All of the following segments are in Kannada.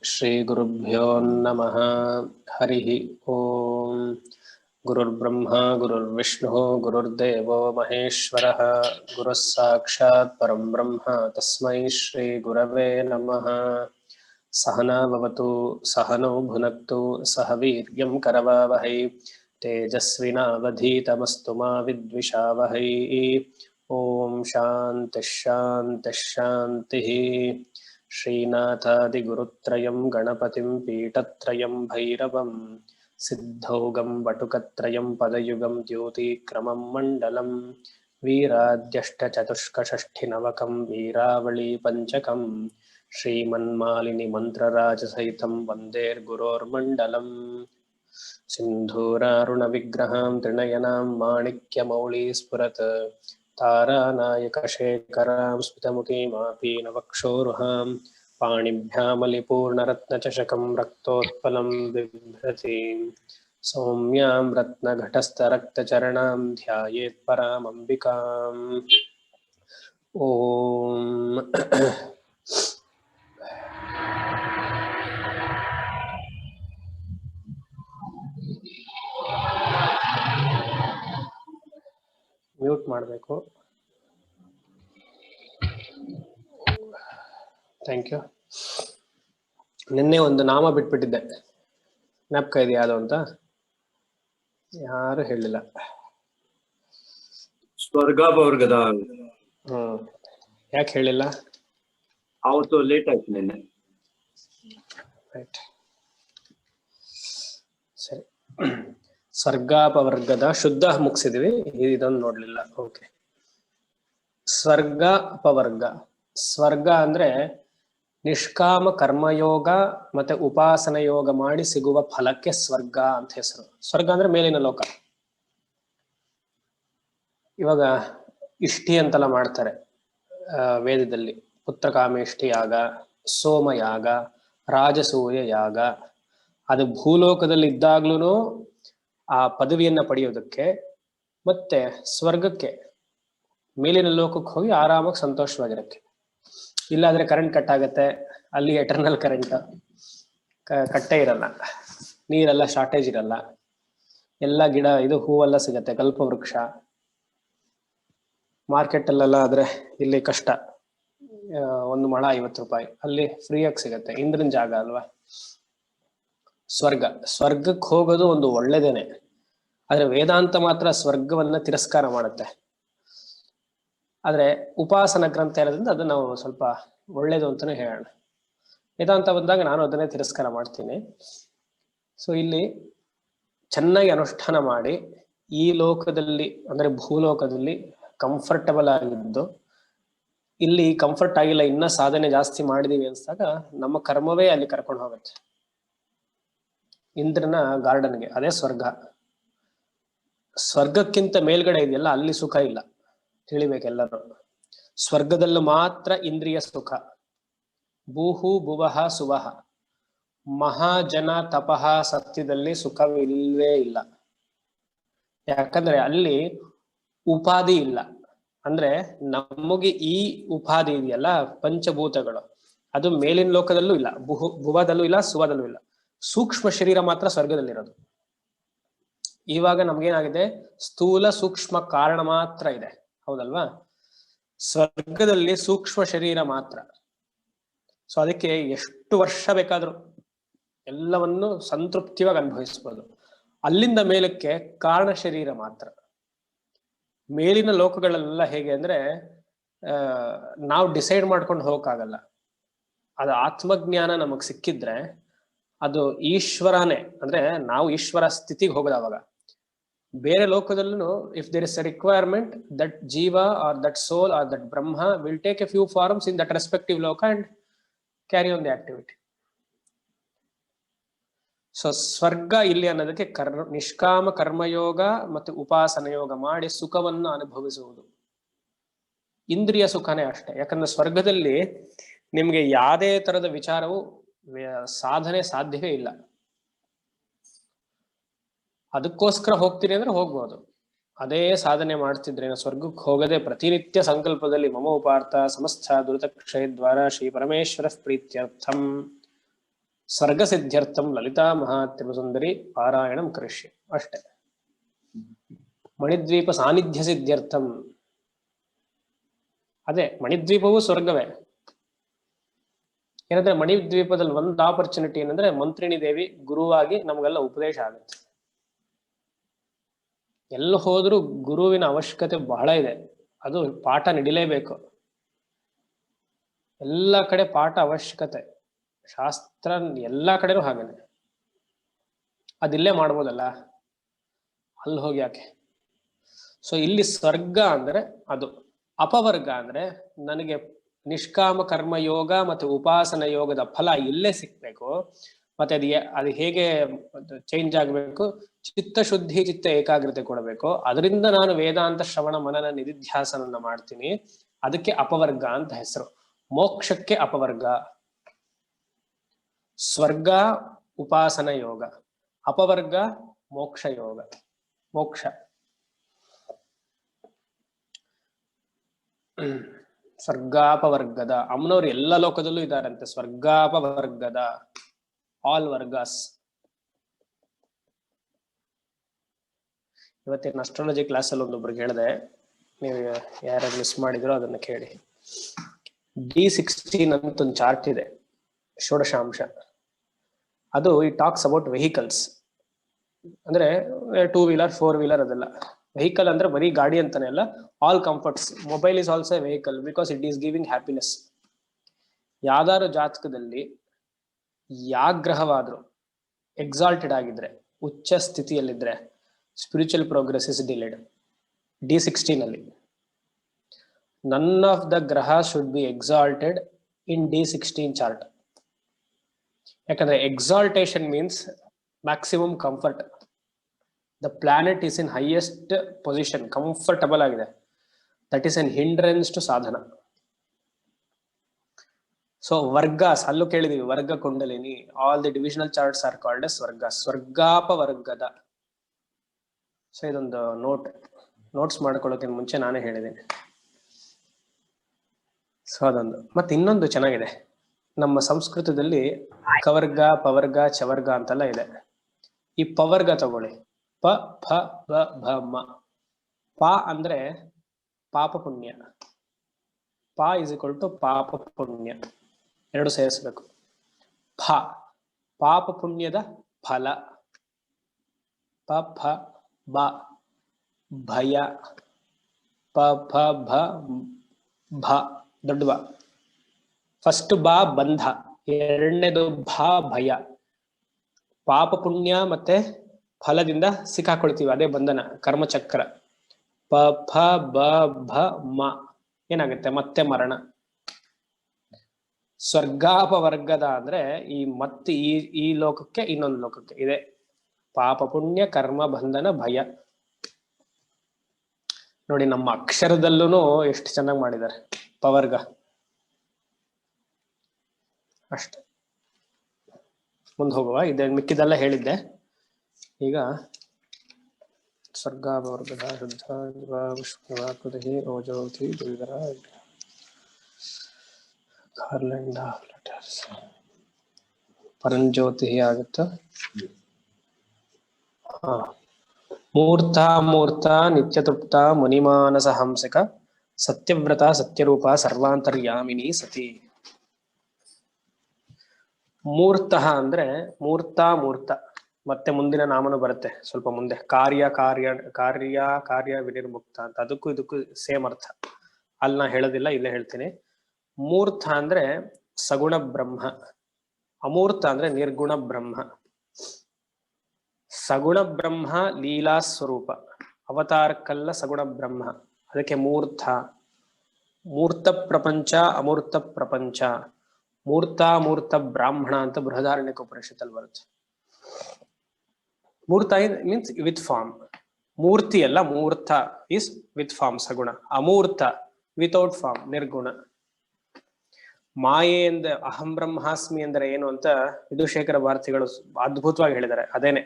श्रीगुरुभ्यो नमः। हरिः ओम्। गुरुर्ब्रह्मा गुरुर्विष्णुः गुरुर्देवो महेश्वरः गुरुः साक्षात् परं ब्रह्म तस्मै श्रीगुरवे नमः। सहना भवतु सहनौ भुनक्तु सह वीर्यं करवावहै तेजस्विनावधीतमस्तु मा विद्विषावहै। ॐ शान्तिः शान्तिः शान्तिः। श्रीनाथादिगुरुत्रयं गणपतिं पीठत्रयं भैरवं सिद्धौघं वटुकत्रयं पदयुगं द्योतिक्रमं मण्डलं वीराद्यष्टचतुष्कषष्ठिनवकं वीरावळी पञ्चकं श्रीमन्मालिनी मन्त्रराजसहितं वन्देर्गुरोर्मण्डलम्। सिन्धूरारुणविग्रहां त्रिनयनां माणिक्यमौळी स्फुरत् तारानायकशेखरां स्मितमुखीमापीनवक्षोरुहां पाणिभ्यामलिपूर्णरत्नचषकं रक्तोत्पलं बिभ्रतीं सौम्यां रत्नघटस्थरक्तचरणां ध्यायेत् परामम्बिकाम्। ॐ ಮ್ಯೂಟ್ ಮಾಡಬೇಕು. Thank you. ನಿನ್ನೆ ಒಂದು ನಾಮ ಬಿಟ್ಬಿಟ್ಟಿದ್ದೆ, ಜ್ಞಾಪಕ ಇದೆಯಾ ಯಾವುದು ಅಂತ? ಯಾರು ಹೇಳಿಲ್ಲ. ಸ್ವರ್ಗಾಪವರ್ಗದ. ಯಾಕೆ ಹೇಳಿಲ್ಲ? ಅವತ್ತು ಲೇಟ್ ಆಯ್ತು ನಿನ್ನೆ. ರೈಟ್, ಸರಿ. ಸ್ವರ್ಗಾಪವರ್ಗದ ಶುದ್ಧ ಮುಗಿಸಿದ್ವಿ, ಇದೊಂದು ನೋಡ್ಲಿಲ್ಲ. ಓಕೆ. ಸ್ವರ್ಗ ಅಪವರ್ಗ. ಸ್ವರ್ಗ ಅಂದ್ರೆ ನಿಷ್ಕಾಮ ಕರ್ಮಯೋಗ ಮತ್ತೆ ಉಪಾಸನ ಯೋಗ ಮಾಡಿ ಸಿಗುವ ಫಲಕ್ಕೆ ಸ್ವರ್ಗ ಅಂತ ಹೆಸರು. ಸ್ವರ್ಗ ಅಂದ್ರೆ ಮೇಲಿನ ಲೋಕ. ಇವಾಗ ಇಷ್ಟಿ ಅಂತೆಲ್ಲ ಮಾಡ್ತಾರೆ ವೇದದಲ್ಲಿ. ಪುತ್ರಕಾಮೇಷ್ಟಿ ಯಾಗ, ಸೋಮಯಾಗ, ರಾಜಸೂಯ ಯಾಗ. ಅದು ಭೂಲೋಕದಲ್ಲಿ ಇದ್ದಾಗ್ಲೂ ಆ ಪದವಿಯನ್ನ ಪಡೆಯೋದಕ್ಕೆ, ಮತ್ತೆ ಸ್ವರ್ಗಕ್ಕೆ ಮೇಲಿನ ಲೋಕಕ್ಕೆ ಹೋಗಿ ಆರಾಮಾಗಿ ಸಂತೋಷವಾಗಿರಕ್ಕೆ. ಇಲ್ಲಾಂದ್ರೆ ಕರೆಂಟ್ ಕಟ್ ಆಗತ್ತೆ, ಅಲ್ಲಿ ಎಟರ್ನಲ್ ಕರೆಂಟ್, ಕಟ್ಟೆ ಇರಲ್ಲ, ನೀರೆಲ್ಲ ಶಾರ್ಟೇಜ್ ಇರಲ್ಲ, ಎಲ್ಲ ಗಿಡ ಇದು ಹೂವೆಲ್ಲ ಸಿಗತ್ತೆ, ಕಲ್ಪವೃಕ್ಷ. ಮಾರ್ಕೆಟ್ ಅಲ್ಲೆಲ್ಲ ಆದ್ರೆ ಇಲ್ಲಿ ಕಷ್ಟ, ಒಂದು ಮೊಳ 50 ರೂಪಾಯಿ, ಅಲ್ಲಿ ಫ್ರೀಯಾಗಿ ಸಿಗತ್ತೆ. ಇಂದ್ರನ್ ಜಾಗ ಅಲ್ವಾ ಸ್ವರ್ಗ. ಸ್ವರ್ಗಕ್ಕೆ ಹೋಗೋದು ಒಂದು ಒಳ್ಳೇದೇನೆ, ಆದ್ರೆ ವೇದಾಂತ ಮಾತ್ರ ಸ್ವರ್ಗವನ್ನ ತಿರಸ್ಕಾರ ಮಾಡುತ್ತೆ. ಆದ್ರೆ ಉಪಾಸನ ಗ್ರಂಥ ಇರೋದ್ರಿಂದ ಅದು ನಾವು ಸ್ವಲ್ಪ ಒಳ್ಳೇದು ಅಂತಾನೆ ಹೇಳೋಣ. ವೇದಾಂತ ಬಂದಾಗ ನಾನು ಅದನ್ನೇ ತಿರಸ್ಕಾರ ಮಾಡ್ತೀನಿ. ಸೊ ಇಲ್ಲಿ ಚೆನ್ನಾಗಿ ಅನುಷ್ಠಾನ ಮಾಡಿ ಈ ಲೋಕದಲ್ಲಿ ಅಂದ್ರೆ ಭೂಲೋಕದಲ್ಲಿ ಕಂಫರ್ಟಬಲ್ ಆಗಿದ್ದು, ಇಲ್ಲಿ ಕಂಫರ್ಟ್ ಆಗಿಲ್ಲ, ಇನ್ನ ಸಾಧನೆ ಜಾಸ್ತಿ ಮಾಡಿದೀವಿ ಅನ್ಸ್ದಾಗ ನಮ್ಮ ಕರ್ಮವೇ ಅಲ್ಲಿ ಕರ್ಕೊಂಡು ಹೋಗುತ್ತೆ, ಇಂದ್ರನ ಗಾರ್ಡನ್ಗೆ. ಅದೇ ಸ್ವರ್ಗ. ಸ್ವರ್ಗಕ್ಕಿಂತ ಮೇಲ್ಗಡೆ ಇದೆಯಲ್ಲ, ಅಲ್ಲಿ ಸುಖ ಇಲ್ಲ, ತಿಳಿಬೇಕೆಲ್ಲರೂ. ಸ್ವರ್ಗದಲ್ಲೂ ಮಾತ್ರ ಇಂದ್ರಿಯ ಸುಖ. ಭೂಹು ಭುವಃ ಸುವಹ ಮಹಾಜನ ತಪಃ ಸತ್ಯದಲ್ಲಿ ಸುಖವಿಲ್ವೇ ಇಲ್ಲ. ಯಾಕಂದ್ರೆ ಅಲ್ಲಿ ಉಪಾಧಿ ಇಲ್ಲ. ಅಂದ್ರೆ ನಮಗೆ ಈ ಉಪಾಧಿ ಇದೆಯಲ್ಲ, ಪಂಚಭೂತಗಳು, ಅದು ಮೇಲಿನ ಲೋಕದಲ್ಲೂ ಇಲ್ಲ, ಭುವದಲ್ಲೂ ಇಲ್ಲ, ಸುವದಲ್ಲೂ ಇಲ್ಲ. ಸೂಕ್ಷ್ಮ ಶರೀರ ಮಾತ್ರ ಸ್ವರ್ಗದಲ್ಲಿರೋದು. ಇವಾಗ ನಮ್ಗೇನಾಗಿದೆ, ಸ್ಥೂಲ ಸೂಕ್ಷ್ಮ ಕಾರಣ ಮಾತ್ರ ಇದೆ, ಹೌದಲ್ವಾ? ಸ್ವರ್ಗದಲ್ಲಿ ಸೂಕ್ಷ್ಮ ಶರೀರ ಮಾತ್ರ. ಸೊ ಅದಕ್ಕೆ ಎಷ್ಟು ವರ್ಷ ಬೇಕಾದ್ರೂ ಎಲ್ಲವನ್ನು ಸಂತೃಪ್ತಿಯಾಗಿ ಅನುಭವಿಸ್ಬೋದು. ಅಲ್ಲಿಂದ ಮೇಲಕ್ಕೆ ಕಾರಣ ಶರೀರ ಮಾತ್ರ. ಮೇಲಿನ ಲೋಕಗಳೆಲ್ಲ ಹೇಗೆ ಅಂದ್ರೆ ನಾವು ಡಿಸೈಡ್ ಮಾಡ್ಕೊಂಡು ಹೋಗಕ್ಕಾಗಲ್ಲ. ಅದು ಆತ್ಮಜ್ಞಾನ ನಮಗ್ ಸಿಕ್ಕಿದ್ರೆ ಅದು ಈಶ್ವರನೇ, ಅಂದ್ರೆ ನಾವು ಈಶ್ವರ ಸ್ಥಿತಿಗೆ ಹೋಗೋದು ಅವಾಗ. ಬೇರೆ ಲೋಕದಲ್ಲೂ if there is a requirement, that jiva or that soul or that Brahma will take a few forms in that respective loka and carry on the activity. So ಸ್ವರ್ಗ ಇಲ್ಲಿ ಅನ್ನೋದಕ್ಕೆ ನಿಷ್ಕಾಮ ಕರ್ಮಯೋಗ ಮತ್ತೆ ಉಪಾಸನ ಯೋಗ ಮಾಡಿ ಸುಖವನ್ನು ಅನುಭವಿಸುವುದು. ಇಂದ್ರಿಯ ಸುಖನೇ ಅಷ್ಟೇ. ಯಾಕಂದ್ರೆ ಸ್ವರ್ಗದಲ್ಲಿ ನಿಮ್ಗೆ ಯಾವುದೇ ತರದ ವಿಚಾರವು ಸಾಧನೆ ಸಾಧ್ಯವೇ ಇಲ್ಲ. ಅದಕ್ಕೋಸ್ಕರ ಹೋಗ್ತೀರಿ ಅಂದ್ರೆ ಹೋಗ್ಬೋದು. ಅದೇ ಸಾಧನೆ ಮಾಡ್ತಿದ್ರೆ ಸ್ವರ್ಗಕ್ಕೆ ಹೋಗದೆ ಪ್ರತಿನಿತ್ಯ ಸಂಕಲ್ಪದಲ್ಲಿ ಮಮ ಉಪಾರ್ಥ ಸಮಸ್ತ ದುರಿತ ಕ್ಷಯ ದ್ವಾರ ಶ್ರೀ ಪರಮೇಶ್ವರ ಪ್ರೀತ್ಯರ್ಥಂ ಸ್ವರ್ಗ ಸಿದ್ಧ್ಯರ್ಥಂ ಲಲಿತಾ ಮಹಾತ್ರಿಪುರ ಸುಂದರಿ ಪಾರಾಯಣಂ ಕರಿಷ್ಯೆ ಅಷ್ಟೇ. ಮಣಿದ್ವೀಪ ಸಾನ್ನಿಧ್ಯ ಸಿದ್ಧ್ಯರ್ಥಂ, ಅದೇ ಮಣಿದ್ವೀಪವೂ ಸ್ವರ್ಗವೇ. ಏನಂದ್ರೆ ಮಣಿದ್ವೀಪದಲ್ಲಿ ಒಂದು ಆಪರ್ಚುನಿಟಿ ಏನಂದ್ರೆ ಮಂತ್ರಿಣಿ ದೇವಿ ಗುರುವಾಗಿ ನಮಗೆಲ್ಲ ಉಪದೇಶ ಆಗುತ್ತೆ. ಎಲ್ಲ ಹೋದ್ರೂ ಗುರುವಿನ ಅವಶ್ಯಕತೆ ಬಹಳ ಇದೆ. ಅದು ಪಾಠ ನಡಿಲೇಬೇಕು. ಎಲ್ಲ ಕಡೆ ಪಾಠ ಅವಶ್ಯಕತೆ, ಶಾಸ್ತ್ರ ಎಲ್ಲಾ ಕಡೆನೂ ಹಾಗೇನೆ. ಅದಿಲ್ಲೇ ಮಾಡ್ಬೋದಲ್ಲ, ಅಲ್ಲಿ ಹೋಗಿ ಯಾಕೆ? ಸೊ ಇಲ್ಲಿ ಸ್ವರ್ಗ ಅಂದ್ರೆ ಅದು. ಅಪವರ್ಗ ಅಂದ್ರೆ ನನಗೆ ನಿಷ್ಕಾಮ ಕರ್ಮ ಯೋಗ ಮತ್ತೆ ಉಪಾಸನ ಯೋಗದ ಫಲ ಇಲ್ಲೇ ಸಿಕ್ಬೇಕು. ಮತ್ತೆ ಅದು ಹೇಗೆ ಚೇಂಜ್ ಆಗ್ಬೇಕು? ಚಿತ್ತ ಶುದ್ಧಿ, ಚಿತ್ತ ಏಕಾಗ್ರತೆ ಕೊಡಬೇಕು. ಅದರಿಂದ ನಾನು ವೇದಾಂತ ಶ್ರವಣ ಮನನ ನಿಧಿಧ್ಯಾಸನನ್ನ ಮಾಡ್ತೀನಿ. ಅದಕ್ಕೆ ಅಪವರ್ಗ ಅಂತ ಹೆಸರು. ಮೋಕ್ಷಕ್ಕೆ ಅಪವರ್ಗ. ಸ್ವರ್ಗ ಉಪಾಸನ ಯೋಗ, ಅಪವರ್ಗ ಮೋಕ್ಷ ಯೋಗ. ಮೋಕ್ಷ ಸ್ವರ್ಗಾಪವರ್ಗದ ಅಮ್ಮನವ್ರು ಎಲ್ಲ ಲೋಕದಲ್ಲೂ ಇದ್ದಾರಂತೆ. ಸ್ವರ್ಗಾಪವರ್ಗದ ಆಲ್ ವರ್ಗಾಸ್. ಇವತ್ತಿನ ಅಸ್ಟ್ರಾಲಜಿ ಕ್ಲಾಸ್ ಅಲ್ಲಿ ಒಂದೊಬ್ರಿಗೆ ಹೇಳಿದೆ, ನೀವು ಯಾರು ಮಿಸ್ ಮಾಡಿದ್ರೋ ಅದನ್ನ ಕೇಳಿ. D16 ಅಂತ ಒಂದು ಚಾರ್ಟ್ ಇದೆ, ಷೋಡಶಾಂಶ. ಅದು ಈ ಟಾಕ್ಸ್ ಅಬೌಟ್ ವೆಹಿಕಲ್ಸ್. ಅಂದ್ರೆ 2 ವೀಲರ್ 4 ವೀಲರ್ ಅದೆಲ್ಲ. ವೆಹಿಕಲ್ ಅಂದ್ರೆ ಬರೀ ಗಾಡಿ ಅಂತಾನೆ ಅಲ್ಲ, all comforts. Mobile is also vehicle because it is giving happiness. ಯಾವ್ದಾದ್ರು ಜಾತಕದಲ್ಲಿ ಯಾಗ್ರಹವಾದ್ರು ಎಕ್ಸಾಲ್ಟೆಡ್ ಆಗಿದ್ರೆ, ಉಚ್ಚ ಸ್ಥಿತಿಯಲ್ಲಿದ್ರೆ, spiritual progress is delayed. D16 ಅಲ್ಲಿ none of the graha should be exalted in D16 chart. ಯಾಕಂದ್ರೆ exaltation means maximum comfort. The planet is in highest position, comfortable ಆಗಿದೆ. That is an hindrance to sadhana. So vargas ಅಲ್ಲೂ ಕೇಳಿದೀವಿ, ವರ್ಗ ಕುಂಡಲಿನಿ. All the divisional charts are called S ವರ್ಗ. ಸ್ವರ್ಗಾಪವರ್ಗದ. ಸೊ ಇದೊಂದು ನೋಟ್ಸ್ ಮಾಡ್ಕೊಳ್ಳೋಕೆ ಮುಂಚೆ ನಾನೇ ಹೇಳಿದ್ದೀನಿ. ಸೊ ಅದೊಂದು. ಮತ್ತೆ ಇನ್ನೊಂದು ಚೆನ್ನಾಗಿದೆ, ನಮ್ಮ ಸಂಸ್ಕೃತದಲ್ಲಿ ಕವರ್ಗ, ಪವರ್ಗ, ಚವರ್ಗ ಅಂತೆಲ್ಲ ಇದೆ. ಈ ಪವರ್ಗ ತಗೊಳ್ಳಿ. ಪ ಫ ಬ ಭ ಮ. ಪ ಅಂದ್ರೆ ಪಾಪ ಪುಣ್ಯ. ಪ ಇಸ್ ಈಕ್ವಲ್ ಟು ಪಾಪ ಪುಣ್ಯ, ಎರಡು ಸೇರಿಸಬೇಕು. ಫ ಪಾಪ ಪುಣ್ಯದ ಫಲ. ಪ ಫ ಬ ಭಯ. ಪ ಫ ಭ ಭ ದೊಡ್ಡ ಬ. ಫಸ್ಟ್ ಬಾ ಬಂಧ, ಎರಡನೇದು ಭಾ ಭಯ. ಪಾಪ ಪುಣ್ಯ ಮತ್ತೆ ಫಲದಿಂದ ಸಿಕ್ಕಾಕೊಳ್ತೀವಿ, ಅದೇ ಬಂಧನ, ಕರ್ಮಚಕ್ರ. ಪ ಫ ಬ ಭ ಮ ಏನಾಗುತ್ತೆ? ಮತ್ತೆ ಮರಣ. ಸ್ವರ್ಗಾಪವರ್ಗದ ಅಂದ್ರೆ ಈ ಮತ್ತೆ ಈ ಲೋಕಕ್ಕೆ ಇನ್ನೊಂದು ಲೋಕಕ್ಕೆ ಇದೆ. ಪಾಪ ಪುಣ್ಯ ಕರ್ಮ ಬಂಧನ ಭಯ. ನೋಡಿ ನಮ್ಮ ಅಕ್ಷರದಲ್ಲೂ ಎಷ್ಟು ಚೆನ್ನಾಗಿ ಮಾಡಿದ್ದಾರೆ ಪವರ್ಗ. ಅಷ್ಟೆ. ಮುಂದೆ ಹೋಗುವ. ಇದೆ ಮಿಕ್ಕಿದೆಲ್ಲ ಹೇಳಿದ್ದೆ. ಈಗ ಸ್ವರ್ಗಾಪವರ್ಗದ ಶುದ್ಧ ವಿಷ್ಣುವಾಕೃತಿ ಓಜೋತಿ ದ್ವಿಧರ ಗಾರ್ಲೆಂಡ್ ಆಫ್ ಲೆಟರ್ಸ್ ಪರಂಜ್ಯೋತಿ ಆಗುತ್ತ. ಮೂರ್ತ ನಿತ್ಯತೃಪ್ತ ಮುನಿಮಾನಸ ಹಂಸಕ ಸತ್ಯವ್ರತ ಸತ್ಯರೂಪ ಸರ್ವಾಂತರ್ಯಾಮಿನಿ ಸತಿ. ಮೂರ್ತ ಅಂದ್ರೆ ಮೂರ್ತ ಮತ್ತೆ ಮುಂದಿನ ನಾಮನು ಬರುತ್ತೆ ಸ್ವಲ್ಪ ಮುಂದೆ. ಕಾರ್ಯ ವಿನಿರ್ಮುಕ್ತ ಅಂತ. ಅದಕ್ಕೂ ಇದಕ್ಕೂ ಸೇಮ್ ಅರ್ಥ. ಅಲ್ಲಿ ನಾ ಹೇಳೋದಿಲ್ಲ, ಇಲ್ಲೇ ಹೇಳ್ತೀನಿ. ಮೂರ್ತ ಅಂದ್ರೆ ಸಗುಣ ಬ್ರಹ್ಮ, ಅಮೂರ್ತ ಅಂದ್ರೆ ನಿರ್ಗುಣ ಬ್ರಹ್ಮ. ಸಗುಣ ಬ್ರಹ್ಮ ಲೀಲಾ ಸ್ವರೂಪ, ಅವತಾರಕ್ಕಲ್ಲ ಸಗುಣ ಬ್ರಹ್ಮ. ಅದಕ್ಕೆ ಮೂರ್ತ. ಮೂರ್ತ ಪ್ರಪಂಚ, ಅಮೂರ್ತ ಪ್ರಪಂಚ. ಮೂರ್ತ ಬ್ರಾಹ್ಮಣ ಅಂತ ಬೃಹದಾರಣ್ಯಕ ಉಪನಿಷತ್ತಲ್ಲಿ ಬರುತ್ತೆ. ಮೂರ್ತ ಮೀನ್ಸ್ ವಿತ್ ಫಾರ್ಮ್. ಮೂರ್ತಿ ಅಲ್ಲ, ಮೂರ್ತ ಇಸ್ ವಿತ್ ಫಾರ್ಮ್ ಸಗುಣ. ಅಮೂರ್ತ ವಿತೌಟ್ ಫಾರ್ಮ್ ನಿರ್ಗುಣ. ಮಾಯೆ ಎಂದ ಅಹಂ ಬ್ರಹ್ಮಾಸ್ಮಿ ಅಂದ್ರೆ ಏನು ಅಂತ ವಿಧುಶೇಖರ ಭಾರತಿಗಳು ಅದ್ಭುತವಾಗಿ ಹೇಳಿದ್ದಾರೆ. ಅದೇನೆ.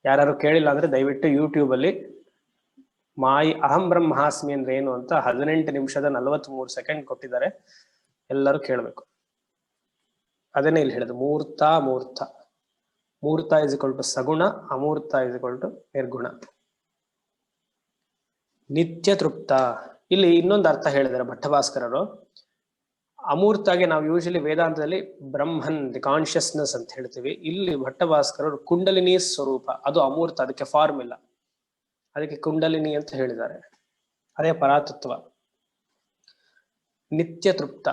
ಯಾರು ಕೇಳಿಲ್ಲ ಅಂದ್ರೆ ದಯವಿಟ್ಟು ಯೂಟ್ಯೂಬ್ ಅಲ್ಲಿ ಅಹಂ ಬ್ರಹ್ಮಾಸ್ಮಿ ಅಂದ್ರೆ ಏನು ಅಂತ 18 ನಿಮಿಷದ 43 ಸೆಕೆಂಡ್ ಕೊಟ್ಟಿದ್ದಾರೆ. ಎಲ್ಲರೂ ಕೇಳಬೇಕು. ಅದನ್ನೇ ಇಲ್ಲಿ ಹೇಳಿದ್ರು ಮೂರ್ತ ಮೂರ್ತ. ಮೂರ್ತ ಇಸ್ ಇಕ್ವಲ್ ಟು ಸಗುಣ, ಅಮೂರ್ತ ಇಸ್ ಇಕ್ವಲ್ ಟು ನಿರ್ಗುಣ. ನಿತ್ಯ ತೃಪ್ತ, ಇಲ್ಲಿ ಇನ್ನೊಂದು ಅರ್ಥ ಹೇಳಿದ್ದಾರೆ ಭಟ್ಟಭಾಸ್ಕರರು. ಅಮೂರ್ತಾಗೆ ನಾವು ಯೂಶಲಿ ವೇದಾಂತದಲ್ಲಿ ಬ್ರಹ್ಮನ್ ದಿ ಕಾನ್ಶಿಯಸ್ನೆಸ್ ಅಂತ ಹೇಳ್ತೀವಿ. ಇಲ್ಲಿ ಭಟ್ಟಭಾಸ್ಕರರು ಕುಂಡಲಿನಿ ಸ್ವರೂಪ, ಅದು ಅಮೂರ್ತ, ಅದಕ್ಕೆ ಫಾರ್ಮ್ ಇಲ್ಲ, ಅದಕ್ಕೆ ಕುಂಡಲಿನಿ ಅಂತ ಹೇಳಿದ್ದಾರೆ. ಅದೇ ಪರಾತತ್ವ. ನಿತ್ಯ ತೃಪ್ತ,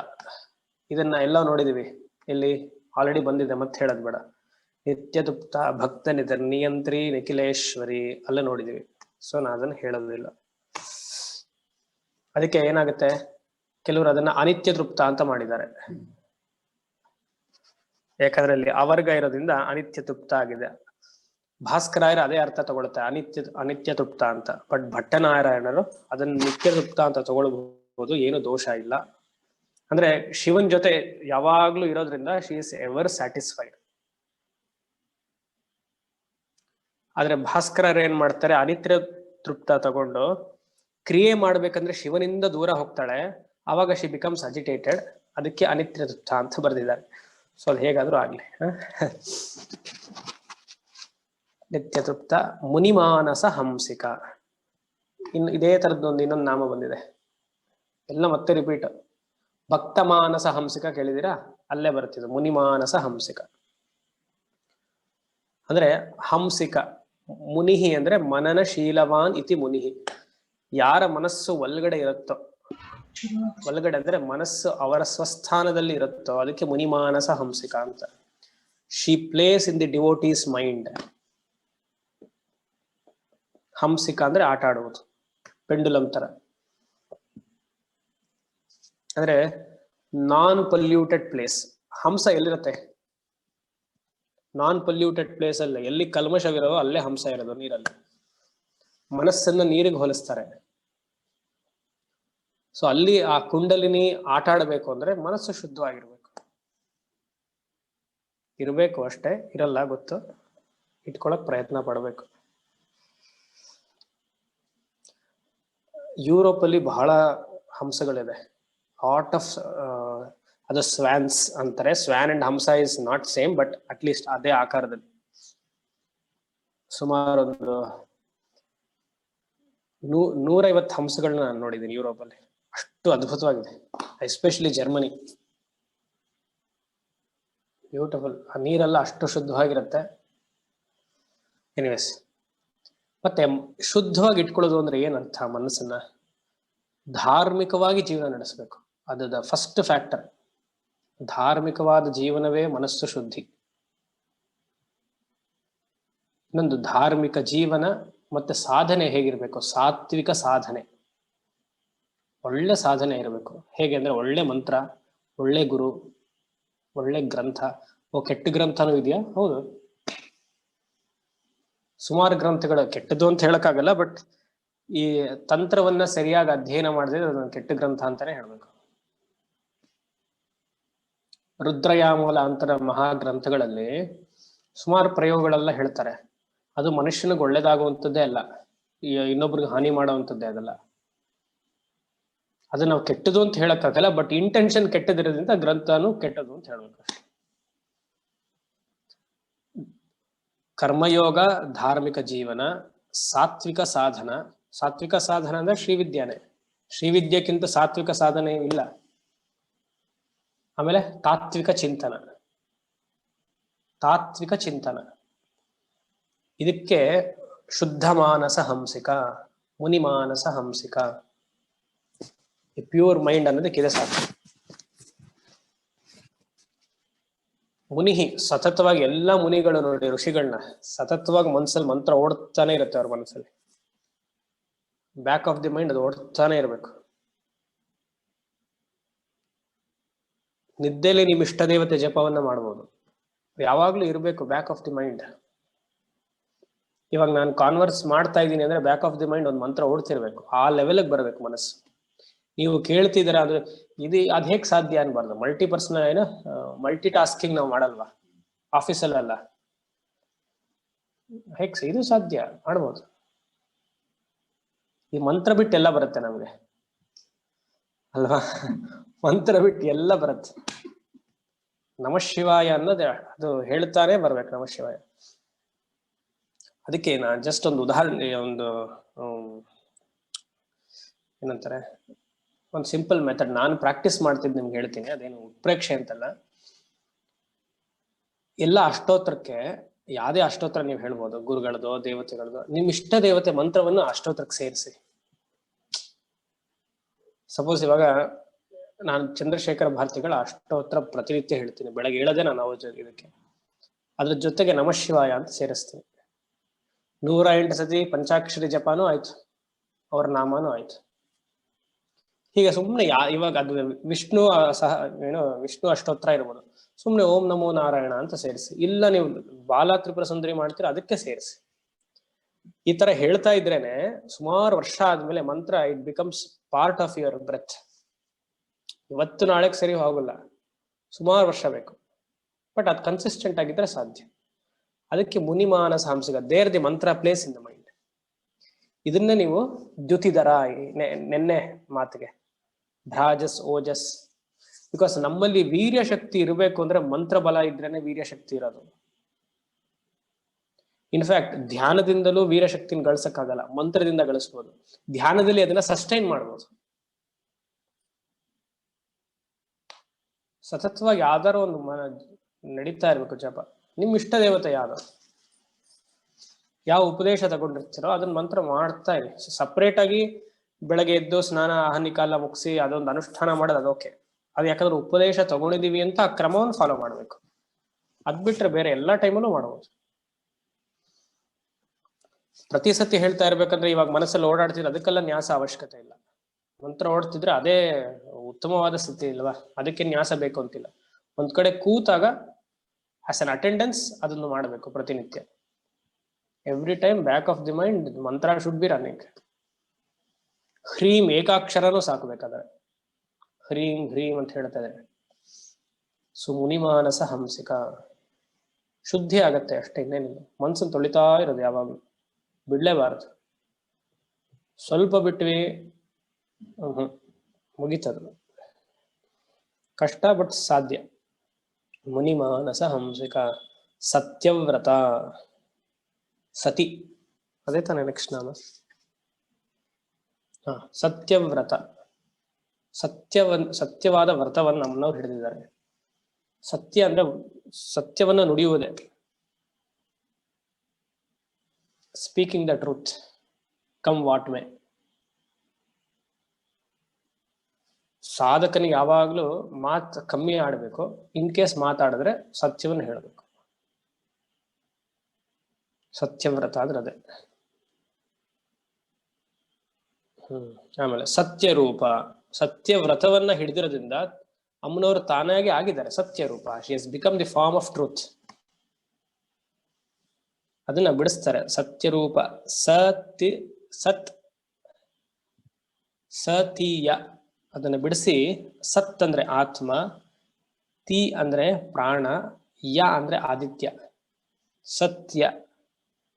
ಇದನ್ನ ಎಲ್ಲ ನೋಡಿದೀವಿ, ಇಲ್ಲಿ ಆಲ್ರೆಡಿ ಬಂದಿದೆ, ಮತ್ತೆ ಹೇಳೋದು ಬೇಡ. ನಿತ್ಯ ತೃಪ್ತ ಭಕ್ತ ನಿಯಂತ್ರಿ ನಿಖಿಲೇಶ್ವರಿ ಅಲ್ಲ ನೋಡಿದೀವಿ, ಸೊ ನಾ ಅದನ್ನ ಹೇಳೋದಿಲ್ಲ. ಅದಕ್ಕೆ ಏನಾಗುತ್ತೆ, ಕೆಲವರು ಅದನ್ನ ಅನಿತ್ಯ ತೃಪ್ತ ಅಂತ ಮಾಡಿದ್ದಾರೆ. ಯಾಕಂದ್ರೆ ಅಲ್ಲಿ ಅವರ್ಗ ಇರೋದ್ರಿಂದ ಅನಿತ್ಯ ತೃಪ್ತ ಆಗಿದೆ. ಭಾಸ್ಕರಾಯರು ಅದೇ ಅರ್ಥ ತಗೊಳುತ್ತೆ, ಅನಿತ್ಯ ತೃಪ್ತ ಅಂತ. ಬಟ್ ಭಟ್ಟನಾರಾಯಣರು ಅದನ್ನ ನಿತ್ಯ ತೃಪ್ತ ಅಂತ ತಗೊಳ್ಬಹುದು, ಏನು ದೋಷ ಇಲ್ಲ. ಅಂದ್ರೆ ಶಿವನ್ ಜೊತೆ ಯಾವಾಗ್ಲೂ ಇರೋದ್ರಿಂದ ಶಿ ಇಸ್ ಎವರ್ ಸ್ಯಾಟಿಸ್ಫೈಡ್. ಆದ್ರೆ ಭಾಸ್ಕರರು ಏನ್ ಮಾಡ್ತಾರೆ, ಅನಿತ್ಯ ತೃಪ್ತ ತಗೊಂಡು ಕ್ರಿಯೆ ಮಾಡ್ಬೇಕಂದ್ರೆ ಶಿವನಿಂದ ದೂರ ಹೋಗ್ತಾಳೆ, ಅವಾಗ ಶಿ ಬಿಕಮ್ಸ್ ಅಜಿಟೇಟೆಡ್, ಅದಕ್ಕೆ ಅನಿತ್ಯ ತೃಪ್ತ ಅಂತ ಬರೆದಿದ್ದಾರೆ. ಸೊ ಅದು ಹೇಗಾದ್ರೂ ಆಗ್ಲಿ. ನಿತ್ಯ ತೃಪ್ತ ಮುನಿಮಾನಸ ಹಂಸಿಕ, ಇನ್ನು ಇದೇ ತರದ್ದೊಂದು ಇನ್ನೊಂದು ನಾಮ ಬಂದಿದೆ, ಎಲ್ಲ ಮತ್ತೆ ರಿಪೀಟ್. ಭಕ್ತ ಮಾನಸ ಹಂಸಿಕ ಕೇಳಿದಿರಾ, ಅಲ್ಲೇ ಬರ್ತಿದ್ದು ಮುನಿಮಾನಸ ಹಂಸಿಕ. ಅಂದ್ರೆ ಹಂಸಿಕ ಮುನಿಹಿ ಅಂದ್ರೆ ಮನನಶೀಲವಾನ್ ಇತಿ ಮುನಿಹಿ, ಯಾರ ಮನಸ್ಸು ಒಳಗಡೆ ಇರುತ್ತೋ, ಒಳಗಡೆ ಅಂದ್ರೆ ಮನಸ್ಸು ಅವರ ಸ್ವಸ್ಥಾನದಲ್ಲಿ ಇರುತ್ತೋ ಅದಕ್ಕೆ ಮುನಿಮಾನಸ ಹಂಸಿಕ ಅಂತ. She place in the devotee's mind. ಹಂಸಿಕ ಅಂದ್ರೆ ಆಟ ಆಡುವುದು, ಪೆಂಡುಲಂ ತರ. ಅಂದ್ರೆ ನಾನ್ ಪೊಲ್ಯೂಟೆಡ್ ಪ್ಲೇಸ್. ಹಂಸ ಎಲ್ಲಿರುತ್ತೆ? ನಾನ್ ಪೊಲ್ಯೂಟೆಡ್ ಪ್ಲೇಸ್ ಅಲ್ಲ, ಎಲ್ಲಿ ಕಲ್ಮಶವಿರೋ ಅಲ್ಲೇ ಹಂಸ ಇರೋದು, ನೀರಲ್ಲಿ. ಮನಸ್ಸನ್ನ ನೀರಿಗೆ ಹೋಲಿಸ್ತಾರೆ. ಸೊ ಅಲ್ಲಿ ಆ ಕುಂಡಲಿನಿ ಆಟ ಆಡಬೇಕು ಅಂದ್ರೆ ಮನಸ್ಸು ಶುದ್ಧವಾಗಿರ್ಬೇಕು, ಇರಬೇಕು ಅಷ್ಟೇ, ಇರಲ್ಲ ಗೊತ್ತು, ಇಟ್ಕೊಳಕ್ ಪ್ರಯತ್ನ ಪಡ್ಬೇಕು. ಯುರೋಪ್ ಅಲ್ಲಿ ಬಹಳ ಹಂಸಗಳಿದೆ, ಲಾಟ್ ಆಫ್ ಅದು ಸ್ವಾನ್ಸ್ ಅಂತಾರೆ. Swan and hamsa is not same, but at least ಅದೇ ಆಕಾರದಲ್ಲಿ. ಸುಮಾರು ಒಂದು 150 ಹಂಸಗಳನ್ನ ನಾನು ನೋಡಿದ್ದೀನಿ ಯುರೋಪ್ ಅಲ್ಲಿ. ಅಷ್ಟು ಅದ್ಭುತವಾಗಿದೆ, ಎಸ್ಪೆಷಲಿ ಜರ್ಮನಿ. ಬ್ಯೂಟಿಫುಲ್. ಆ ನೀರೆಲ್ಲ ಅಷ್ಟು ಶುದ್ಧವಾಗಿರುತ್ತೆ. ಎನಿವೇಸ್, ಮತ್ತೆ ಶುದ್ಧವಾಗಿ ಇಟ್ಕೊಳ್ಳೋದು ಅಂದ್ರೆ ಏನರ್ಥ? ಮನಸ್ಸನ್ನ ಧಾರ್ಮಿಕವಾಗಿ ಜೀವನ ನಡೆಸಬೇಕು, ಅದು ದ ಫಸ್ಟ್ ಫ್ಯಾಕ್ಟರ್. ಧಾರ್ಮಿಕವಾದ ಜೀವನವೇ ಮನಸ್ಸು ಶುದ್ಧಿ. ಇನ್ನೊಂದು ಧಾರ್ಮಿಕ ಜೀವನ ಮತ್ತೆ ಸಾಧನೆ ಹೇಗಿರ್ಬೇಕು? ಸಾತ್ವಿಕ ಸಾಧನೆ, ಒಳ್ಳೆ ಸಾಧನೆ ಇರಬೇಕು. ಹೇಗೆ ಅಂದ್ರೆ ಒಳ್ಳೆ ಮಂತ್ರ, ಒಳ್ಳೆ ಗುರು, ಒಳ್ಳೆ ಗ್ರಂಥ. ಕೆಟ್ಟ ಗ್ರಂಥನೂ ಇದೆಯಾ? ಹೌದು, ಸುಮಾರು ಗ್ರಂಥಗಳು ಕೆಟ್ಟದ್ದು ಅಂತ ಹೇಳಕ್ಕಾಗಲ್ಲ, ಬಟ್ ಈ ತಂತ್ರವನ್ನ ಸರಿಯಾಗಿ ಅಧ್ಯಯನ ಮಾಡಿದ್ರೆ ಅದನ್ನ ಕೆಟ್ಟ ಗ್ರಂಥ ಅಂತಾನೆ ಹೇಳ್ಬೇಕು. ರುದ್ರಯಾಮೂಲ ಅಂತರ ಮಹಾಗ್ರಂಥಗಳಲ್ಲಿ ಸುಮಾರು ಪ್ರಯೋಗಗಳೆಲ್ಲ ಹೇಳ್ತಾರೆ. ಅದು ಮನುಷ್ಯನಿಗೆ ಒಳ್ಳೇದಾಗುವಂಥದ್ದೇ ಅಲ್ಲ, ಇನ್ನೊಬ್ರಿಗೆ ಹಾನಿ ಮಾಡುವಂಥದ್ದೇ ಅದಲ್ಲ. ಅದು ನಾವು ಕೆಟ್ಟದು ಅಂತ ಹೇಳಕ್ಕಾಗಲ್ಲ, ಬಟ್ ಇಂಟೆನ್ಷನ್ ಕೆಟ್ಟದಿರೋದ್ರಿಂದ ಗ್ರಂಥನು ಕೆಟ್ಟದು ಅಂತ ಹೇಳ್ಬೇಕು. ಕರ್ಮಯೋಗ, ಧಾರ್ಮಿಕ ಜೀವನ, ಸಾತ್ವಿಕ ಸಾಧನ. ಸಾತ್ವಿಕ ಸಾಧನ ಅಂದ್ರೆ ಶ್ರೀವಿದ್ಯಾನೆ, ಶ್ರೀವಿದ್ಯಕ್ಕಿಂತ ಸಾತ್ವಿಕ ಸಾಧನೆ ಇಲ್ಲ. ಆಮೇಲೆ ತಾತ್ವಿಕ ಚಿಂತನ, ತಾತ್ವಿಕ ಚಿಂತನ. ಇದಕ್ಕೆ ಶುದ್ಧ ಮಾನಸ ಹಂಸಿಕ, ಮುನಿಮಾನಸ ಹಂಸಿಕ, ಈ ಪ್ಯೂರ್ ಮೈಂಡ್ ಅನ್ನೋದಕ್ಕಿದೆ ಸಾಕು. ಮುನಿಹಿ ಸತತವಾಗಿ, ಎಲ್ಲ ಮುನಿಗಳು ನೋಡಿ ಋಷಿಗಳನ್ನ ಸತತವಾಗಿ ಮನಸ್ಸಲ್ಲಿ ಮಂತ್ರ ಓಡ್ತಾನೆ ಇರುತ್ತೆ ಅವ್ರ ಮನಸ್ಸಲ್ಲಿ. ಬ್ಯಾಕ್ ಆಫ್ ದಿ ಮೈಂಡ್ ಅದು ಓಡ್ತಾನೆ ಇರಬೇಕು. ನಿದ್ದೆಯಲ್ಲಿ ನಿಮ್ ಇಷ್ಟ ದೇವತೆ ಜಪವನ್ನ ಮಾಡ್ಬೋದು, ಯಾವಾಗ್ಲೂ ಇರಬೇಕು ಬ್ಯಾಕ್ ಆಫ್ ದಿ ಮೈಂಡ್. ಇವಾಗ ನಾನು ಕಾನ್ವರ್ಸ್ ಮಾಡ್ತಾ ಇದ್ದೀನಿ ಅಂದ್ರೆ ಬ್ಯಾಕ್ ಆಫ್ ದಿ ಮೈಂಡ್ ಒಂದು ಮಂತ್ರ ಓಡ್ತಿರ್ಬೇಕು, ಆ ಲೆವೆಲ್ಗೆ ಬರಬೇಕು ಮನಸ್ಸು. ನೀವು ಕೇಳ್ತಿದ್ದೀರ ಅಂದ್ರೆ ಅದ್ ಹೇಗ್ ಸಾಧ್ಯ ಅನ್ಬಾರ್ದು. ಮಲ್ಟಿಪರ್ಸನಲ್ ಏನೋ ಮಲ್ಟಿ ಟಾಸ್ಕಿಂಗ್ ನಾವು ಮಾಡಲ್ವಾ ಆಫೀಸಲ್ಲ, ಹೇಗ್ ಇದು ಸಾಧ್ಯ ಮಾಡ್ಬೋದು. ಈ ಮಂತ್ರ ಬಿಟ್ಟು ಎಲ್ಲ ಬರುತ್ತೆ ನಮ್ಗೆ ಅಲ್ವಾ? ಮಂತ್ರ ಬಿಟ್ಟು ಎಲ್ಲ ಬರುತ್ತೆ. ನಮಃ ಶಿವಾಯ ಅನ್ನೋದೇ ಅದು ಹೇಳ್ತಾನೆ ಬರ್ಬೇಕು ನಮಃ ಶಿವಾಯ. ಅದಕ್ಕೆ ನಾ ಜಸ್ಟ್ ಒಂದು ಉದಾಹರಣೆ, ಒಂದು ಏನಂತಾರೆ, ಒಂದು ಸಿಂಪಲ್ ಮೆಥಡ್ ನಾನು ಪ್ರಾಕ್ಟೀಸ್ ಮಾಡ್ತಿದ್ದು ನಿಮ್ಗೆ ಹೇಳ್ತೀನಿ. ಅದೇನು ಉತ್ಪ್ರೇಕ್ಷೆ ಅಂತಲ್ಲ. ಎಲ್ಲ ಅಷ್ಟೋತ್ರಕ್ಕೆ ಯಾವುದೇ ಅಷ್ಟೋತ್ರ ನೀವು ಹೇಳ್ಬೋದು, ಗುರುಗಳದೋ ದೇವತೆಗಳದೋ, ನಿಮ್ ಇಷ್ಟ ದೇವತೆ ಮಂತ್ರವನ್ನು ಅಷ್ಟೋತ್ರಕ್ಕೆ ಸೇರಿಸಿ. ಸಪೋಸ್ ಇವಾಗ ನಾನು ಚಂದ್ರಶೇಖರ ಭಾರತಿಗಳ ಅಷ್ಟೋತ್ರ ಪ್ರತಿನಿತ್ಯ ಹೇಳ್ತೀನಿ, ಬೆಳಗ್ಗೆ ಹೇಳದೆ ನಾನು ಇದಕ್ಕೆ ಅದ್ರ ಜೊತೆಗೆ ನಮಃ ಶಿವಾಯ ಅಂತ ಸೇರಿಸ್ತೀನಿ. 108 ಸತಿ ಪಂಚಾಕ್ಷರಿ ಜಪಾನೂ ಆಯ್ತು, ಅವ್ರ ನಾಮಾನೂ ಆಯ್ತು. ಹೀಗೆ ಸುಮ್ಮನೆ ಇವಾಗ ಅದು ವಿಷ್ಣು ಸಹ ವಿಷ್ಣು ಅಷ್ಟೋತ್ರ ಇರ್ಬೋದು, ಸುಮ್ಮನೆ ಓಂ ನಮೋ ನಾರಾಯಣ ಅಂತ ಸೇರಿಸಿ. ಇಲ್ಲ ನೀವು ಬಾಲ ತ್ರಿಪುರ ಸುಂದರಿ ಮಾಡ್ತೀರ, ಅದಕ್ಕೆ ಸೇರಿಸಿ. ಈ ತರ ಹೇಳ್ತಾ ಇದ್ರೇನೆ ಸುಮಾರು ವರ್ಷ ಆದ್ಮೇಲೆ ಮಂತ್ರ it becomes part of your breath. ಇವತ್ತು ನಾಳೆಗೆ ಸರಿ ಹೋಗಲ್ಲ, ಸುಮಾರು ವರ್ಷ ಬೇಕು. ಬಟ್ ಅದು ಕನ್ಸಿಸ್ಟೆಂಟ್ ಆಗಿದ್ರೆ ಸಾಧ್ಯ. ಅದಕ್ಕೆ ಮುನಿಮಾನಸ ಹಂಸಿಕ, ದೇರ್ ದಿ ಮಂತ್ರ ಪ್ಲೇಸ್ ಇನ್ ದ ಮೈಂಡ್. ಇದನ್ನ ನೀವು ದ್ಯುತಿಧರ, ನೆನ್ನೆ ಮಾತಿಗೆ ಭ್ರಾಜಸ್ ಓಜಸ್. ಬಿಕಾಸ್ ನಮ್ಮಲ್ಲಿ ವೀರ್ಯ ಶಕ್ತಿ ಇರಬೇಕು ಅಂದ್ರೆ ಮಂತ್ರ ಬಲ ಇದ್ರೇನೆ ವೀರ್ಯ ಶಕ್ತಿ ಇರೋದು. ಇನ್ಫ್ಯಾಕ್ಟ್ ಧ್ಯಾನದಿಂದಲೂ ವೀರಶಕ್ತಿನ ಗಳಿಸಕ್ಕಾಗಲ್ಲ, ಮಂತ್ರದಿಂದ ಗಳಿಸ್ಬೋದು. ಧ್ಯಾನದಲ್ಲಿ ಅದನ್ನ ಸಸ್ಟೈನ್ ಮಾಡ್ಬೋದು. ಸತತವಾಗಿ ಯಾವ್ದಾರ ಒಂದು ನಡೀತಾ ಇರ್ಬೇಕು ಜಪ. ನಿಮ್ ಇಷ್ಟ ದೇವತೆ ಯಾವ್ದು, ಯಾವ ಉಪದೇಶ ತಗೊಂಡಿರ್ತೀರೋ ಅದನ್ನ ಮಂತ್ರ ಮಾಡ್ತಾ ಇರಿ. ಸಪ್ರೇಟ್ ಆಗಿ ಬೆಳಗ್ಗೆ ಎದ್ದು ಸ್ನಾನ ಆಹನಿ ಕಾಲ ಮುಗಿಸಿ ಅದೊಂದು ಅನುಷ್ಠಾನ ಮಾಡೋದು, ಅದೋಕೆ. ಅದು ಯಾಕಂದ್ರೆ ಉಪದೇಶ ತಗೊಂಡಿದೀವಿ ಅಂತ ಆ ಕ್ರಮವನ್ನು ಫಾಲೋ ಮಾಡ್ಬೇಕು. ಅದ್ ಬಿಟ್ರೆ ಬೇರೆ ಎಲ್ಲಾ ಟೈಮಲ್ಲೂ ಮಾಡ್ಬೋದು. ಪ್ರತಿ ಸತಿ ಹೇಳ್ತಾ ಇರ್ಬೇಕಂದ್ರೆ ಇವಾಗ ಮನಸ್ಸಲ್ಲಿ ಓಡಾಡ್ತಿದ್ರೆ ಅದಕ್ಕೆಲ್ಲ ನ್ಯಾಸ ಅವಶ್ಯಕತೆ ಇಲ್ಲ. ಮಂತ್ರ ಓಡ್ತಿದ್ರೆ ಅದೇ ಉತ್ತಮವಾದ ಸ್ಥಿತಿ ಇಲ್ವಾ, ಅದಕ್ಕೆ ನ್ಯಾಸ ಬೇಕು ಅಂತಿಲ್ಲ. ಒಂದ್ ಕಡೆ ಕೂತಾಗ ಆಸ್ ಅನ್ ಅಟೆಂಡೆನ್ಸ್ ಅದನ್ನು ಮಾಡಬೇಕು ಪ್ರತಿನಿತ್ಯ. Every time back of the mind ಮಂತ್ರ ಶುಡ್ ಬಿ ರನ್ನಿಂಗ್. ಹ್ರೀಂ ಏಕಾಕ್ಷರನೂ ಸಾಕಬೇಕಾದ್ರೆ ಹ್ರೀಂ ಹ್ರೀಂ ಅಂತ ಹೇಳ್ತಾ ಇದೆ. ಸುಮುನಿಮಾನಸ ಹಂಸಿಕ, ಶುದ್ಧಿ ಆಗತ್ತೆ ಅಷ್ಟೇ, ಇನ್ನೇನಿಲ್ಲ. ಮನ್ಸನ್ನು ತೊಳಿತಾ ಇರೋದು ಯಾವಾಗ್ಲೂ, ಬಿಡ್ಲೇಬಾರದು. ಸ್ವಲ್ಪ ಬಿಟ್ವಿ ಮುಗಿತದು. ಕಷ್ಟ ಬಟ್ ಸಾಧ್ಯ. ಮುನಿಮಾನಸ ಹಂಸಿಕ, ಸತ್ಯವ್ರತ, ಸತಿ, ಅದೇ ತಾನೇ ನೆಕ್ಸ್ಟ್ ನಾಮ. ಸತ್ಯವ್ರತ, ಸತ್ಯವಾದ ವ್ರತವನ್ನು ನಮ್ಮನವ್ರು ಹಿಡಿದಿದ್ದಾರೆ. ಸತ್ಯ ಅಂದ್ರೆ ಸತ್ಯವನ್ನ ನುಡಿಯುವುದೇ, speaking the truth come what may. ಸಾಧಕನಿಗೆ ಯಾವಾಗ್ಲೂ ಮಾತು ಕಮ್ಮಿ ಆಡ್ಬೇಕು. ಇನ್ ಕೇಸ್ ಮಾತಾಡಿದ್ರೆ ಸತ್ಯವನ್ನು ಹೇಳಬೇಕು. ಸತ್ಯವ್ರತ ಅಂದ್ರೆ ಅದೇ. ಆಮೇಲೆ ಸತ್ಯರೂಪ, ಸತ್ಯವ್ರತವನ್ನ ಹಿಡಿದಿರೋದ್ರಿಂದ ಅಮ್ಮನವರು ತಾನಾಗಿ ಆಗಿದ್ದಾರೆ ಸತ್ಯರೂಪ. She has become the form of truth. ಅದನ್ನ ಬಿಡಿಸ್ತಾರೆ. ಸತ್ಯರೂಪ ಸತೀಯ ಅದನ್ನ ಬಿಡಿಸಿ, ಸತ್ ಅಂದ್ರೆ ಆತ್ಮ, ತಿ ಅಂದ್ರೆ ಪ್ರಾಣ, ಯ ಅಂದ್ರೆ ಆದಿತ್ಯ. ಸತ್ಯ,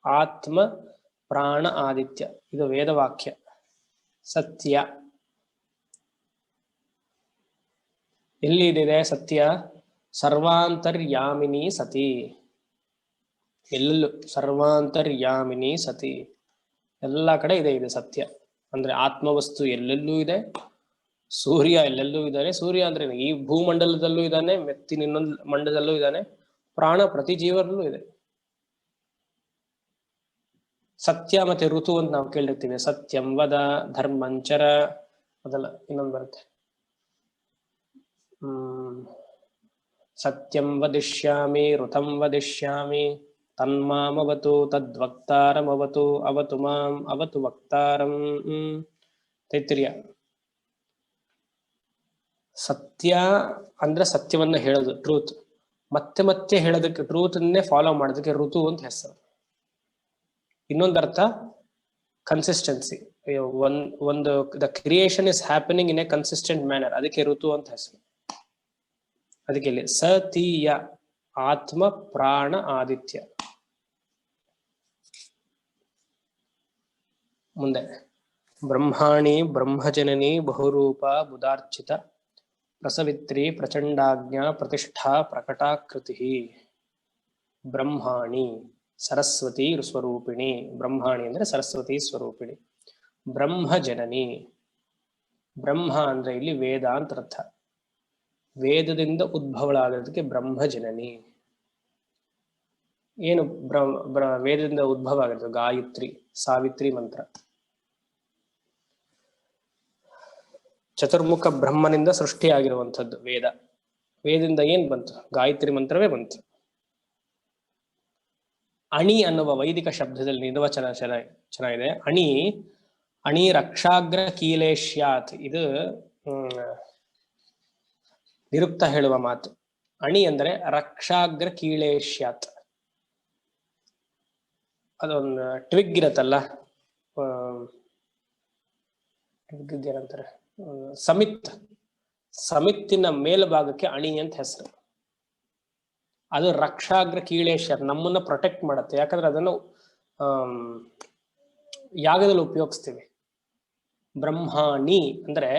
ಆತ್ಮ, ಪ್ರಾಣ, ಆದಿತ್ಯ, ಇದು ವೇದವಾಕ್ಯ. ಸತ್ಯ ಎಲ್ಲಿ ಇದೆ? ಸತ್ಯ ಸರ್ವಾಂತರ್ಯಾಮಿನಿ ಸತಿ. ಎಲ್ಲೆಲ್ಲೂ ಸರ್ವಾಂತರ್ಯಾಮಿನಿ ಸತಿ, ಎಲ್ಲ ಕಡೆ ಇದೆ ಇದು ಸತ್ಯ. ಅಂದ್ರೆ ಆತ್ಮವಸ್ತು ಎಲ್ಲೆಲ್ಲೂ ಇದೆ, ಸೂರ್ಯ ಎಲ್ಲೆಲ್ಲೂ ಇದ್ದಾನೆ. ಸೂರ್ಯ ಅಂದ್ರೆ ಈ ಭೂಮಂಡಲದಲ್ಲೂ ಇದ್ದಾನೆ, ಮೆತ್ತಿನ ಇನ್ನೊಂದು ಮಂಡಲದಲ್ಲೂ ಇದ್ದಾನೆ, ಪ್ರಾಣ ಪ್ರತಿ ಜೀವನಲ್ಲೂ ಇದೆ. ಸತ್ಯ ಮತ್ತೆ ಋತು ಅಂತ ನಾವು ಕೇಳಿರ್ತೀವಿ. ಸತ್ಯಂ ವದ ಧರ್ಮಂಚರ, ಅದೆಲ್ಲ ಇನ್ನೊಂದು ಬರುತ್ತೆ. ಸತ್ಯಂ ವದಿಷ್ಯಾಮಿ ಋತಂ ವದಿಷ್ಯಾಮಿ ತನ್ಮಾಮವತು ತದ್ವಕ್ತಾರಮವತು ಅವತು ಮಾಂ ಅವತು ವಕ್ತಾರಂ. ತೈತ್ರಿಯ. ಸತ್ಯ ಅಂದ್ರೆ ಸತ್ಯವನ್ನ ಹೇಳೋದು, ಟ್ರೂತ್. ಮತ್ತೆ ಮತ್ತೆ ಹೇಳೋದಕ್ಕೆ, ಟ್ರೂತ್ ಅನ್ನೇ ಫಾಲೋ ಮಾಡೋದಕ್ಕೆ ಋತು ಅಂತ ಹೆಸರು. ಇನ್ನೊಂದರ್ಥ ಕನ್ಸಿಸ್ಟೆನ್ಸಿ. ಒಂದು the creation is happening in a consistent manner, ಅದಕ್ಕೆ ಋತು ಅಂತ ಹೆಸರು. ಅದಕ್ಕೆ ಇಲ್ಲಿ ಸತೀಯ, ಆತ್ಮ, ಪ್ರಾಣ, ಆದಿತ್ಯ. ಮುಂದೆ ಬ್ರಹ್ಮಾಣಿ ಬ್ರಹ್ಮಜನನಿ ಬಹುರೂಪ ಬುಧಾರ್ಚಿತ ಪ್ರಸವಿತ್ರಿ ಪ್ರಚಂಡಾಜ್ಞಾ ಪ್ರತಿಷ್ಠಾ ಪ್ರಕಟಾಕೃತಿ ಬ್ರಹ್ಮಾಣಿ ಸರಸ್ವತಿ ಸ್ವರೂಪಿಣಿ. ಬ್ರಹ್ಮಾಣಿ ಅಂದ್ರೆ ಸರಸ್ವತಿ ಸ್ವರೂಪಿಣಿ. ಬ್ರಹ್ಮ ಜನನಿ. ಬ್ರಹ್ಮ ಅಂದ್ರೆ ಇಲ್ಲಿ ವೇದ ಅಂತ ಅರ್ಥ. ವೇದದಿಂದ ಉದ್ಭವಳಾಗೋದಕ್ಕೆ ಬ್ರಹ್ಮ ಜನನಿ. ಏನು ವೇದದಿಂದ ಉದ್ಭವ ಆಗಿರೋದು? ಗಾಯತ್ರಿ, ಸಾವಿತ್ರಿ ಮಂತ್ರ. ಚತುರ್ಮುಖ ಬ್ರಹ್ಮನಿಂದ ಸೃಷ್ಟಿಯಾಗಿರುವಂಥದ್ದು ವೇದ. ವೇದದಿಂದ ಏನ್ ಬಂತು? ಗಾಯತ್ರಿ ಮಂತ್ರವೇ ಬಂತು. ಅಣಿ ಅನ್ನುವ ವೈದಿಕ ಶಬ್ದದಲ್ಲಿ ನಿರ್ವಚನ ಚೆನ್ನಾಗಿದೆ. ಅಣಿ, ಅಣಿ ರಕ್ಷಾಗ್ರ ಕೀಲೇಶ್ಯಾತ್. ಇದು ನಿರುಕ್ತ ಹೇಳುವ ಮಾತು. ಅಣಿ ಅಂದ್ರೆ ರಕ್ಷಾಗ್ರ ಕೀಳೇಶ್ಯಾತ್. ಅದೊಂದು ಟ್ವಿಗ್ ಇರತ್ತಲ್ಲ, ಟ್ವಿಗ್ ಏನಂತಾರೆ, ಸಮಿತ್, ಸಮಿತ್ತಿನ ಮೇಲ್ಭಾಗಕ್ಕೆ ಅಣಿ ಅಂತ ಹೆಸರು. ಅದು ರಕ್ಷಾಗ್ರ ಕೀಳೇಶ್ಯರ್, ನಮ್ಮನ್ನ ಪ್ರೊಟೆಕ್ಟ್ ಮಾಡುತ್ತೆ. ಯಾಕಂದ್ರೆ ಅದನ್ನು ಯಾಗದಲ್ಲಿ ಉಪಯೋಗಿಸ್ತೀವಿ. ಬ್ರಹ್ಮಾಣಿ ಅಂದ್ರೆ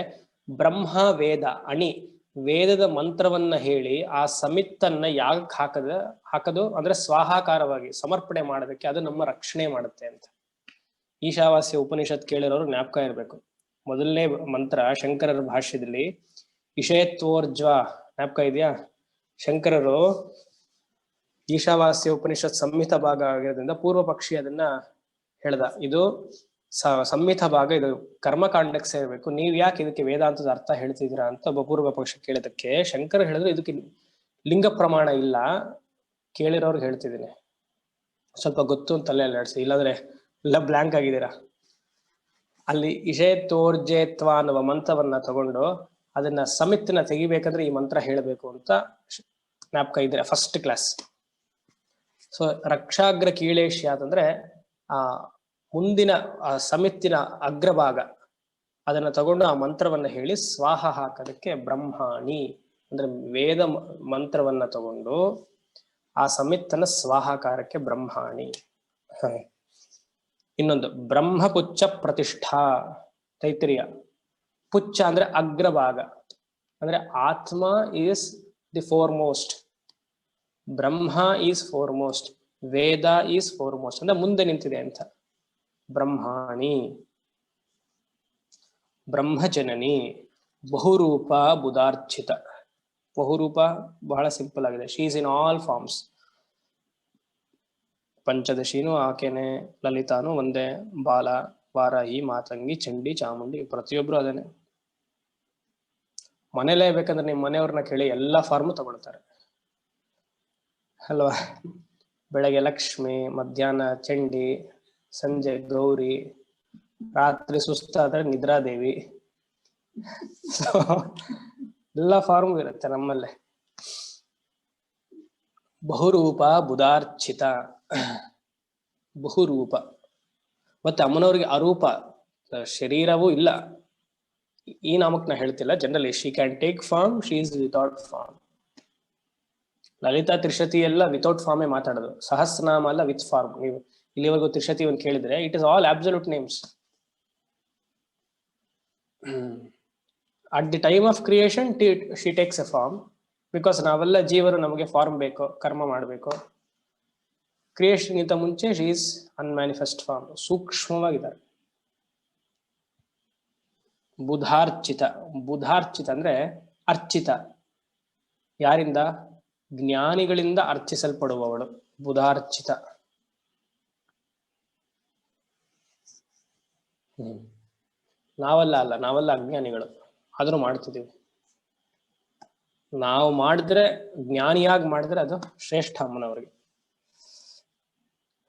ಬ್ರಹ್ಮ ವೇದ. ಅಣಿ ವೇದದ ಮಂತ್ರವನ್ನ ಹೇಳಿ ಆ ಸಮಿತ್ತನ್ನ ಯಾಗಕ್ಕೆ ಹಾಕದು ಅಂದ್ರೆ ಸ್ವಾಹಾಕಾರವಾಗಿ ಸಮರ್ಪಣೆ ಮಾಡೋದಕ್ಕೆ ಅದು ನಮ್ಮ ರಕ್ಷಣೆ ಮಾಡುತ್ತೆ ಅಂತ. ಈಶಾವಾಸ್ಯ ಉಪನಿಷತ್ ಕೇಳಿರೋರು ಜ್ಞಾಪಕ ಇರಬೇಕು. ಮೊದಲನೇ ಮಂತ್ರ ಶಂಕರರ ಭಾಷ್ಯದಲ್ಲಿ ಇಷಯತ್ವೋರ್ಜ್ವ, ಜ್ಞಾಪಕ ಇದೆಯಾ? ಶಂಕರರು ಈಶಾವಾಸ್ಯ ಉಪನಿಷತ್ ಸಂಹಿತ ಭಾಗ ಆಗಿರೋದ್ರಿಂದ ಪೂರ್ವ ಪಕ್ಷಿ ಅದನ್ನ ಹೇಳ್ದ, ಇದು ಸಂಹಿತ ಭಾಗ, ಇದು ಕರ್ಮಕಾಂಡಕ್ಕೆ ಸೇರ್ಬೇಕು, ನೀವ್ ಯಾಕೆ ಇದಕ್ಕೆ ವೇದಾಂತದ ಅರ್ಥ ಹೇಳ್ತಿದ್ದೀರಾ ಅಂತ ಒಬ್ಬ ಪೂರ್ವ ಪಕ್ಷ ಕೇಳಿದಕ್ಕೆ ಶಂಕರ ಹೇಳಿದ್ರು ಇದಕ್ಕೆ ಲಿಂಗ ಪ್ರಮಾಣ ಇಲ್ಲ, ಕೇಳಿರೋರ್ಗೆ ಹೇಳ್ತಿದ್ದೀನಿ, ಸ್ವಲ್ಪ ಗೊತ್ತು ಅಂತ ತಲೆ ನಡೆಸಿ, ಇಲ್ಲಾಂದ್ರೆ ಎಲ್ಲ ಬ್ಲಾಂಕ್ ಆಗಿದ್ದೀರಾ. ಅಲ್ಲಿ ಇಷೇತ್ವೋರ್ಜೇತ್ವ ಅನ್ನುವ ಮಂತ್ರವನ್ನ ತಗೊಂಡು ಅದನ್ನ ಸಮಿತಿನ ತೆಗಿಬೇಕಂದ್ರೆ ಈ ಮಂತ್ರ ಹೇಳಬೇಕು ಅಂತ ಜ್ಞಾಪಕ ಇದ್ದೀರಾ ಫಸ್ಟ್ ಕ್ಲಾಸ್. ಸೊ ರಕ್ಷಾಗ್ರ ಕೀಳೇಶ್ಯ ಅಂತಂದ್ರೆ ಆ ಮುಂದಿನ ಸಮಿತ್ತಿನ ಅಗ್ರಭಾಗ, ಅದನ್ನ ತಗೊಂಡು ಆ ಮಂತ್ರವನ್ನ ಹೇಳಿ ಸ್ವಾಹ ಹಾಕೋದಕ್ಕೆ ಬ್ರಹ್ಮಾಣಿ ಅಂದ್ರೆ ವೇದ ಮಂತ್ರವನ್ನ ತಗೊಂಡು ಆ ಸಮಿತ್ತನ ಸ್ವಾಹಾಕಾರಕ್ಕೆ ಬ್ರಹ್ಮಾಣಿ. ಇನ್ನೊಂದು ಬ್ರಹ್ಮಪುಚ್ಛ ಪ್ರತಿಷ್ಠಾ, ತೈತ್ರಿಯ. ಪುಚ್ಛ ಅಂದ್ರೆ ಅಗ್ರಭಾಗ, ಅಂದ್ರೆ ಆತ್ಮ is the foremost, Brahma is foremost, Veda is foremost ಅಂದ್ರೆ ಮುಂದೆ ನಿಂತಿದೆ ಅಂತ. ಬ್ರಹ್ಮಾಣಿ. ಬ್ರಹ್ಮಜನನಿ. ಬಹುರೂಪ ಬುಧಾರ್ಚಿತ. ಬಹುರೂಪ ಬಹಳ ಸಿಂಪಲ್ ಆಗಿದೆ. She is in all forms. ಪಂಚದಶಿನೂ ಆಕೆನೆ, ಲಲಿತಾನು ಒಂದೇ, ಬಾಲ, ವಾರಾಹಿ, ಮಾತಂಗಿ, ಚಂಡಿ, ಚಾಮುಂಡಿ ಪ್ರತಿಯೊಬ್ರು ಅದೇನೆ. ಮನೇಲೇ ಬೇಕಂದ್ರೆ ನಿಮ್ ಮನೆಯವ್ರನ್ನ ಕೇಳಿ ಎಲ್ಲಾ ಫಾರ್ಮು ತಗೊಳ್ತಾರೆ ಅಲ್ವಾ? ಬೆಳಗ್ಗೆ ಲಕ್ಷ್ಮಿ, ಮಧ್ಯಾಹ್ನ ಚಂಡಿ, ಸಂಜೆ ಗೌರಿ, ರಾತ್ರಿ ಸುಸ್ತಾದ್ರೆ ನಿದ್ರಾದೇವಿ. ಎಲ್ಲ ಫಾರ್ಮ್ ಇರುತ್ತೆ ನಮ್ಮಲ್ಲೇ. ಬಹುರೂಪ ಬುಧಾರ್ಚಿತ. ಬಹುರೂಪ. ಮತ್ತೆ ಅಮ್ಮನವ್ರಿಗೆ ಅರೂಪ, ಶರೀರವೂ ಇಲ್ಲ. ಈ ನಾಮಕ್ ನಾ ಹೇಳ್ತಿಲ್ಲ, generally she can take form, she is without form. Lalita Trishati ಎಲ್ಲ ವಿತೌಟ್ ಫಾರ್ಮೇ ಮಾತಾಡೋದು. ಸಹಸ್ರನಾಮ ಅಲ್ಲ ವಿತ್ ಫಾರ್ಮ್. ನೀವು ಇಲ್ಲಿವರೆಗೂ ತ್ರಿಶತಿ ಒಂದು ಕೇಳಿದ್ರೆ it is all absolute names. At the time of creation she takes a form, because ನಾವೆಲ್ಲ ಜೀವರು, ನಮಗೆ ಫಾರ್ಮ್ ಬೇಕು, ಕರ್ಮ ಮಾಡಬೇಕು. ಕ್ರಿಯೇಷನ್ ಗಿಂತ ಮುಂಚೆ ಶಿ ಈಸ್ ಅನ್ಮ್ಯಾನಿಫೆಸ್ಟ್ ಫಾರ್ಮ್, ಸೂಕ್ಷ್ಮವಾಗಿದ್ದಾರೆ. ಬುಧಾರ್ಚಿತ. ಬುಧಾರ್ಚಿತ ಅಂದ್ರೆ ಅರ್ಚಿತ. ಯಾರಿಂದ? ಜ್ಞಾನಿಗಳಿಂದ ಅರ್ಚಿಸಲ್ಪಡುವವಳು ಬುಧಾರ್ಚಿತ. ನಾವೆಲ್ಲ ಅಜ್ಞಾನಿಗಳು, ಆದ್ರೂ ಮಾಡ್ತಿದ್ದೀವಿ. ನಾವು ಮಾಡಿದ್ರೆ, ಜ್ಞಾನಿಯಾಗಿ ಮಾಡಿದ್ರೆ ಅದು ಶ್ರೇಷ್ಠ ಅಮ್ಮನವರಿಗೆ.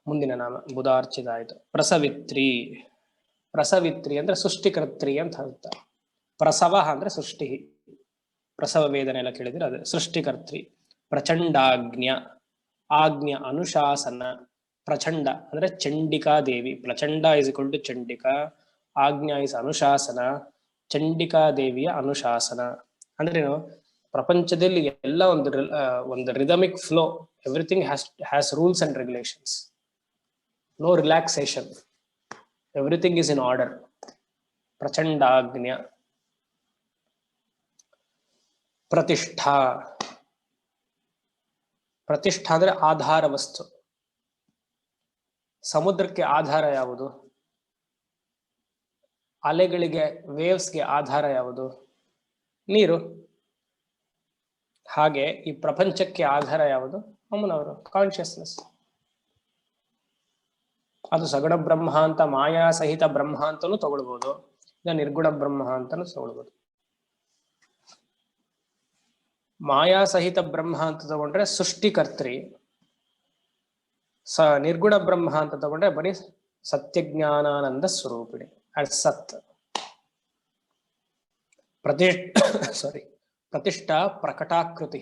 ಮುಂದಿನ ನಾಮ ಬುಧಾರ್ಚಿತ ಆಯ್ತು. ಪ್ರಸವಿತ್ರಿ. ಪ್ರಸವಿತ್ರಿ ಅಂದ್ರೆ ಸೃಷ್ಟಿಕರ್ತ್ರಿ ಅಂತ ಅರ್ಥ. ಪ್ರಸವ ಅಂದ್ರೆ ಸೃಷ್ಟಿ, ಪ್ರಸವ ವೇದನೆ ಎಲ್ಲ ಕೇಳಿದ್ರೆ ಅದೇ ಸೃಷ್ಟಿಕರ್ತ್ರಿ. ಪ್ರಚಂಡಾಜ್ಞ. ಆಜ್ಞ ಅನುಶಾಸನ. ಪ್ರಚಂಡ ಅಂದ್ರೆ ಚಂಡಿಕಾ ದೇವಿ. ಪ್ರಚಂಡ ಇಸ್ ಈಕ್ವಲ್ ಟು ಚಂಡಿಕಾ. ಆಜ್ಞಾ ಇಸ್ ಅನುಶಾಸನ. ಚಂಡಿಕಾ ದೇವಿಯ ಅನುಶಾಸನ ಅಂದ್ರೆ ಪ್ರಪಂಚದಲ್ಲಿ ಎಲ್ಲ ಒಂದು rhythmic flow. Everything has rules and regulations. No relaxation. Everything is in order. ಪ್ರಚಂಡಾಜ್ಞ. ಪ್ರತಿಷ್ಠಾ. ಪ್ರತಿಷ್ಠಾ ಅಂದ್ರೆ ಆಧಾರ ವಸ್ತು. ಸಮುದ್ರಕ್ಕೆ ಆಧಾರ ಯಾವುದು? ಅಲೆಗಳಿಗೆ, ವೇವ್ಸ್ಗೆ ಆಧಾರ ಯಾವುದು? ನೀರು. ಹಾಗೆ ಈ ಪ್ರಪಂಚಕ್ಕೆ ಆಧಾರ ಯಾವುದು? ಅಮ್ಮನವರು, ಕಾನ್ಶಿಯಸ್ನೆಸ್. ಅದು ಸಗುಣ ಬ್ರಹ್ಮ ಅಂತ, ಮಾಯಾ ಸಹಿತ ಬ್ರಹ್ಮ ಅಂತಲೂ ತಗೊಳ್ಬಹುದು, ಇಲ್ಲ ನಿರ್ಗುಣ ಬ್ರಹ್ಮ ಅಂತಲೂ ತಗೊಳ್ಬಹುದು. ಮಾಯಾ ಸಹಿತ ಬ್ರಹ್ಮ ಅಂತ ತಗೊಂಡ್ರೆ ಸೃಷ್ಟಿಕರ್ತ್ರಿ, ನಿರ್ಗುಣ ಬ್ರಹ್ಮ ಅಂತ ತಗೊಂಡ್ರೆ ಬರೀ ಸತ್ಯಜ್ಞಾನಾನಂದ ಸ್ವರೂಪಿಣಿ, ಅಟ್ ಸತ್. ಪ್ರತಿಷ್ಠಾ ಪ್ರಕಟಾಕೃತಿ.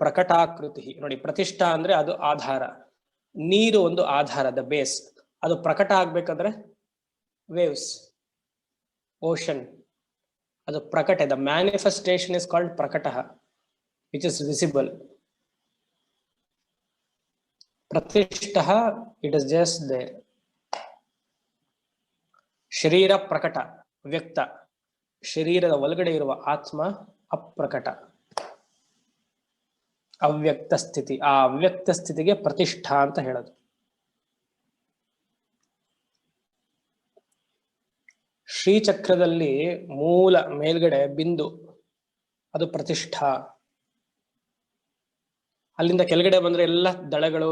ಪ್ರಕಟಾಕೃತಿ ನೋಡಿ, ಪ್ರತಿಷ್ಠಾ ಅಂದ್ರೆ ಅದು ಆಧಾರ. ನೀರು ಒಂದು ಆಧಾರ, ದ ಬೇಸ್. ಅದು ಪ್ರಕಟ ಆಗ್ಬೇಕಂದ್ರೆ ವೇವ್ಸ್, ಓಷನ್, ಅದು ಪ್ರಕಟ. The manifestation is called prakata, which is visible. Pratishtha, it is just there. ಶರೀರ ಪ್ರಕಟ, ವ್ಯಕ್ತ. ಶರೀರದ ಒಳಗಡೆ ಇರುವ ಆತ್ಮ ಅಪ್ರಕಟ, ಅವ್ಯಕ್ತ ಸ್ಥಿತಿ. ಆ ಅವ್ಯಕ್ತ ಸ್ಥಿತಿಗೆ ಪ್ರತಿಷ್ಠಾ ಅಂತ ಹೇಳೋದು. ಶ್ರೀಚಕ್ರದಲ್ಲಿ ಮೂಲ ಮೇಲ್ಗಡೆ ಬಿಂದು, ಅದು ಪ್ರತಿಷ್ಠಾ. ಅಲ್ಲಿಂದ ಕೆಳಗಡೆ ಬಂದ್ರೆ ಎಲ್ಲ ದಳಗಳು,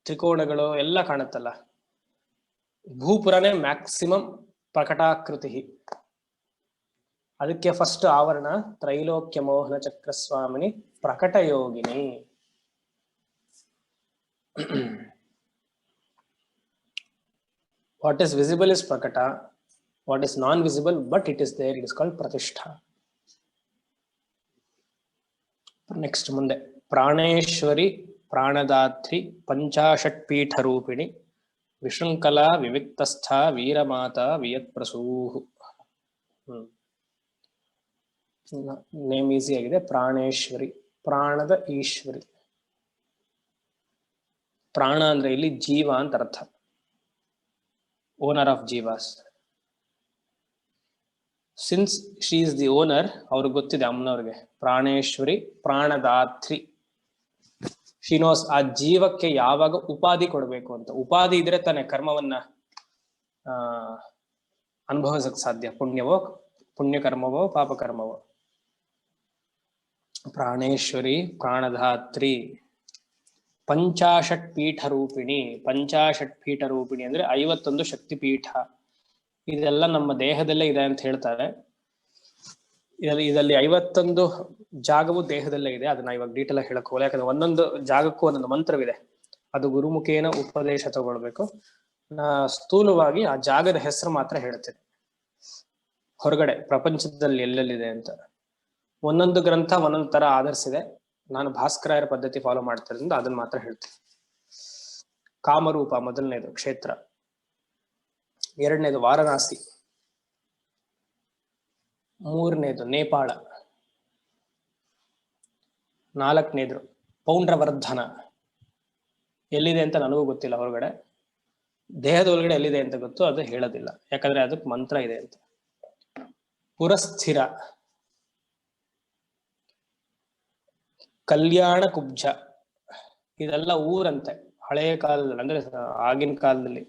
ತ್ರಿಕೋಣಗಳು ಎಲ್ಲ ಕಾಣುತ್ತಲ್ಲ. ಭೂಪುರನೇ ಮ್ಯಾಕ್ಸಿಮಮ್ ಪ್ರಕಟಾಕೃತಿ. ಅದಕ್ಕೆ ಫಸ್ಟ್ ಆವರಣ ತ್ರೈಲೋಕ್ಯ ಮೋಹನ ಚಕ್ರ ಸ್ವಾಮಿನಿ ಪ್ರಕಟ ಯೋಗಿನಿ. What is visible is prakata, what is non visible but it is there, it is called pratishtha. Next ಮುಂದೆ ಪ್ರಾಣೇಶ್ವರಿ ಪ್ರಾಣದಾತ್ರಿ ಪಂಚಾಷಟ್ಪೀಠ ರೂಪಿಣಿ ವಿಶೃಂಖಲಾ ವಿವಿಕ್ತಸ್ಥ ವೀರಮಾತಾ ವಿಯತ್ಪ್ರಸೂಹು. ನೇಮ್ ಈಸಿ ಆಗಿದೆ. ಪ್ರಾಣೇಶ್ವರಿ, ಪ್ರಾಣದ ಈಶ್ವರಿ. ಪ್ರಾಣ ಅಂದ್ರೆ ಇಲ್ಲಿ ಜೀವ ಅಂತ ಅರ್ಥ, owner of jivas. Since she is the owner, ಅವ್ರಿಗೆ ಗೊತ್ತಿದೆ ಅಮ್ಮನವ್ರಿಗೆ. ಪ್ರಾಣೇಶ್ವರಿ ಪ್ರಾಣದಾತ್ರಿ, ಶಿ ನೋಸ್ ಆ ಜೀವಕ್ಕೆ ಯಾವಾಗ ಉಪಾಧಿ ಕೊಡಬೇಕು ಅಂತ. ಉಪಾಧಿ ಇದ್ರೆ ತಾನೆ ಕರ್ಮವನ್ನ ಅನುಭವಿಸಕ್ ಸಾಧ್ಯ. ಪುಣ್ಯಕರ್ಮವೋ ಪಾಪಕರ್ಮವೋ. ಪ್ರಾಣೇಶ್ವರಿ ಪ್ರಾಣಧಾತ್ರಿ ಪಂಚಾಷಟ್ಪೀಠ ರೂಪಿಣಿ. ಪಂಚಾಷಟ್ಪೀಠ ರೂಪಿಣಿ ಅಂದ್ರೆ 51 ಶಕ್ತಿಪೀಠ. ಇದೆಲ್ಲ ನಮ್ಮ ದೇಹದಲ್ಲೇ ಇದೆ ಅಂತ ಹೇಳ್ತಾರೆ. ಇದರಲ್ಲಿ 51 ಜಾಗವು ದೇಹದಲ್ಲೇ ಇದೆ. ಅದನ್ನ ಇವಾಗ ಡೀಟೇಲ್ ಆಗಿ ಹೇಳಕ್ ಹೋಗಲ್ಲ, ಯಾಕಂದ್ರೆ ಒಂದೊಂದು ಜಾಗಕ್ಕೂ ಒಂದೊಂದು ಮಂತ್ರವಿದೆ. ಅದು ಗುರುಮುಖೇನ ಉಪದೇಶ ತಗೊಳ್ಬೇಕು. ಸ್ಥೂಲವಾಗಿ ಆ ಜಾಗದ ಹೆಸರು ಮಾತ್ರ ಹೇಳ್ತೇನೆ. ಹೊರಗಡೆ ಪ್ರಪಂಚದಲ್ಲಿ ಎಲ್ಲೆಲ್ಲಿದೆ ಅಂತ ಒಂದೊಂದು ಗ್ರಂಥ ಒಂದೊಂದು ತರ ಆಧರಿಸಿದೆ. ನಾನು ಭಾಸ್ಕರಾಯರ ಪದ್ಧತಿ ಫಾಲೋ ಮಾಡ್ತಿರೋದ್ರಿಂದ ಅದನ್ನ ಮಾತ್ರ ಹೇಳ್ತೀನಿ. ಕಾಮರೂಪ ಮೊದಲನೇದು ಕ್ಷೇತ್ರ, ಎರಡನೇದು ವಾರಣಾಸಿ, ಮೂರನೇದು ನೇಪಾಳ, ನಾಲ್ಕನೇದು ಪೌಂಡ್ರವರ್ಧನ. ಎಲ್ಲಿದೆ ಅಂತ ನನಗೂ ಗೊತ್ತಿಲ್ಲ, ಹೊರಗಡೆ. ದೇಹದ ಒಳಗಡೆ ಎಲ್ಲಿದೆ ಅಂತ ಗೊತ್ತು, ಅದು ಹೇಳೋದಿಲ್ಲ, ಯಾಕಂದ್ರೆ ಅದಕ್ಕೆ ಮಂತ್ರ ಇದೆ ಅಂತ. ಪುರಸ್ಥಿರ, ಕಲ್ಯಾಣ ಕುಬ್ಜ, ಇದೆಲ್ಲ ಊರಂತೆ ಹಳೆಯ ಕಾಲದಲ್ಲಿ, ಅಂದ್ರೆ ಆಗಿನ ಕಾಲದಲ್ಲಿ.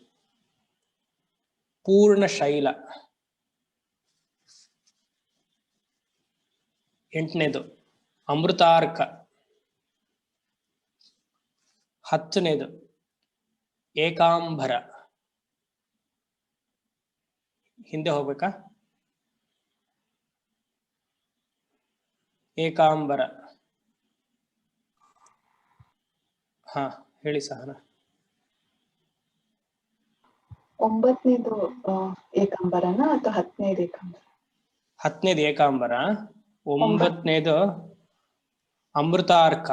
ಪೂರ್ಣ ಶೈಲ, ಎಂಟನೇದು ಅಮೃತಾರ್ಕ, 10ನೇದು ಏಕಾಂಬರ. ಹಿಂದೆ ಹೋಗ್ಬೇಕಾ? ಏಕಾಂಬರ. ಹಾ ಹೇಳಿ ಸಹನ. 9ನೇದು ಏಕಾಂಬರನ ಅಥವಾ 10ನೇದು ಏಕಾಂಬರ? 10ನೇದು ಏಕಾಂಬರ, 9ನೇದು ಅಮೃತಾರ್ಕ.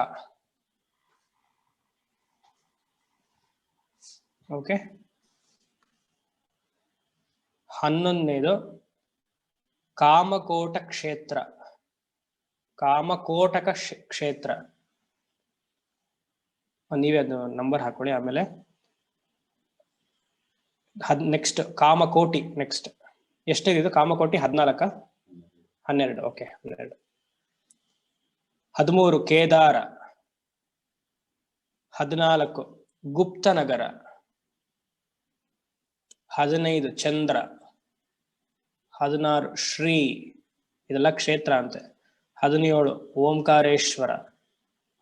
ಓಕೆ. 11ನೇದು ಕಾಮಕೋಟ ಕ್ಷೇತ್ರ, ಕಾಮಕೋಟಕ ಕ್ಷೇತ್ರ. ನೀವೇ ಅದು ನಂಬರ್ ಹಾಕೊಳ್ಳಿ. ಆಮೇಲೆ ನೆಕ್ಸ್ಟ್ ಕಾಮಕೋಟಿ. ನೆಕ್ಸ್ಟ್ ಎಷ್ಟಿದೆ? ಕಾಮಕೋಟಿ 14. 12 ಓಕೆ 12. 13 ಕೇದಾರ. 14 ಗುಪ್ತನಗರ. 15 ಚಂದ್ರ. 16 ಶ್ರೀ, ಇದೆಲ್ಲ ಕ್ಷೇತ್ರ ಅಂತೆ. 17 ಓಂಕಾರೇಶ್ವರ.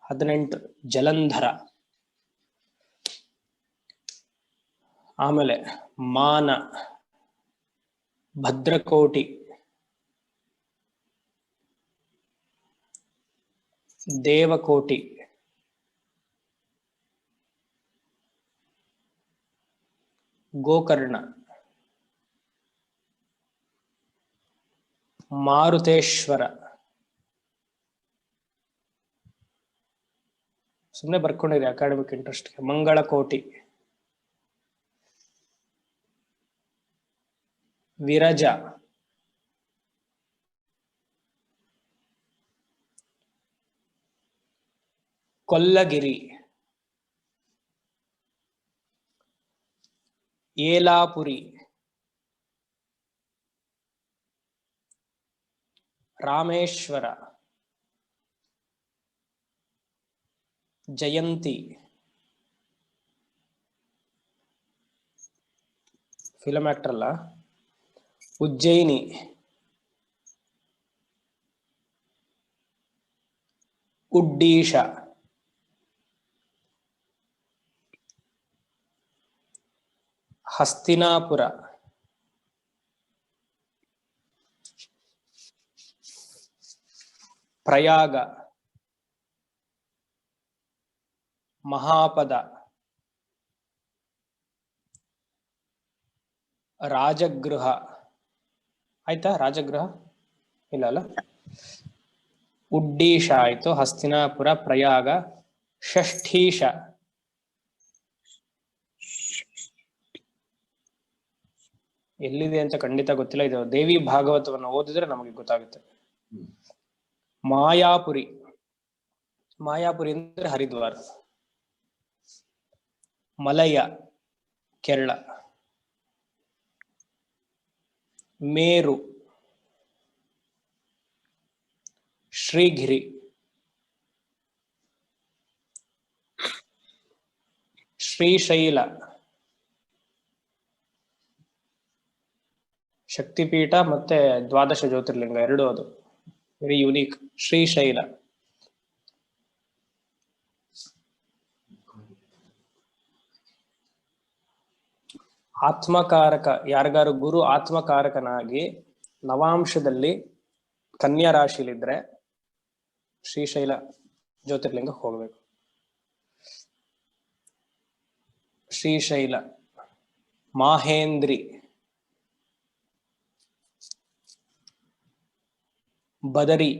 18 ಜಲಂಧರ. ಆಮೇಲೆ ಮಾನ, ಭದ್ರಕೋಟಿ, ದೇವಕೋಟಿ, ಗೋಕರ್ಣ, ಮಾರುತೇಶ್ವರ. ಸುಮ್ಮನೆ ಬರ್ಕೊಂಡಿರಿ ಅಕಾಡೆಮಿಕ್ ಇಂಟ್ರೆಸ್ಟ್. ಮಂಗಳಕೋಟಿ, ವಿರಜ, ಕೊಲ್ಲಗಿರಿ, ಏಲಾಪುರಿ, ರಾಮೇಶ್ವರ, ಜಯಂತಿ, ಫಿಲಂ ಆಕ್ಟರ್ ಅಲ್ಲ, ಉಜ್ಜಯಿನಿ, ಉಡ್ಡೀಶ, ಹಸ್ತಿನಾಪುರ, ಪ್ರಯಾಗ, ಮಹಾಪದ, ರಾಜಗೃಹ. ಆಯ್ತಾ? ರಾಜಗೃಹ ಇಲ್ಲ ಅಲ್ಲ. ಉಡ್ಡೀಶ ಆಯ್ತು, ಹಸ್ತಿನಾಪುರ, ಪ್ರಯಾಗ, ಷಷ್ಠೀಶ. ಎಲ್ಲಿದೆ ಅಂತ ಖಂಡಿತ ಗೊತ್ತಿಲ್ಲ. ಇದು ದೇವಿ ಭಾಗವತವನ್ನು ಓದಿದ್ರೆ ನಮಗೆ ಗೊತ್ತಾಗುತ್ತೆ. ಮಾಯಾಪುರಿ. ಮಾಯಾಪುರಿ ಅಂದ್ರೆ ಹರಿದ್ವಾರ. ಮಲಯ, ಕೇರಳ. ಮೇರು, ಶ್ರೀಗಿರಿ, ಶ್ರೀಶೈಲ, ಶಕ್ತಿಪೀಠ ಮತ್ತೆ ದ್ವಾದಶ ಜ್ಯೋತಿರ್ಲಿಂಗ ಎರಡು. ಅದು ವೆರಿ ಯುನೀಕ್. ಶ್ರೀಶೈಲ. ಆತ್ಮಕಾರಕ, ಯಾರಿಗಾರು ಗುರು ಆತ್ಮಕಾರಕನಾಗಿ ನವಾಂಶದಲ್ಲಿ ಕನ್ಯಾ ರಾಶಿಲಿದ್ರೆ ಶ್ರೀಶೈಲ ಜ್ಯೋತಿರ್ಲಿಂಗ ಹೋಗ್ಬೇಕು. ಶ್ರೀಶೈಲ, ಮಾಹೇಂದ್ರಿ, ಬದರಿ,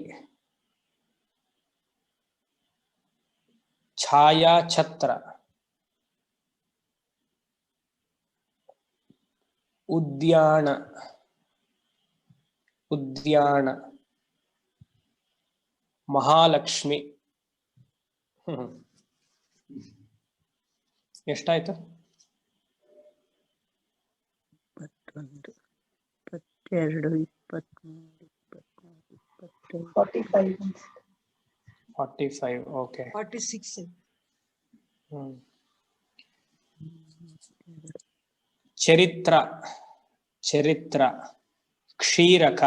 ಛಾಯಾಛತ್ರ, ಉದ್ಯಾನ, ಉದ್ಯಾನ, ಮಹಾಲಕ್ಷ್ಮಿ. ಎಷ್ಟಾಯ್ತು? 21, 22, 23, 45. 45. ಓಕೆ. 46. ಚರಿತ್ರ, ಚರಿತ್ರ, ಕ್ಷೀರಕ,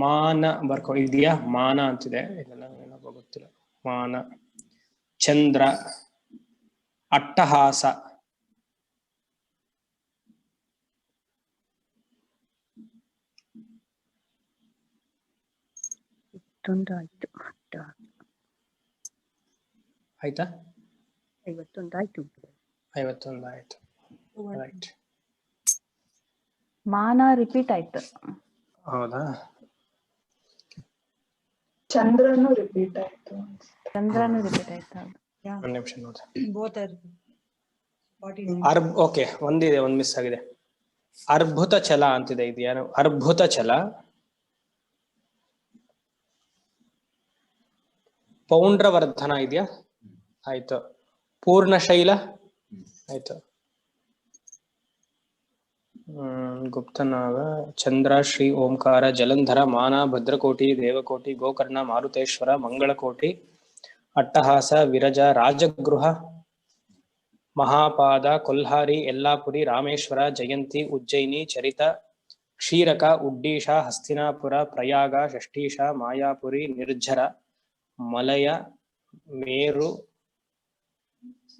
ಮಾನ ಬರ್ಕೊ ಇದೆಯಾ? ಮಾನ ಅಂತಿದೆ, ಇದೆಲ್ಲ ಏನಪ್ಪ ಗೊತ್ತಿಲ್ಲ. ಮಾನ, ಚಂದ್ರ, ಅಟ್ಟಹಾಸ, ಆಯ್ತು. ಆಯ್ತಾ? 51 ಆಯ್ತು. 51 ಆಯ್ತು. ರೈಟ್. ಮಾನ ರಿಪೀಟ್ ಆಯ್ತು. ಹೌದಾ? ಚಂದ್ರನು ರಿಪೀಟ್ ಆಯ್ತು. ಚಂದ್ರನು ರಿಪೀಟ್ ಆಯ್ತು. ಒಂದು ನಿಮಿಷ ನೋಡಿ. Both are 49. ಓಕೆ, ಒಂದಿದೆ, ಒಂದು ಮಿಸ್ ಆಗಿದೆ. ಅರ್ಭುತ ಛಲ ಅಂತಿದೆ, ಇದೆಯೇನು? ಅರ್ಭುತ ಛಲ. ಪೌಂಡ್ರವರ್ಧನ ಇದೆಯಾ? ಆಯ್ತು. ಪೂರ್ಣಶೈಲ ಆಯ್ತು. ಗುಪ್ತನಾಗ, ಚಂದ್ರ, ಶ್ರೀ ಓಂಕಾರ, ಜಲಂಧರ, ಮಾನ, ಭದ್ರಕೋಟಿ, ದೇವಕೋಟಿ, ಗೋಕರ್ಣ, ಮಾರುತೇಶ್ವರ, ಮಂಗಳಕೋಟಿ, ಅಟ್ಟಹಾಸ, ವಿರಜ, ರಾಜಗೃಹ, ಮಹಾಪಾದ, ಕೊಲ್ಹಾರಿ, ಯಲ್ಲಾಪುರಿ, ರಾಮೇಶ್ವರ, ಜಯಂತಿ, ಉಜ್ಜಯಿನಿ, ಚರಿತ, ಕ್ಷೀರಕ, ಉಡ್ಡೀಶ, ಹಸ್ತಿನಾಪುರ, ಪ್ರಯಾಗ, ಷಷ್ಠೀಶ, ಮಾಯಾಪುರಿ, ನಿರ್ಜರ, ಮಲಯ, ಮೇರು,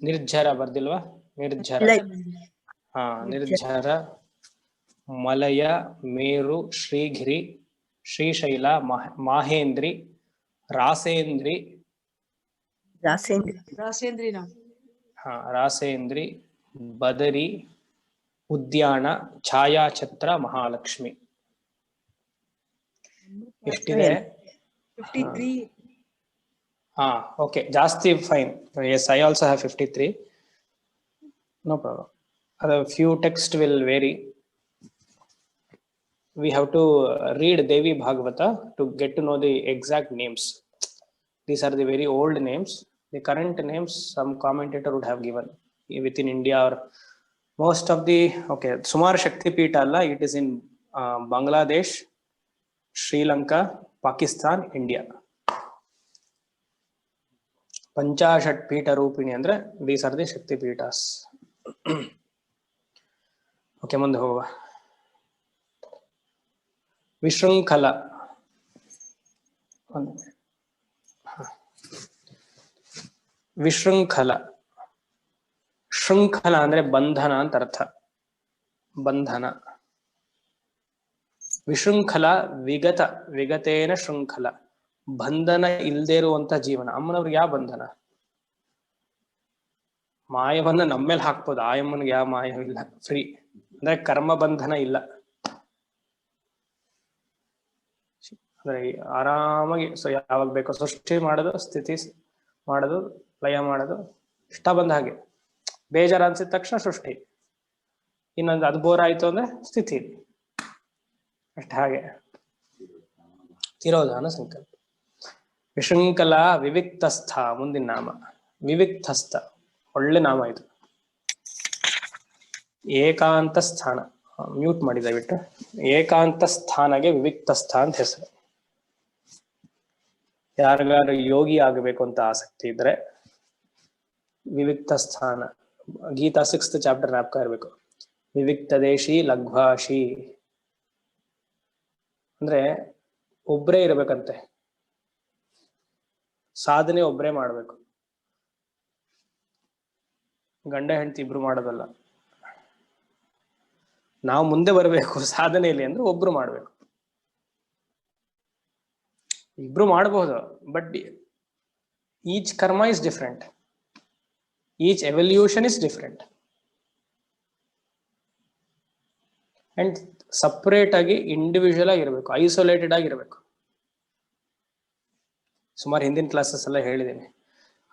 ನಿರ್ಜರ ಬರ್ದಿಲ್ವಾ? ನಿರ್ಜರ, ಹಾ, ನಿರ್ಜರ, ಮಲಯ, ಮೇರು, ಶ್ರೀಗಿರಿ, ಶ್ರೀಶೈಲ, ಮಾಹೇಂದ್ರಿ, ರಾಸೇಂದ್ರಿ, ಹಾ, ರಾಸೇಂದ್ರಿ, ಬದರಿ, ಉದ್ಯಾನ, ಛಾಯಾಛತ್ರ, ಮಹಾಲಕ್ಷ್ಮಿ. ಎಷ್ಟಿದೆ? 53. ಹಾ, ಓಕೆ, ಜಾಸ್ತಿ fine. Yes, I also have 53. No problem. The few text will vary. We have to read Devi Bhagavata to get to know the exact names. These are the very old names. The current names some commentator would have given within India or most of the, okay, Sumar Shakti Peeta alla, it is in Bangladesh, Sri Lanka, Pakistan, India. Panchashat Peeta Rupini andre these are the Shakti Peetas. Okay, ಮುಂದೆ ಹೋಗುವ. ವಿಶೃಂಖಲ, ವಿಶೃಂಖಲ, ಶೃಂಖಲ ಅಂದ್ರೆ ಬಂಧನ ಅಂತ ಅರ್ಥ. ಬಂಧನ. ವಿಶೃಂಖಲ, ವಿಗತ, ವಿಗತೇನ ಶೃಂಖಲ, ಬಂಧನ ಇಲ್ದೇ ಇರುವಂತ ಜೀವನ. ಅಮ್ಮನವ್ರಿಗೆ ಯಾವ ಬಂಧನ? ಮಾಯವನ್ನ ನಮ್ಮೇಲೆ ಹಾಕ್ಬೋದು, ಆಯಮ್ಮನಿಗೆ ಯಾವ ಮಾಯವಿಲ್ಲ, ಫ್ರೀ. ಅಂದ್ರೆ ಕರ್ಮ ಬಂಧನ ಇಲ್ಲ. ಅಂದ್ರೆ ಆರಾಮಾಗಿ ಯಾವಾಗ ಬೇಕೋ ಸೃಷ್ಟಿ ಮಾಡೋದು, ಸ್ಥಿತಿ ಮಾಡೋದು, ಲಯ ಮಾಡೋದು, ಇಷ್ಟ ಬಂದ ಹಾಗೆ. ಬೇಜಾರು ಅನ್ಸಿದ ತಕ್ಷಣ ಸೃಷ್ಟಿ, ಇನ್ನೊಂದು ಅದು ಬೋರ್ ಆಯ್ತು ಅಂದ್ರೆ ಸ್ಥಿತಿ, ಅಷ್ಟ ಹಾಗೆ. ತಿರೋಧಾನ ಸಂಕಲ್ಪ. ವಿಶೃಂಖಲ, ವಿವಿಕ್ತಸ್ಥ ಮುಂದಿನ ನಾಮ. ವಿವಿಕ್ತಸ್ಥ ಒಳ್ಳೆ ನಾಮ ಇದು. ಏಕಾಂತ ಸ್ಥಾನ, ಮ್ಯೂಟ್ ಮಾಡಿ ದಯವಿಟ್ಟು. ಏಕಾಂತ ಸ್ಥಾನಗೆ ವಿವಿಕ್ತಸ್ಥ ಅಂತ ಹೆಸರು. ಯಾರಿಗಾರು ಯೋಗಿ ಆಗಬೇಕು ಅಂತ ಆಸಕ್ತಿ ಇದ್ರೆ ವಿವಿಕ್ತ ಸ್ಥಾನ. ಗೀತಾ 6th ಚಾಪ್ಟರ್ ಜ್ಞಾಪಕ ಇರಬೇಕು. ವಿವಿಕ್ತ ದೇಶಿ ಲಘ್ವಾಶಿ ಅಂದ್ರೆ ಒಬ್ರೇ ಇರ್ಬೇಕಂತೆ, ಸಾಧನೆ ಒಬ್ರೇ ಮಾಡ್ಬೇಕು, ಗಂಡ ಹೆಂಡತಿ ಇಬ್ರು ಮಾಡೋದಲ್ಲ. ನಾವು ಮುಂದೆ ಬರಬೇಕು ಸಾಧನೆಯಲ್ಲಿ ಅಂದ್ರೆ ಒಬ್ರು ಮಾಡ್ಬೇಕು. ಇಬ್ರು ಮಾಡಬಹುದು, ಬಟ್ ಈಚ್ ಕರ್ಮ is different, each evolution is different. And separate ಆಗಿ ಇಂಡಿವಿಜುವಲ್ ಆಗಿರ್ಬೇಕು, ಐಸೋಲೇಟೆಡ್ ಆಗಿರ್ಬೇಕು. ಸುಮಾರು ಹಿಂದಿನ ಕ್ಲಾಸಸ್ ಎಲ್ಲ ಹೇಳಿದ್ದೀನಿ.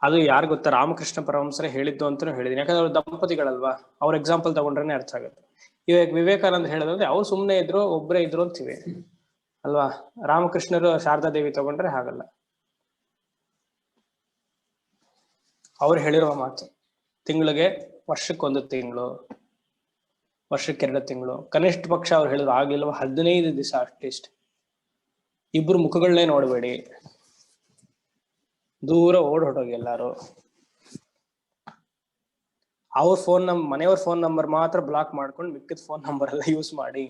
ಅದು ಯಾರು ಗೊತ್ತಾ? ರಾಮಕೃಷ್ಣ ಪರಮಹಂಸರೇ ಹೇಳಿದ್ದು ಅಂತಾನು ಹೇಳಿದ್ದೀನಿ. ಯಾಕಂದ್ರೆ ಅವ್ರು ದಂಪತಿಗಳಲ್ವಾ, ಅವ್ರ ಎಕ್ಸಾಂಪಲ್ ತಗೊಂಡ್ರೆ ಅರ್ಥ ಆಗುತ್ತೆ. ಇವಾಗ ವಿವೇಕಾನಂದ ಹೇಳೋದಂದ್ರೆ ಅವ್ರು ಸುಮ್ಮನೆ ಇದ್ರು, ಒಬ್ಬರೇ ಇದ್ರು ಅಂತೀವಿ ಅಲ್ವಾ. ರಾಮಕೃಷ್ಣರು ಶಾರದಾ ದೇವಿ ತಗೊಂಡ್ರೆ ಹಾಗಲ್ಲ. ಅವ್ರು ಹೇಳಿರುವ ಮಾತು ತಿಂಗಳಿಗೆ, ವರ್ಷಕ್ಕೊಂದು ತಿಂಗಳು, ವರ್ಷಕ್ಕೆ 2 ತಿಂಗಳು, ಕನಿಷ್ಠ ಪಕ್ಷ ಅವ್ರು ಹೇಳಿದ್ರು ಆಗಿಲ್ವ 15 ದಿವಸ ಅಟ್ಲೀಸ್ಟ್. ಇಬ್ರು ಮುಖಗಳನ್ನೇ ನೋಡಬೇಡಿ, ದೂರ ಹೊರಟೋಗಿ ಎಲ್ಲಾರು. ಅವ್ರ ಮನೆಯವ್ರ ಫೋನ್ ನಂಬರ್ ಮಾತ್ರ ಬ್ಲಾಕ್ ಮಾಡ್ಕೊಂಡು ಮಿಕ್ಕಿದ ಫೋನ್ ನಂಬರ್ ಎಲ್ಲ ಯೂಸ್ ಮಾಡಿ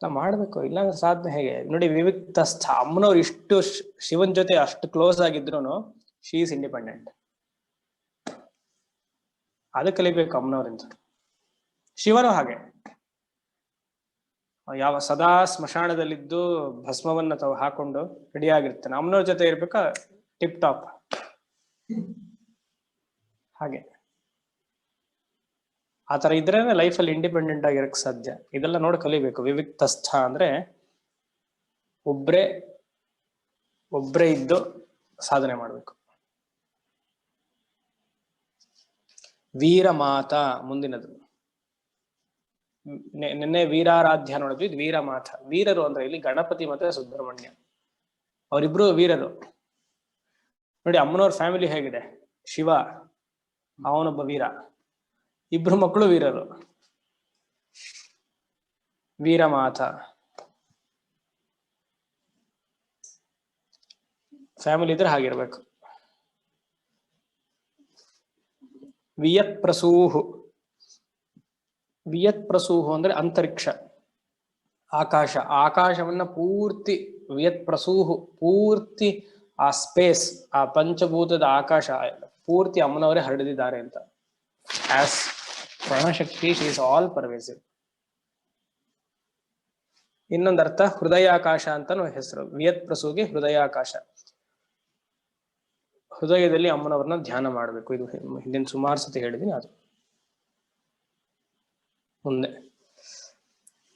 ಮಾಡ್ಬೇಕು. ಇಲ್ಲಾಂದ್ರೆ ಸಾಧನೆ ಹೇಗೆ? ನೋಡಿ, ವಿವಿಕ್ತಸ್ಥ ಅಮ್ಮನವ್ರು ಇಷ್ಟು ಶಿವನ್ ಜೊತೆ ಅಷ್ಟು ಕ್ಲೋಸ್ ಆಗಿದ್ರು ಶಿ ಈಸ್ ಇಂಡಿಪೆಂಡೆಂಟ್. ಅದು ಕಲಿಬೇಕು ಅಮ್ಮನವ್ರಿಂದ. ಶಿವನು ಹಾಗೆ, ಯಾವ ಸದಾ ಸ್ಮಶಾನದಲ್ಲಿದ್ದು ಭಸ್ಮವನ್ನ ಹಾಕೊಂಡು ರೆಡಿ ಆಗಿರ್ತಾನೆ. ಅಮ್ಮನವ್ರ ಜೊತೆ ಇರ್ಬೇಕಾ ಟಿಪ್ ಟಾಪ್ ಹಾಗೆ. ಆತರ ಇದ್ರೇನೆ ಲೈಫಲ್ಲಿ ಇಂಡಿಪೆಂಡೆಂಟ್ ಆಗಿರಕ್ ಸಾಧ್ಯ. ಇದೆಲ್ಲ ನೋಡಿ ಕಲಿಬೇಕು. ವಿವಿಕ್ತಸ್ಥ ಅಂದ್ರೆ ಒಬ್ರೇ ಇದ್ದು ಸಾಧನೆ ಮಾಡ್ಬೇಕು. ವೀರಮಾತ ಮುಂದಿನದು. ನಿನ್ನೆ ವೀರಾರಾಧ್ಯ ನೋಡಿದ್ವಿ, ಇದು ವೀರಮಾತ. ವೀರರು ಅಂದ್ರೆ ಇಲ್ಲಿ ಗಣಪತಿ ಮತ್ತೆ ಸುಬ್ರಹ್ಮಣ್ಯ, ಅವರಿಬ್ರು ವೀರರು. ನೋಡಿ ಅಮ್ಮನವ್ರ ಫ್ಯಾಮಿಲಿ ಹೇಗಿದೆ, ಶಿವ ಅವನೊಬ್ಬ ವೀರ, ಇಬ್ರು ಮಕ್ಕಳು ವೀರರು. ವೀರಮಾತ ಫ್ಯಾಮಿಲಿ ಇದ್ರೆ ಹಾಗಿರ್ಬೇಕು. ವಿಯತ್ ಪ್ರಸೂಹು, ವಿಯತ್ ಪ್ರಸೂಹು ಅಂದ್ರೆ ಅಂತರಿಕ್ಷ, ಆಕಾಶ. ಆಕಾಶವನ್ನ ಪೂರ್ತಿ ವಿಯತ್ ಪ್ರಸೂಹು ಪೂರ್ತಿ ಆ ಸ್ಪೇಸ್, ಆ ಪಂಚಭೂತದ ಆಕಾಶ ಪೂರ್ತಿ ಅಮ್ಮನವರೇ ಹರಡಿದ್ದಾರೆ ಅಂತ. As pranashakti she is all pervasive. ಇನ್ನೊಂದರ್ಥ ಹೃದಯಾಕಾಶ ಅಂತಾನು ಹೆಸರು. ವಿಯತ್ ಪ್ರಸೂಗೆ ಹೃದಯಾಕಾಶ, ಹೃದಯದಲ್ಲಿ ಅಮ್ಮನವ್ರನ್ನ ಧ್ಯಾನ ಮಾಡಬೇಕು. ಇದು ಹಿಂದಿನ ಸುಮಾರು ಸತಿ ಹೇಳಿದೀನಿ. ಅದು ಮುಂದೆ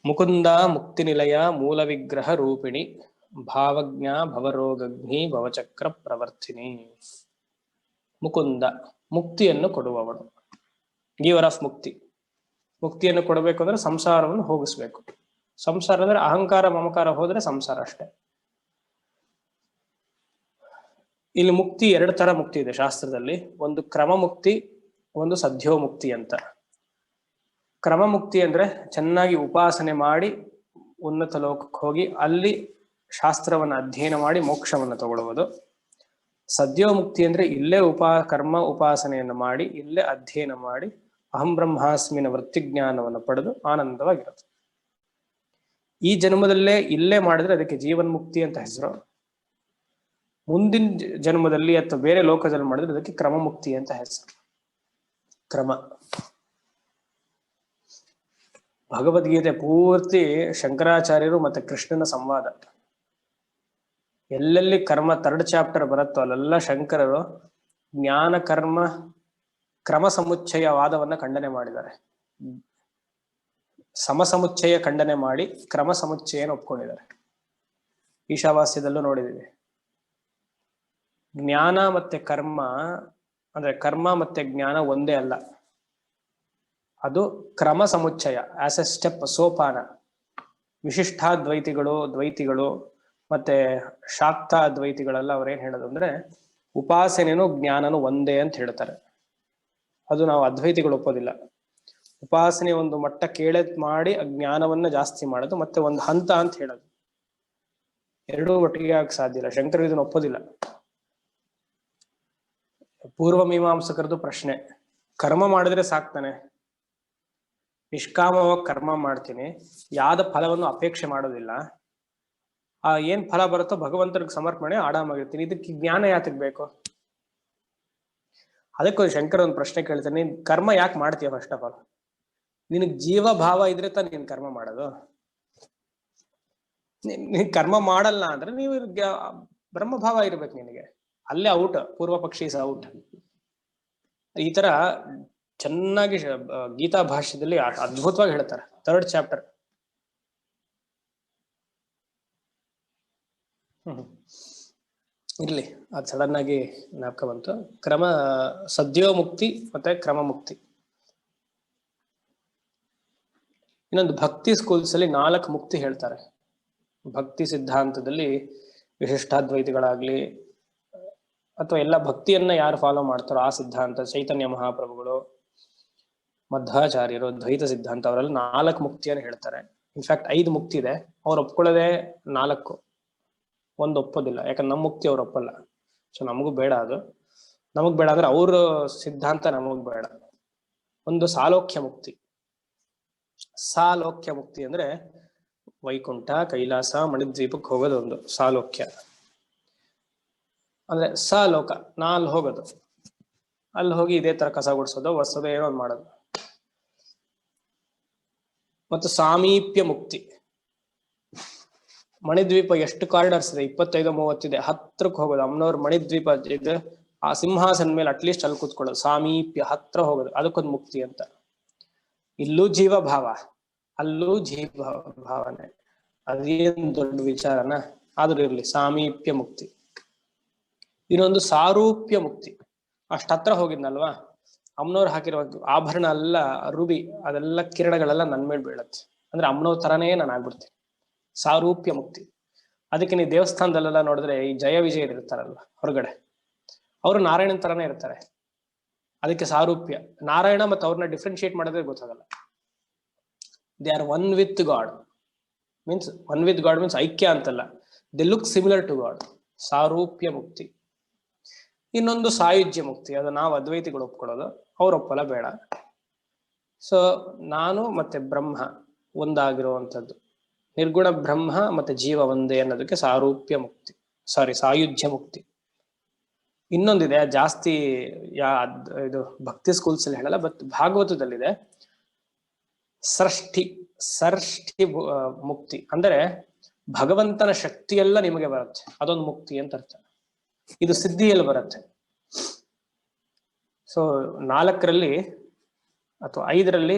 ಮುಕುಂದ ಮುಕ್ತಿ ನಿಲಯ ಮೂಲ ವಿಗ್ರಹ ರೂಪಿಣಿ ಭಾವಜ್ಞ ಭವರೋಗಗ್ನಿ ಭವಚಕ್ರ ಪ್ರವರ್ತಿನಿ. ಮುಕುಂದ ಮುಕ್ತಿಯನ್ನು ಕೊಡುವವನು, ಗಿವರ್ ಆಫ್ ಮುಕ್ತಿ. ಮುಕ್ತಿಯನ್ನು ಕೊಡಬೇಕು ಅಂದ್ರೆ ಸಂಸಾರವನ್ನು ಹೋಗಿಸ್ಬೇಕು. ಸಂಸಾರ ಅಂದ್ರೆ ಅಹಂಕಾರ ಮಮಕಾರ ಹೋದ್ರೆ ಸಂಸಾರ ಅಷ್ಟೇ. ಇಲ್ಲಿ ಮುಕ್ತಿ ಎರಡು ತರ ಮುಕ್ತಿ ಇದೆ ಶಾಸ್ತ್ರದಲ್ಲಿ. ಒಂದು ಕ್ರಮ ಮುಕ್ತಿ, ಒಂದು ಸದ್ಯೋ ಮುಕ್ತಿ ಅಂತ. ಕ್ರಮ ಮುಕ್ತಿ ಅಂದ್ರೆ ಚೆನ್ನಾಗಿ ಉಪಾಸನೆ ಮಾಡಿ ಉನ್ನತ ಲೋಕಕ್ಕೆ ಹೋಗಿ ಅಲ್ಲಿ ಶಾಸ್ತ್ರವನ್ನು ಅಧ್ಯಯನ ಮಾಡಿ ಮೋಕ್ಷವನ್ನು ತಗೊಳ್ಳುವುದು. ಸದ್ಯೋ ಮುಕ್ತಿ ಅಂದ್ರೆ ಇಲ್ಲೇ ಕರ್ಮ ಉಪಾಸನೆಯನ್ನು ಮಾಡಿ ಇಲ್ಲೇ ಅಧ್ಯಯನ ಮಾಡಿ ಅಹಂ ಬ್ರಹ್ಮಾಸ್ಮಿನ ವೃತ್ತಿಜ್ಞಾನವನ್ನು ಪಡೆದು ಆನಂದವಾಗಿರುತ್ತೆ. ಈ ಜನ್ಮದಲ್ಲೇ ಇಲ್ಲೇ ಮಾಡಿದ್ರೆ ಅದಕ್ಕೆ ಜೀವನ್ ಮುಕ್ತಿ ಅಂತ ಹೆಸರು. ಮುಂದಿನ ಜನ್ಮದಲ್ಲಿ ಅಥವಾ ಬೇರೆ ಲೋಕದಲ್ಲಿ ಮಾಡಿದ್ರೆ ಅದಕ್ಕೆ ಕ್ರಮ ಮುಕ್ತಿ ಅಂತ ಹೆಸರು. ಕ್ರಮ. ಭಗವದ್ಗೀತೆ ಪೂರ್ತಿ ಶಂಕರಾಚಾರ್ಯರು ಮತ್ತೆ ಕೃಷ್ಣನ ಸಂವಾದ. ಎಲ್ಲೆಲ್ಲಿ ಕರ್ಮ 3rd ಚಾಪ್ಟರ್ ಬರುತ್ತೋ ಅಲ್ಲೆಲ್ಲ ಶಂಕರರು ಜ್ಞಾನ ಕರ್ಮ ಕ್ರಮ ಸಮುಚ್ಚಯ ವಾದವನ್ನ ಖಂಡನೆ ಮಾಡಿದ್ದಾರೆ. ಸಮಸಮುಚ್ಚಯ ಖಂಡನೆ ಮಾಡಿ ಕ್ರಮ ಸಮುಚ್ಚಯನ ಒಪ್ಕೊಂಡಿದ್ದಾರೆ. ಈಶಾವಾಸ್ಯದಲ್ಲೂ ನೋಡಿದ್ದೀವಿ. ಜ್ಞಾನ ಮತ್ತೆ ಕರ್ಮ ಅಂದ್ರೆ ಕರ್ಮ ಮತ್ತೆ ಜ್ಞಾನ ಒಂದೇ ಅಲ್ಲ, ಅದು ಕ್ರಮ ಸಮುಚ್ಚಯ, ಆಸ್ ಎ ಸ್ಟೆಪ್, ಸೋಪಾನ. ವಿಶಿಷ್ಟಾದ್ವೈತಿಗಳು, ದ್ವೈತಿಗಳು ಮತ್ತೆ ಶಾಕ್ತಾದ್ವೈತಿಗಳೆಲ್ಲ ಅವ್ರೇನ್ ಹೇಳೋದು ಅಂದ್ರೆ ಉಪಾಸನೆನೂ ಜ್ಞಾನನೂ ಒಂದೇ ಅಂತ ಹೇಳ್ತಾರೆ. ಅದು ನಾವು ಅದ್ವೈತಿಗಳು ಒಪ್ಪೋದಿಲ್ಲ. ಉಪಾಸನೆ ಒಂದು ಮಟ್ಟ ಕೇಳದ್ ಮಾಡಿ ಜ್ಞಾನವನ್ನ ಜಾಸ್ತಿ ಮಾಡೋದು, ಮತ್ತೆ ಒಂದು ಹಂತ ಅಂತ ಹೇಳೋದು. ಎರಡೂ ಒಟ್ಟಿಗೆ ಆಗಕ್ಕೆ ಸಾಧ್ಯ ಇಲ್ಲ. ಶಂಕರರು ಇದನ್ನ ಒಪ್ಪೋದಿಲ್ಲ. ಪೂರ್ವ ಮೀಮಾಂಸಕರದು ಪ್ರಶ್ನೆ, ಕರ್ಮ ಮಾಡಿದ್ರೆ ಸಾಕ್ತಾನೆ, ನಿಷ್ಕಾಮವಾಗಿ ಕರ್ಮ ಮಾಡ್ತೀನಿ, ಯಾವ್ದ ಫಲವನ್ನು ಅಪೇಕ್ಷೆ ಮಾಡೋದಿಲ್ಲ, ಆ ಏನ್ ಫಲ ಬರುತ್ತೋ ಭಗವಂತನಿಗೆ ಸಮರ್ಪಣೆ ಆಡಾಮಾಗಿರ್ತೀನಿ, ಇದಕ್ಕೆ ಜ್ಞಾನ ಯಾತಕ್ ಬೇಕು? ಅದಕ್ಕೂ ಶಂಕರ ಒಂದು ಪ್ರಶ್ನೆ ಕೇಳ್ತಾನೆ, ನೀನ್ ಕರ್ಮ ಯಾಕೆ ಮಾಡ್ತೀಯ? ಫಸ್ಟ್ ಆಫ್ ಆಲ್ ನಿನಗ್ ಜೀವ ಭಾವ ಇದ್ರೆ ತಾನು ನೀನ್ ಕರ್ಮ ಮಾಡೋದು. ನೀನ್ ಕರ್ಮ ಮಾಡಲ್ಲ ಅಂದ್ರೆ ನೀವು ಬ್ರಹ್ಮಭಾವ ಇರ್ಬೇಕು ನಿನಗೆ, ಅಲ್ಲೇ ಔಟ್. ಪೂರ್ವ ಪಕ್ಷಿ ಇಸ್ ಔಟ್. ಈ ತರ ಚೆನ್ನಾಗಿ ಗೀತಾ ಭಾಷ್ಯದಲ್ಲಿ ಅದ್ಭುತವಾಗಿ ಹೇಳ್ತಾರೆ. 3rd chapter. ಇರ್ಲಿ, ಅದು ಸಡನ್ ಆಗಿ ಜ್ಞಾಪಕ ಬಂತು. ಕ್ರಮ ಸದ್ಯೋ ಮುಕ್ತಿ ಮತ್ತೆ ಕ್ರಮ ಮುಕ್ತಿ. ಇನ್ನೊಂದು ಭಕ್ತಿ ಸ್ಕೂಲ್ಸ್ ಅಲ್ಲಿ 4 ಮುಕ್ತಿ ಹೇಳ್ತಾರೆ. ಭಕ್ತಿ ಸಿದ್ಧಾಂತದಲ್ಲಿ ವಿಶಿಷ್ಟಾದ್ವೈತಿಗಳಾಗ್ಲಿ ಅಥವಾ ಎಲ್ಲ ಭಕ್ತಿಯನ್ನ ಯಾರು ಫಾಲೋ ಮಾಡ್ತಾರೋ ಆ ಸಿದ್ಧಾಂತ, ಚೈತನ್ಯ ಮಹಾಪ್ರಭುಗಳು, ಮಧ್ವಾಚಾರ್ಯರು, ದ್ವೈತ ಸಿದ್ಧಾಂತ, ಅವರೆಲ್ಲ 4 ಮುಕ್ತಿಯನ್ನು ಹೇಳ್ತಾರೆ. ಇನ್ಫ್ಯಾಕ್ಟ್ 5 ಮುಕ್ತಿ ಇದೆ. ಅವ್ರು ಒಪ್ಕೊಳ್ಳೋದೇ 4, ಒಂದು ಒಪ್ಪೋದಿಲ್ಲ. ಯಾಕಂದ್ರೆ ನಮ್ಮ ಮುಕ್ತಿ ಅವ್ರು ಒಪ್ಪಲ್ಲ. ಸೊ ನಮಗೂ ಬೇಡ ಅದು. ನಮಗ್ ಬೇಡ ಅಂದ್ರೆ ಅವ್ರ ಸಿದ್ಧಾಂತ ನಮಗ್ ಬೇಡ. ಒಂದು ಸಾಲೋಕ್ಯ ಮುಕ್ತಿ. ಸಾಲೋಕ್ಯ ಮುಕ್ತಿ ಅಂದ್ರೆ ವೈಕುಂಠ, ಕೈಲಾಸ, ಮಣಿದ್ವೀಪಕ್ಕೆ ಹೋಗೋದು ಒಂದು ಸಾಲೋಕ್ಯ. ಅಂದ್ರೆ ಸಾಲೋಕ, ನಾಲ್ ಹೋಗೋದು, ಅಲ್ಲಿ ಹೋಗಿ ಇದೇ ತರ ಕಸ ಗುಡಿಸೋದು, ಒರ್ಸೋದು, ಏನೋ ಒಂದು ಮಾಡೋದು. ಮತ್ತು ಸಾಮೀಪ್ಯ ಮುಕ್ತಿ. ಮಣಿದ್ವೀಪ ಎಷ್ಟು ಕಾರಿಡಾರ್ಸ್ ಇದೆ? 25-30 ಇದೆ. ಹತ್ರಕ್ಕೆ ಹೋಗೋದು. ಅಮ್ಮನವ್ರ ಮಣಿದ್ವೀಪ ಇದ್ರೆ ಆ ಸಿಂಹಾಸನ ಮೇಲೆ ಅಟ್ಲೀಸ್ಟ್ ಅಲ್ಲಿ ಕೂತ್ಕೊಳ್ಳೋದು. ಸಾಮೀಪ್ಯ, ಹತ್ರ ಹೋಗೋದು, ಅದಕ್ಕೊಂದು ಮುಕ್ತಿ ಅಂತ. ಇಲ್ಲೂ ಜೀವ ಭಾವ, ಅಲ್ಲೂ ಜೀವ ಭಾವನೆ. ಅದೇನ್ ದೊಡ್ಡ ವಿಚಾರನ? ಆದ್ರೂ ಇರ್ಲಿ, ಸಾಮೀಪ್ಯ ಮುಕ್ತಿ. ಇನ್ನೊಂದು ಸಾರೂಪ್ಯ ಮುಕ್ತಿ. ಅಷ್ಟ ಹತ್ರ ಹೋಗಿದ್ನಲ್ವಾ, ಅಮ್ಮನವ್ರು ಹಾಕಿರುವ ಆಭರಣ ಎಲ್ಲ ರೂಬಿ ಅದೆಲ್ಲ ಕಿರಣಗಳೆಲ್ಲ ನನ್ ಮೇಲೆ ಬೀಳತ್ತೆ. ಅಂದ್ರೆ ಅಮ್ಮನವ್ರ ತರಾನೇ ನಾನು ಆಗ್ಬಿಡ್ತೀನಿ. ಸಾರೂಪ್ಯ ಮುಕ್ತಿ. ಅದಕ್ಕೆ ನೀವು ದೇವಸ್ಥಾನದಲ್ಲೆಲ್ಲ ನೋಡಿದ್ರೆ ಈ ಜಯ ವಿಜಯರು ಇರ್ತಾರಲ್ಲ ಹೊರಗಡೆ, ಅವರು ನಾರಾಯಣನ್ ತರಾನೇ ಇರ್ತಾರೆ. ಅದಕ್ಕೆ ಸಾರೂಪ್ಯ. ನಾರಾಯಣ ಮತ್ತೆ ಅವ್ರನ್ನ ಡಿಫ್ರೆನ್ಶಿಯೇಟ್ ಮಾಡೋದೇ ಗೊತ್ತಾಗಲ್ಲ. They are one with God. Means one with God means ಐಕ್ಯ ಅಂತಲ್ಲ, they look similar to God. ಸಾರೂಪ್ಯ ಮುಕ್ತಿ. ಇನ್ನೊಂದು ಸಾಯುಜ್ಯ ಮುಕ್ತಿ, ಅದು ನಾವು ಅದ್ವೈತಿಗಳು ಒಪ್ಕೊಳ್ಳೋದು, ಅವ್ರು ಒಪ್ಪಲ್ಲ, ಬೇಡ. ಸೊ ನಾನು ಮತ್ತೆ ಬ್ರಹ್ಮ ಒಂದಾಗಿರುವಂಥದ್ದು, ನಿರ್ಗುಣ ಬ್ರಹ್ಮ ಮತ್ತೆ ಜೀವ ಒಂದೇ ಅನ್ನೋದಕ್ಕೆ ಸಾರೂಪ್ಯ ಮುಕ್ತಿ, ಸಾಯುಜ್ಯ ಮುಕ್ತಿ. ಇನ್ನೊಂದಿದೆ, ಜಾಸ್ತಿ ಇದು ಭಕ್ತಿ ಸ್ಕೂಲ್ಸ್ ಅಲ್ಲಿ ಹೇಳಲ್ಲ, ಬಟ್ ಭಾಗವತದಲ್ಲಿದೆ ಸೃಷ್ಟಿ ಮುಕ್ತಿ. ಅಂದ್ರೆ ಭಗವಂತನ ಶಕ್ತಿಯೆಲ್ಲ ನಿಮಗೆ ಬರುತ್ತೆ, ಅದೊಂದು ಮುಕ್ತಿ ಅಂತ ಅರ್ಥ. ಇದು ಸಿದ್ಧಿಯಲ್ಲಿ ಬರುತ್ತೆ. ಸೊ 4ರಲ್ಲಿ ಅಥವಾ 5ರಲ್ಲಿ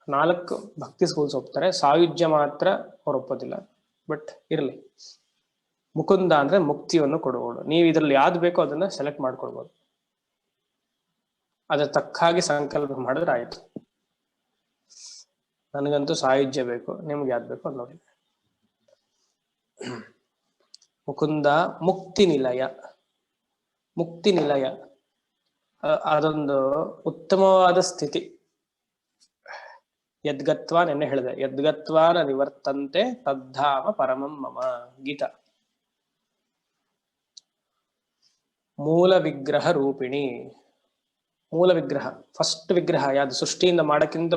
4 ಭಕ್ತಿ ಸ್ಕೂಲ್ಸ್ ಒಪ್ತಾರೆ, ಸಾಯುಜ್ಯ ಮಾತ್ರ ಅವ್ರು ಒಪ್ಪೋದಿಲ್ಲ. ಬಟ್ ಇರ್ಲಿ, ಮುಕುಂದ ಅಂದ್ರೆ ಮುಕ್ತಿಯನ್ನು ಕೊಡುವವಳು. ನೀವು ಇದ್ರಲ್ಲಿ ಯಾವ್ದು ಬೇಕೋ ಅದನ್ನ ಸೆಲೆಕ್ಟ್ ಮಾಡ್ಕೊಳ್ಬೋದು. ಅದ್ರ ತಕ್ಕಾಗಿ ಸಂಕಲ್ಪ ಮಾಡಿದ್ರೆ ಆಯ್ತು. ನನಗಂತೂ ಸಾಯುಜ್ಯ ಬೇಕು, ನಿಮ್ಗೆ ಯಾವ್ದು ಬೇಕೋ ಅದು ನೋಡಿ. ಮುಕುಂದ ಮುಕ್ತಿ ನಿಲಯ. ಮುಕ್ತಿ ನಿಲಯ ಅದೊಂದು ಉತ್ತಮವಾದ ಸ್ಥಿತಿ. ಯದ್ಗತ್ವಾ, ನೆನ್ನೆ ಹೇಳಿದೆ, ಯದ್ಗತ್ವಾ ನ ನಿವರ್ತಂತೆ ತದ್ಧಾಮ ಪರಮಂ ಮಮ. ಗೀತಾ. ಮೂಲ ವಿಗ್ರಹ ರೂಪಿಣಿ. ಮೂಲ ವಿಗ್ರಹ, ಫಸ್ಟ್ ವಿಗ್ರಹ ಯಾವ್ದು? ಸೃಷ್ಟಿಯಿಂದ ಮಾಡಕ್ಕಿಂತ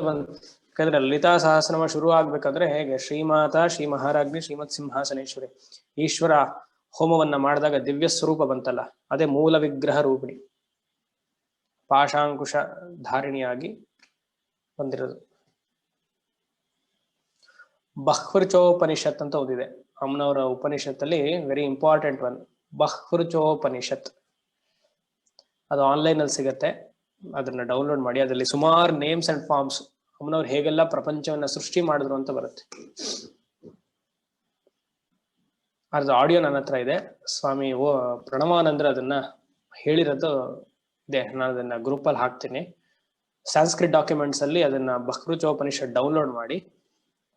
ಯಾಕಂದ್ರೆ ಲಲಿತಾ ಸಹಸ್ರನಾಮ ಶುರು ಆಗ್ಬೇಕಾದ್ರೆ ಹೇಗೆ ಶ್ರೀಮಾತಾ, ಶ್ರೀ ಮಹಾರಾಜ್ಞಿ, ಶ್ರೀಮತ್ ಸಿಂಹಾಸನೇಶ್ವರಿ, ಈಶ್ವರ ಹೋಮವನ್ನ ಮಾಡಿದಾಗ ದಿವ್ಯ ಸ್ವರೂಪ ಬಂತಲ್ಲ, ಅದೇ ಮೂಲ ವಿಗ್ರಹ ರೂಪಿಣಿ. ಪಾಶಾಂಕುಶ ಧಾರಿಣಿಯಾಗಿ ಬಂದಿರೋದು. ಬಹ್ವೃಚೋಪನಿಷತ್ ಅಂತ ಓದಿದೆ ಅಮ್ಮನವರ ಉಪನಿಷತ್ತಲ್ಲಿ, ವೆರಿ ಇಂಪಾರ್ಟೆಂಟ್ ಒನ್, ಬಹ್ವೃಚೋಪನಿಷತ್. ಅದು ಆನ್ಲೈನ್ ಅಲ್ಲಿ ಸಿಗತ್ತೆ, ಅದನ್ನ ಡೌನ್ಲೋಡ್ ಮಾಡಿ. ಅದರಲ್ಲಿ ಸುಮಾರು ನೇಮ್ಸ್ ಅಂಡ್ ಫಾರ್ಮ್ಸ್, ಅಮ್ಮನವ್ರು ಹೇಗೆಲ್ಲ ಪ್ರಪಂಚವನ್ನ ಸೃಷ್ಟಿ ಮಾಡಿದ್ರು ಅಂತ ಬರುತ್ತೆ. ಅದ್ರದ್ದು ಆಡಿಯೋ ನನ್ನ ಹತ್ರ ಇದೆ. ಸ್ವಾಮಿ ಪ್ರಣವಾನಂದ್ರ ಅದನ್ನ ಹೇಳಿರೋದು ಇದೆ, ನಾನು ಅದನ್ನ ಗ್ರೂಪ್ ಅಲ್ಲಿ ಹಾಕ್ತೀನಿ. ಸಂಸ್ಕೃತ್ ಡಾಕ್ಯುಮೆಂಟ್ಸ್ ಅಲ್ಲಿ ಅದನ್ನ ಬಹ್ವೃಚೋಪನಿಷತ್ ಡೌನ್ಲೋಡ್ ಮಾಡಿ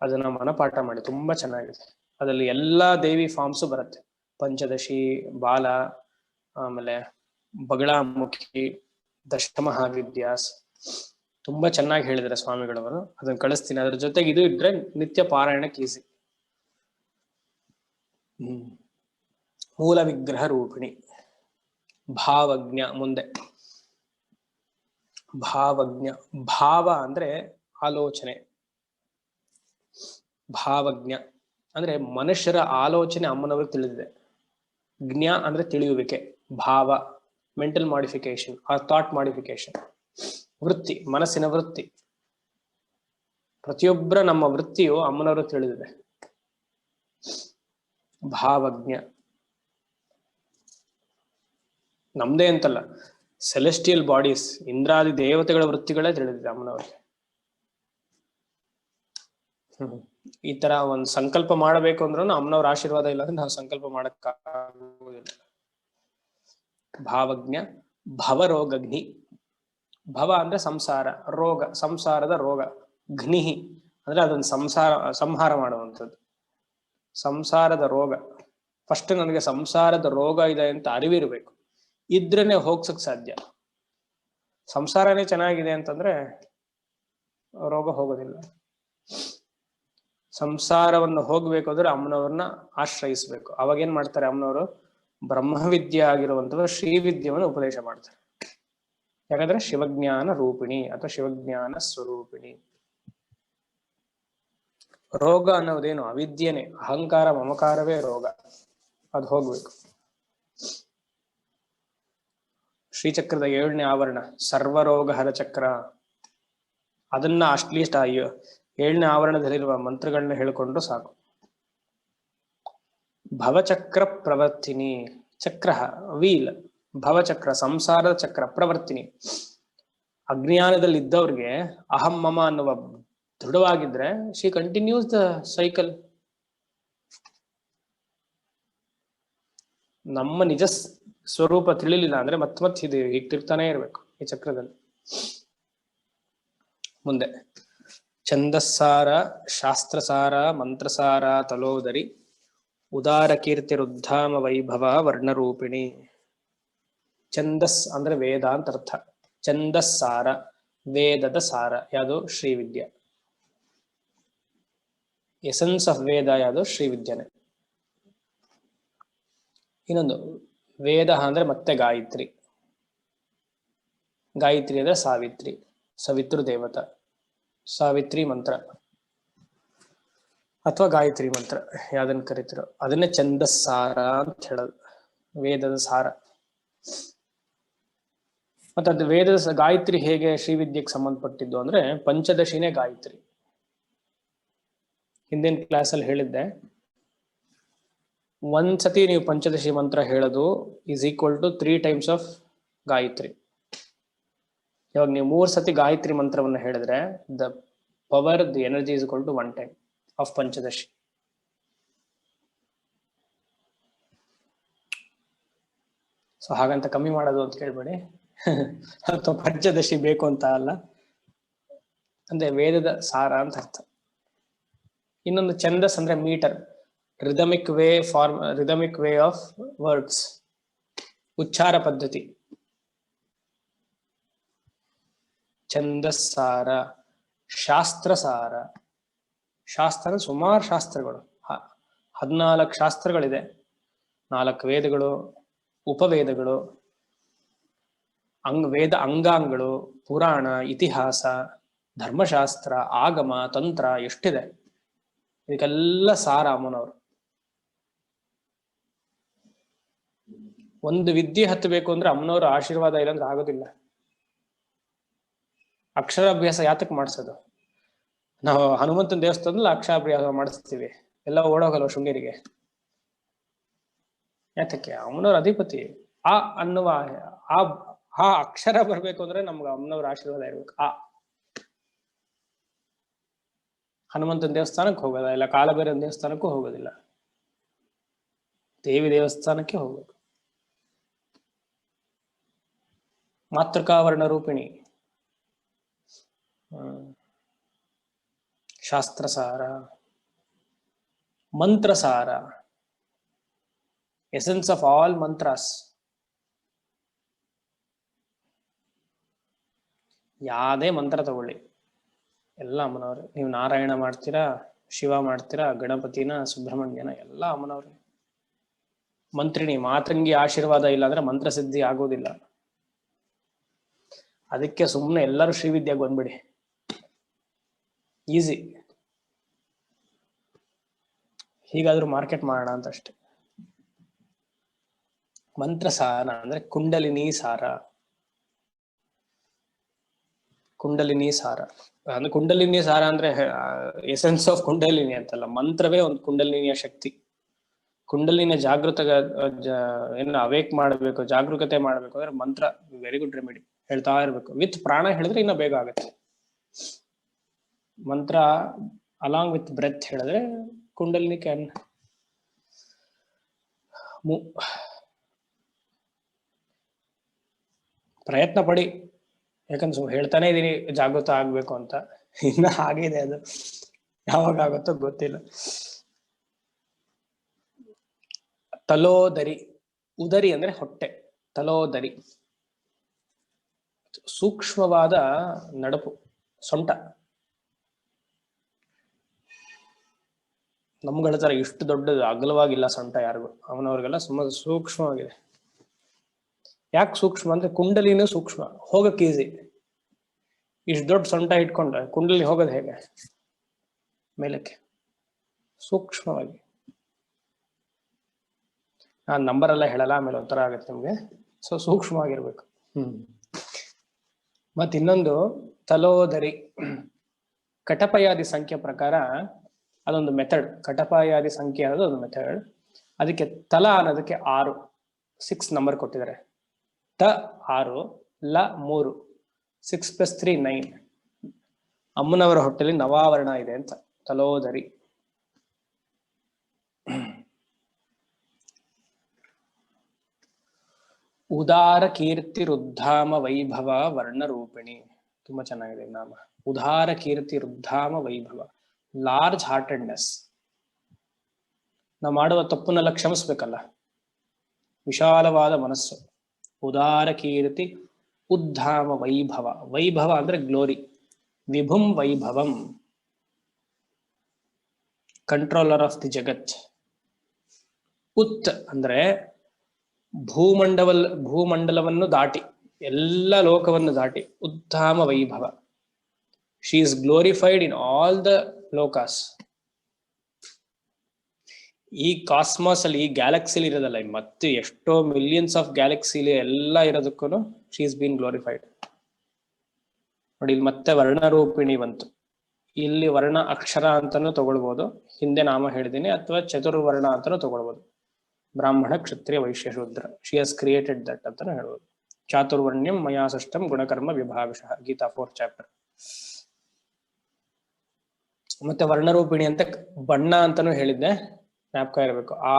ಅದನ್ನ ಮನಪಾಠ ಮಾಡಿ, ತುಂಬಾ ಚೆನ್ನಾಗಿದೆ. ಅದರಲ್ಲಿ ಎಲ್ಲಾ ದೇವಿ ಫಾರ್ಮ್ಸ್ ಬರುತ್ತೆ, ಪಂಚದಶಿ, ಬಾಲ, ಆಮೇಲೆ ಬಗಳಾಮುಖಿ, ದಶಮಹಾವಿದ್ಯಾಸ್, ತುಂಬಾ ಚೆನ್ನಾಗಿ ಹೇಳಿದ್ದಾರೆ ಸ್ವಾಮಿಗಳವರು. ಅದನ್ನ ಕಳಿಸ್ತೀನಿ. ಅದ್ರ ಜೊತೆಗೆ ಇದು ಇದ್ರೆ ನಿತ್ಯ ಪಾರಾಯಣಕ್ಕೆ ಈಸಿ. ಮೂಲ ವಿಗ್ರಹ ರೂಪಿಣಿ. ಭಾವಜ್ಞ. ಮುಂದೆ ಭಾವಜ್ಞ. ಭಾವ ಅಂದ್ರೆ ಆಲೋಚನೆ. ಭಾವಜ್ಞ ಅಂದ್ರೆ ಮನುಷ್ಯರ ಆಲೋಚನೆ ಅಮ್ಮನವ್ರಿಗೆ ತಿಳಿದಿದೆ. ಜ್ಞ ಅಂದ್ರೆ ತಿಳಿಯುವಿಕೆ. ಭಾವ mental modification or thought modification. ವೃತ್ತಿ, ಮನಸ್ಸಿನ ವೃತ್ತಿ. ಪ್ರತಿಯೊಬ್ಬರ ನಮ್ಮ ವೃತ್ತಿಯು ಅಮ್ಮನವರು ತಿಳಿದಿದೆ. ಭಾವಜ್ಞ. ನಮ್ದೇ ಅಂತಲ್ಲ, ಸೆಲೆಸ್ಟಿಯಲ್ ಬಾಡೀಸ್, ಇಂದ್ರಾದಿ ದೇವತೆಗಳ ವೃತ್ತಿಗಳೇ ತಿಳಿದಿದೆ ಅಮ್ಮನವರಿಗೆ. ಈ ತರ ಒಂದು ಸಂಕಲ್ಪ ಮಾಡಬೇಕು ಅಂದ್ರೂ ಅಮ್ಮನವ್ರ ಆಶೀರ್ವಾದ ಇಲ್ಲ ಅಂದ್ರೆ ನಾವು ಸಂಕಲ್ಪ ಮಾಡಕ್ಕಾಗುವುದಿಲ್ಲ. ಭಾವಜ್ಞ. ಭವರೋಗಗ್ನಿ. ಭವ ಅಂದ್ರೆ ಸಂಸಾರ, ರೋಗ ಸಂಸಾರದ ರೋಗ. ಘ್ನಿಹಿ ಅಂದ್ರೆ ಅದನ್ನ ಸಂಹಾರ ಮಾಡುವಂಥದ್ದು. ಸಂಸಾರದ ರೋಗ. ಫಸ್ಟ್ ನನಗೆ ಸಂಸಾರದ ರೋಗ ಇದೆ ಅಂತ ಅರಿವಿರ್ಬೇಕು, ಇದ್ರೇನೆ ಹೋಗ್ಸಕ್ ಸಾಧ್ಯ. ಸಂಸಾರನೇ ಚೆನ್ನಾಗಿದೆ ಅಂತಂದ್ರೆ ರೋಗ ಹೋಗೋದಿಲ್ಲ. ಸಂಸಾರವನ್ನು ಹೋಗ್ಬೇಕಾದ್ರೆ ಅಮ್ಮನವ್ರನ್ನ ಆಶ್ರಯಿಸ್ಬೇಕು. ಅವಾಗ ಏನ್ ಮಾಡ್ತಾರೆ ಅಮ್ಮನವರು? ಬ್ರಹ್ಮವಿದ್ಯೆ ಆಗಿರುವಂತಹ ಶ್ರೀವಿದ್ಯವನ್ನು ಉಪದೇಶ ಮಾಡ್ತಾರೆ. ಯಾಕಂದ್ರೆ ಶಿವಜ್ಞಾನ ರೂಪಿಣಿ ಅಥವಾ ಶಿವಜ್ಞಾನ ಸ್ವರೂಪಿಣಿ. ರೋಗ ಅನ್ನೋದೇನು? ಅವಿದ್ಯೆನೆ, ಅಹಂಕಾರ ಮಮಕಾರವೇ ರೋಗ. ಅದು ಹೋಗ್ಬೇಕು. ಶ್ರೀಚಕ್ರದ 7ನೇ ಆವರಣ ಸರ್ವರೋಗ ಹರ ಚಕ್ರ. ಅದನ್ನ ಅಟ್ಲೀಸ್ಟ್ 7ನೇ ಆವರಣದಲ್ಲಿರುವ ಮಂತ್ರಗಳನ್ನ ಹೇಳ್ಕೊಂಡು ಸಾಕು. ಭವಚಕ್ರ ಪ್ರವರ್ತಿನಿ. ಚಕ್ರ ವೀಲ್, ಭವಚಕ್ರ ಸಂಸಾರದ ಚಕ್ರ, ಪ್ರವರ್ತಿನಿ. ಅಜ್ಞಾನದಲ್ಲಿ ಇದ್ದವ್ರಿಗೆ ಅಹಂ ಮಮ ಅನ್ನುವ ದೃಢವಾಗಿದ್ರೆ ಶಿ ಕಂಟಿನ್ಯೂಸ್ ದ ಸೈಕಲ್. ನಮ್ಮ ನಿಜ ಸ್ವರೂಪ ತಿಳಿಲಿಲ್ಲ ಅಂದ್ರೆ ಮತ್ತೆ ಇದು ಹೀಗೆ ತಿರ್ತಾನೆ ಇರ್ಬೇಕು. ಈ ಚಕ್ರದಲ್ಲಿ. ಮುಂದೆ ಛಂದಸ್ಸಾರ, ಶಾಸ್ತ್ರಸಾರ, ಮಂತ್ರಸಾರ, ತಲೋದರಿ, ಉದಾರ ಕೀರ್ತಿ ರುದ್ಧಾಮ ವೈಭವ ವರ್ಣರೂಪಿಣಿ. ಛಂದಸ್ ಅಂದ್ರೆ ವೇದ ಅಂತ ಅರ್ಥ. ಛಂದಸ್ಸಾರ ವೇದದ ಸಾರ ಯಾವುದು? ಶ್ರೀವಿದ್ಯೆ. ಎಸೆನ್ಸ್ ಆಫ್ ವೇದ ಯಾವುದು? ಶ್ರೀವಿದ್ಯನೆ. ಇನ್ನೊಂದು ವೇದ ಅಂದ್ರೆ ಮತ್ತೆ ಗಾಯತ್ರಿ. ಗಾಯತ್ರಿ ಅಂದ್ರೆ ಸಾವಿತ್ರಿ, ಸವಿತೃ ದೇವತ. ಸಾವಿತ್ರಿ ಮಂತ್ರ ಅಥವಾ ಗಾಯತ್ರಿ ಮಂತ್ರ ಯಾವ್ದನ್ನ ಕರಿತಿರೋ ಅದನ್ನೇ ಛಂದಸ್ಸಾರ ಅಂತ ಹೇಳೋದು, ವೇದದ ಸಾರ. ಮತ್ತೆ ಅದು ವೇದದ ಗಾಯತ್ರಿ ಹೇಗೆ ಶ್ರೀವಿದ್ಯೆಗೆ ಸಂಬಂಧಪಟ್ಟಿದ್ದು ಅಂದ್ರೆ ಪಂಚದಶಿನೇ ಗಾಯತ್ರಿ. ಹಿಂದಿನ ಕ್ಲಾಸಲ್ಲಿ ಹೇಳಿದ್ದೆ, ಒಂದ್ಸತಿ ನೀವು ಪಂಚದಶಿ ಮಂತ್ರ ಹೇಳೋದು is equal to 3 times of Gayatri. ಇವಾಗ ನೀವು 3 ಸತಿ ಗಾಯತ್ರಿ ಮಂತ್ರವನ್ನು ಹೇಳಿದ್ರೆ the power, the energy is equal to 1 time of Panchadashi. So ಹಾಗಂತ ಕಮ್ಮಿ ಮಾಡೋದು ಅಂತ ಕೇಳ್ಬೇಡಿ, ಅಥವಾ ಪಂಚದಶಿ ಬೇಕು ಅಂತ ಅಲ್ಲ, ಅಂದ್ರೆ ವೇದದ ಸಾರ ಅಂತ ಅರ್ಥ. ಇನ್ನೊಂದು ಛಂದಸ್ ಅಂದ್ರೆ metre, rhythmic way of words, ಉಚ್ಚಾರ ಪದ್ಧತಿ. ಛಂದಸ್ಸಾರ, ಶಾಸ್ತ್ರಸಾರ. ಶಾಸ್ತ್ರ ಸುಮಾರು ಶಾಸ್ತ್ರಗಳು, 14 ಶಾಸ್ತ್ರಗಳಿದೆ, 4 ವೇದಗಳು, ಉಪವೇದಗಳು, ವೇದ ಅಂಗಾಂಗಗಳು, ಪುರಾಣ, ಇತಿಹಾಸ, ಧರ್ಮಶಾಸ್ತ್ರ, ಆಗಮ, ತಂತ್ರ, ಎಷ್ಟಿದೆ. ಇದಕ್ಕೆಲ್ಲ ಸಾರ ಅಮ್ಮನವರು. ಒಂದು ವಿದ್ಯೆ ಹತ್ತಬೇಕು ಅಂದ್ರೆ ಅಮ್ಮನವರ ಆಶೀರ್ವಾದ ಇಲ್ಲಂದ್ರೆ ಆಗೋದಿಲ್ಲ. ಅಕ್ಷರಾಭ್ಯಾಸ ಯಾತಕ್ಕೆ ಮಾಡಿಸೋದು? ನಾವು ಹನುಮಂತನ ದೇವಸ್ಥಾನದಲ್ಲಿ ಅಕ್ಷರಾಭ್ಯಾಸ ಮಾಡಿಸ್ತೀವಿ, ಎಲ್ಲ ಓಡೋಗಲ್ವ ಶೃಂಗೇರಿಗೆ? ಯಾತಕ್ಕೆ? ಅಮ್ಮನವ್ರ ಅಧಿಪತಿ. ಆ ಅನ್ನುವ ಆ ಅಕ್ಷರ ಬರ್ಬೇಕು ಅಂದ್ರೆ ನಮ್ಗೆ ಅಮ್ಮನವ್ರ ಆಶೀರ್ವಾದ ಇರ್ಬೇಕು. ಹನುಮಂತನ ದೇವಸ್ಥಾನಕ್ಕೆ ಹೋಗೋದ ಇಲ್ಲ, ಕಾಲಭೈರವನ ದೇವಸ್ಥಾನಕ್ಕೂ ಹೋಗೋದಿಲ್ಲ, ದೇವಿ ದೇವಸ್ಥಾನಕ್ಕೆ ಹೋಗೋದು. ಮಾತೃಕಾವರ್ಣ ರೂಪಿಣಿ. ಶಾಸ್ತ್ರಸಾರ, ಮಂತ್ರಸಾರ, ಎಸೆನ್ಸ್ ಆಫ್ ಆಲ್ ಮಂತ್ರಾಸ್. ಯಾವ್ದೇ ಮಂತ್ರ ತಗೊಳ್ಳಿ, ಎಲ್ಲ ಅಮ್ಮನವ್ರೆ. ನೀವು ನಾರಾಯಣ ಮಾಡ್ತೀರಾ, ಶಿವ ಮಾಡ್ತೀರಾ, ಗಣಪತಿನ, ಸುಬ್ರಹ್ಮಣ್ಯನ, ಎಲ್ಲ ಅಮ್ಮನವ್ರೆ. ಮಂತ್ರಿಣಿ, ಮಾತಂಗಿ ಆಶೀರ್ವಾದ ಇಲ್ಲ ಅಂದ್ರೆ ಮಂತ್ರ ಸಿದ್ಧಿ ಆಗೋದಿಲ್ಲ. ಅದಕ್ಕೆ ಸುಮ್ಮನೆ ಎಲ್ಲರೂ ಶ್ರೀವಿದ್ಯಾಗ ಬಂದ್ಬಿಡಿ, ಈಸಿ. ಹೀಗಾದ್ರೂ ಮಾರ್ಕೆಟ್ ಮಾಡೋಣ ಅಂತ ಅಷ್ಟೆ. ಮಂತ್ರಸಾರ ಅಂದ್ರೆ ಕುಂಡಲಿನಿ ಸಾರ. ಕುಂಡಲಿನಿ ಸಾರ ಅಂದ್ರೆ ಕುಂಡಲಿನಿ ಸಾರ ಅಂದ್ರೆ ಎಸೆನ್ಸ್ ಆಫ್ ಕುಂಡಲಿನಿ ಅಂತಲ್ಲ, ಮಂತ್ರವೇ ಒಂದು ಕುಂಡಲಿನಿಯ ಶಕ್ತಿ. ಕುಂಡಲಿನಿಯ ಜಾಗೃತ ಏನು ಅವೇಕ್ ಮಾಡಬೇಕು, ಜಾಗರೂಕತೆ ಮಾಡಬೇಕು ಅಂದ್ರೆ ಮಂತ್ರ ವೆರಿ ಗುಡ್ ರೆಮಿಡಿ. ಹೇಳ್ತಾ ಇರ್ಬೇಕು. ವಿತ್ ಪ್ರಾಣ ಹೇಳಿದ್ರೆ ಇನ್ನ ಬೇಗ ಆಗುತ್ತೆ. ಮಂತ್ರ ಅಲಾಂಗ್ ವಿತ್ ಬ್ರೆತ್ ಹೇಳಿದ್ರೆ ಕುಂಡಲಿನಿ ಕ್ಯಾನ್ ಪ್ರಯತ್ನ ಪಡಿ. ಯಾಕಂದ್ರೆ ಹೇಳ್ತಾನೆ ಇದೀನಿ ಜಾಗೃತ ಆಗ್ಬೇಕು ಅಂತ, ಇನ್ನ ಆಗಿದೆ, ಅದು ಯಾವಾಗ ಆಗುತ್ತೋ ಗೊತ್ತಿಲ್ಲ. ತಲೋದರಿ, ಉದರಿ ಅಂದ್ರೆ ಹೊಟ್ಟೆ, ತಲೋದರಿ ಸೂಕ್ಷ್ಮವಾದ ನಡಪು, ಸೊಂಟ. ನಮ್ಗಳ ತರ ಇಷ್ಟು ದೊಡ್ಡದು ಅಗಲವಾಗಿಲ್ಲ ಸೊಂಟ ಯಾರಿಗೂ, ಅವನವ್ರಿಗೆಲ್ಲ ಸುಮ್ಮನೆ ಸೂಕ್ಷ್ಮವಾಗಿದೆ. ಯಾಕೆ ಸೂಕ್ಷ್ಮ ಅಂದ್ರೆ ಕುಂಡಲಿನೂ ಸೂಕ್ಷ್ಮ, ಹೋಗಕ್ಕೆ ಈಸಿ. ಇಷ್ಟು ದೊಡ್ಡ ಸೊಂಟ ಇಟ್ಕೊಂಡ್ರೆ ಕುಂಡಲಿ ಹೋಗೋದು ಹೇಗೆ ಮೇಲಕ್ಕೆ? ಸೂಕ್ಷ್ಮವಾಗಿ. ನಾನು ನಂಬರ್ ಎಲ್ಲ ಹೇಳಲ್ಲ, ಆಮೇಲೆ ಒಂಥರ ಆಗತ್ತೆ ನಿಮ್ಗೆ. ಸೊ ಸೂಕ್ಷ್ಮವಾಗಿರ್ಬೇಕು. ಮತ್ ಇನ್ನೊಂದು ತಲೋದರಿ, ಕಟಪಯಾದಿ ಸಂಖ್ಯೆ ಪ್ರಕಾರ ಅದೊಂದು ಮೆಥಡ್. ಕಟಪಯಾದಿ ಸಂಖ್ಯೆ ಅನ್ನೋದು ಒಂದು ಮೆಥಡ್. ಅದಕ್ಕೆ ತಲ ಅನ್ನೋದಕ್ಕೆ 6 ನಂಬರ್ ಕೊಟ್ಟಿದ್ದಾರೆ. ತ 6, ಲ 3, 6 + 3 9. ಅಮ್ಮನವರ ಹೊಟ್ಟೆಲಿ ನವಾವರಣ ಇದೆ ಅಂತ. ತಲೋದರಿ. ಉದಾರ ಕೀರ್ತಿ ರುದ್ಧಾಮ ವೈಭವ ವರ್ಣರೂಪಿಣಿ. ತುಂಬಾ ಚೆನ್ನಾಗಿದೆ ಈ ನಾಮ. ಉದಾರ ಕೀರ್ತಿ ರುದ್ಧಾಮ ವೈಭವ. ಲಾರ್ಜ್ ಹಾರ್ಟೆಡ್ನೆಸ್. ನಾವು ಮಾಡುವ ತಪ್ಪನ್ನೆಲ್ಲ ಕ್ಷಮಿಸ್ಬೇಕಲ್ಲ. ವಿಶಾಲವಾದ ಮನಸ್ಸು. ಉದಾರ ಕೀರ್ತಿ ಉದ್ಧಾಮ ವೈಭವ. ವೈಭವ ಅಂದ್ರೆ ಗ್ಲೋರಿ. ವಿಭುಂ ವೈಭವಂ. Controller of the jagat. ಉತ್ ಅಂದ್ರೆ ಭೂಮಂಡಲವನ್ನು ದಾಟಿ, ಎಲ್ಲ ಲೋಕವನ್ನು ದಾಟಿ. ಉದ್ಧಾಮ ವೈಭವ. She is glorified in all the lokas. ಈ ಕಾಸ್ಮಾಸ್ ಅಲ್ಲಿ, ಈ ಗ್ಯಾಲಕ್ಸಿಲಿ ಇರೋದಲ್ಲ, ಮತ್ತೆ ಎಷ್ಟೋ ಮಿಲಿಯನ್ಸ್ ಆಫ್ ಗ್ಯಾಲಕ್ಸಿಲಿ ಎಲ್ಲ ಇರೋದಕ್ಕೂ ಶಿ ಇಸ್ ಬೀನ್ ಗ್ಲೋರಿಫೈಡ್. ನೋಡಿ, ಇಲ್ಲಿ ಮತ್ತೆ ವರ್ಣರೂಪಿಣಿ ಬಂತು. ಇಲ್ಲಿ ವರ್ಣ ಅಕ್ಷರ ಅಂತಾನು ತಗೊಳ್ಬಹುದು, ಹಿಂದೆ ನಾಮ ಹೇಳಿದ್ದೀನಿ, ಅಥವಾ ಚತುರ್ವರ್ಣ ಅಂತಾನು ತಗೊಳ್ಬಹುದು. ಬ್ರಾಹ್ಮಣ, ಕ್ಷತ್ರಿಯ, ವೈಶ್ಯ, ಶೂದ್ರ. ಶಿ ಹಸ್ ಕ್ರಿಯೇಟೆಡ್ ದಟ್ ಅಂತಾನು ಹೇಳ್ಬೋದು. ಚಾತುರ್ವರ್ಣ್ಯಂ ಮಯಾ ಸೃಷ್ಟಂ ಗುಣಕರ್ಮ ವಿಭಾಗಶಃ. Geetha 4th chapter. ಮತ್ತೆ ವರ್ಣರೂಪಿಣಿ ಅಂತ ಬಣ್ಣ ಅಂತಾನು ಹೇಳಿದ್ದೆ, ಜ್ಞಾಪಕ ಇರಬೇಕು. ಆ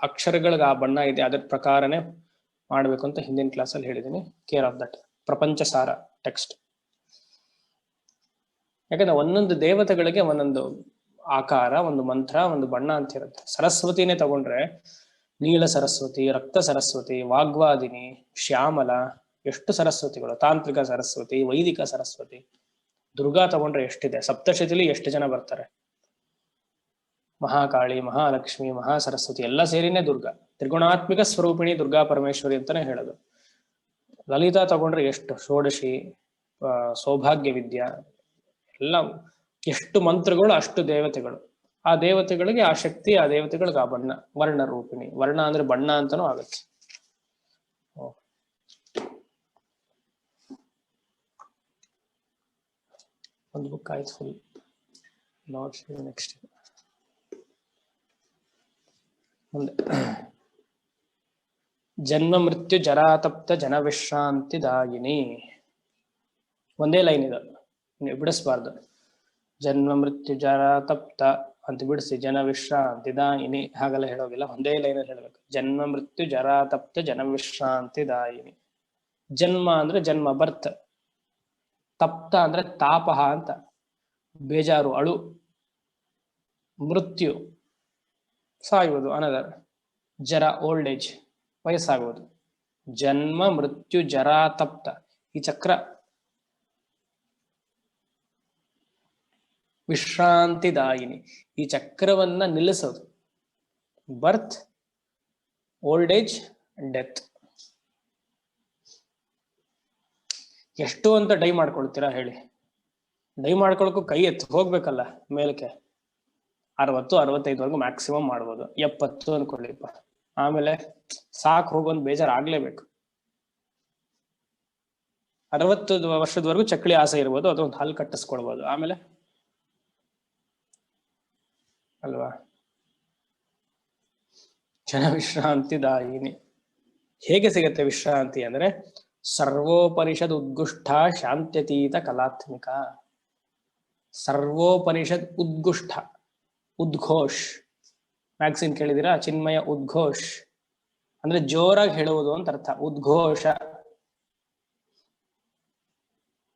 ಅಕ್ಷರಗಳಿಗೆ ಆ ಬಣ್ಣ ಇದೆ, ಅದ್ರ ಪ್ರಕಾರನೇ ಮಾಡ್ಬೇಕು ಅಂತ ಹಿಂದಿನ ಕ್ಲಾಸಲ್ಲಿ ಹೇಳಿದ್ದೀನಿ. Care of that. ಪ್ರಪಂಚ ಸಾರ ಟೆಕ್ಸ್ಟ್. ಯಾಕಂದ್ರೆ ಒಂದೊಂದು ದೇವತೆಗಳಿಗೆ ಒಂದೊಂದು ಆಕಾರ, ಒಂದು ಮಂತ್ರ, ಒಂದು ಬಣ್ಣ ಅಂತ ಇರುತ್ತೆ. ಸರಸ್ವತಿನೇ ತಗೊಂಡ್ರೆ ನೀಲ ಸರಸ್ವತಿ, ರಕ್ತ ಸರಸ್ವತಿ, ವಾಗ್ವಾದಿನಿ, ಶ್ಯಾಮಲ, ಎಷ್ಟು ಸರಸ್ವತಿಗಳು. ತಾಂತ್ರಿಕ ಸರಸ್ವತಿ, ವೈದಿಕ ಸರಸ್ವತಿ. ದುರ್ಗಾ ತಗೊಂಡ್ರೆ ಎಷ್ಟಿದೆ. ಸಪ್ತಶತಿಲಿ ಎಷ್ಟು ಜನ ಬರ್ತಾರೆ. ಮಹಾಕಾಳಿ, ಮಹಾಲಕ್ಷ್ಮಿ, ಮಹಾಸರಸ್ವತಿ ಎಲ್ಲ ಸೇರಿನೇ ದುರ್ಗಾ. ತ್ರಿಗುಣಾತ್ಮಿಕ ಸ್ವರೂಪಿಣಿ ದುರ್ಗಾ ಪರಮೇಶ್ವರಿ ಅಂತಾನೆ ಹೇಳೋದು. ಲಲಿತಾ ತಗೊಂಡ್ರೆ ಎಷ್ಟು, ಷೋಡಶಿ, ಸೌಭಾಗ್ಯ ವಿದ್ಯಾ, ಎಲ್ಲ ಎಷ್ಟು ಮಂತ್ರಗಳು ಅಷ್ಟು ದೇವತೆಗಳು. ಆ ದೇವತೆಗಳಿಗೆ ಆ ಶಕ್ತಿ, ಆ ದೇವತೆಗಳಿಗೆ ಆ ಬಣ್ಣ. ವರ್ಣ ರೂಪಿಣಿ. ವರ್ಣ ಅಂದ್ರೆ ಬಣ್ಣ ಅಂತಾನೂ ಆಗುತ್ತೆ. ಒಂದು ಬುಕ್ ಆಯ್ತು ಫುಲ್. ನಾಟ್ ನೆಕ್ಸ್ಟ್ ಮುಂದೆ. ಜನ್ಮ ಮೃತ್ಯು ಜರಾತಪ್ತ ಜನ ವಿಶ್ರಾಂತಿದಾಯಿನಿ. ಒಂದೇ ಲೈನ್ ಇದೆ, ನೀವು ಬಿಡಿಸ್ಬಾರ್ದು. ಜನ್ಮ ಮೃತ್ಯು ಜರಾತಪ್ತ ಅಂತ ಬಿಡಿಸಿ ಜನ ವಿಶ್ರಾಂತಿದಾಯಿನಿ ಹಾಗೆಲ್ಲ ಹೇಳೋಗಿಲ್ಲ. ಒಂದೇ ಲೈನಲ್ಲಿ ಹೇಳ್ಬೇಕು. ಜನ್ಮ ಮೃತ್ಯು ಜರಾತಪ್ತ ಜನ ವಿಶ್ರಾಂತಿದಾಯಿನಿ. ಜನ್ಮ ಅಂದ್ರೆ ಜನ್ಮ, ಬರ್ತ್. ತಪ್ತ ಅಂದ್ರೆ ತಾಪಹ ಅಂತ, ಬೇಜಾರು, ಅಳು. ಮೃತ್ಯು ಸಾಯುವುದು, ಅನದರ್. ಜರ ಓಲ್ಡ್ ಏಜ್, ವಯಸ್ಸಾಗುವುದು. ಜನ್ಮ ಮೃತ್ಯು ಜರಾತಪ್ತ, ಈ ಚಕ್ರ. ವಿಶ್ರಾಂತಿದಾಯಿನಿ, ಈ ಚಕ್ರವನ್ನ ನಿಲ್ಲಿಸೋದು. ಬರ್ತ್, ಓಲ್ಡ್ ಏಜ್, ಡೆತ್. ಎಷ್ಟು ಅಂತ ಡೈ ಮಾಡ್ಕೊಳ್ತೀರಾ ಹೇಳಿ? ಡೈ ಮಾಡ್ಕೊಳಕ್ಕೂ ಕೈ ಎತ್ತು ಹೋಗ್ಬೇಕಲ್ಲ ಮೇಲಕ್ಕೆ. 60-65 ಮ್ಯಾಕ್ಸಿಮಮ್ ಮಾಡ್ಬೋದು. 70 ಅನ್ಕೊಳ್ಳಿಪ್ಪ. ಆಮೇಲೆ ಸಾಕು ಹೋಗೋದು ಬೇಜಾರಾಗ್ಲೇಬೇಕು. 60 ವರ್ಷದವರೆಗೂ ಚಕ್ಲಿ ಆಸೆ ಇರ್ಬೋದು, ಅದೊಂದು ಹಾಲು ಕಟ್ಟಿಸ್ಕೊಳ್ಬೋದು. ಆಮೇಲೆ ಅಲ್ವಾ? ಜನ ವಿಶ್ರಾಂತಿದಾಯಿನಿ. ಹೇಗೆ ಸಿಗತ್ತೆ ವಿಶ್ರಾಂತಿ ಅಂದ್ರೆ, ಸರ್ವೋಪನಿಷದ್ ಉದ್ಗುಷ್ಠ ಶಾಂತ್ಯತೀತ ಕಲಾತ್ಮಿಕ. ಸರ್ವೋಪನಿಷದ್ ಉದ್ಗುಷ್ಠ, ಉದ್ಘೋಷ್. ಮ್ಯಾಗ್ಸಿನ್ ಕೇಳಿದಿರಾ? ಚಿನ್ಮಯ ಉದ್ಘೋಷ್ ಅಂದ್ರೆ ಜೋರಾಗಿ ಹೇಳುವುದು ಅಂತ ಅರ್ಥ. ಉದ್ಘೋಷ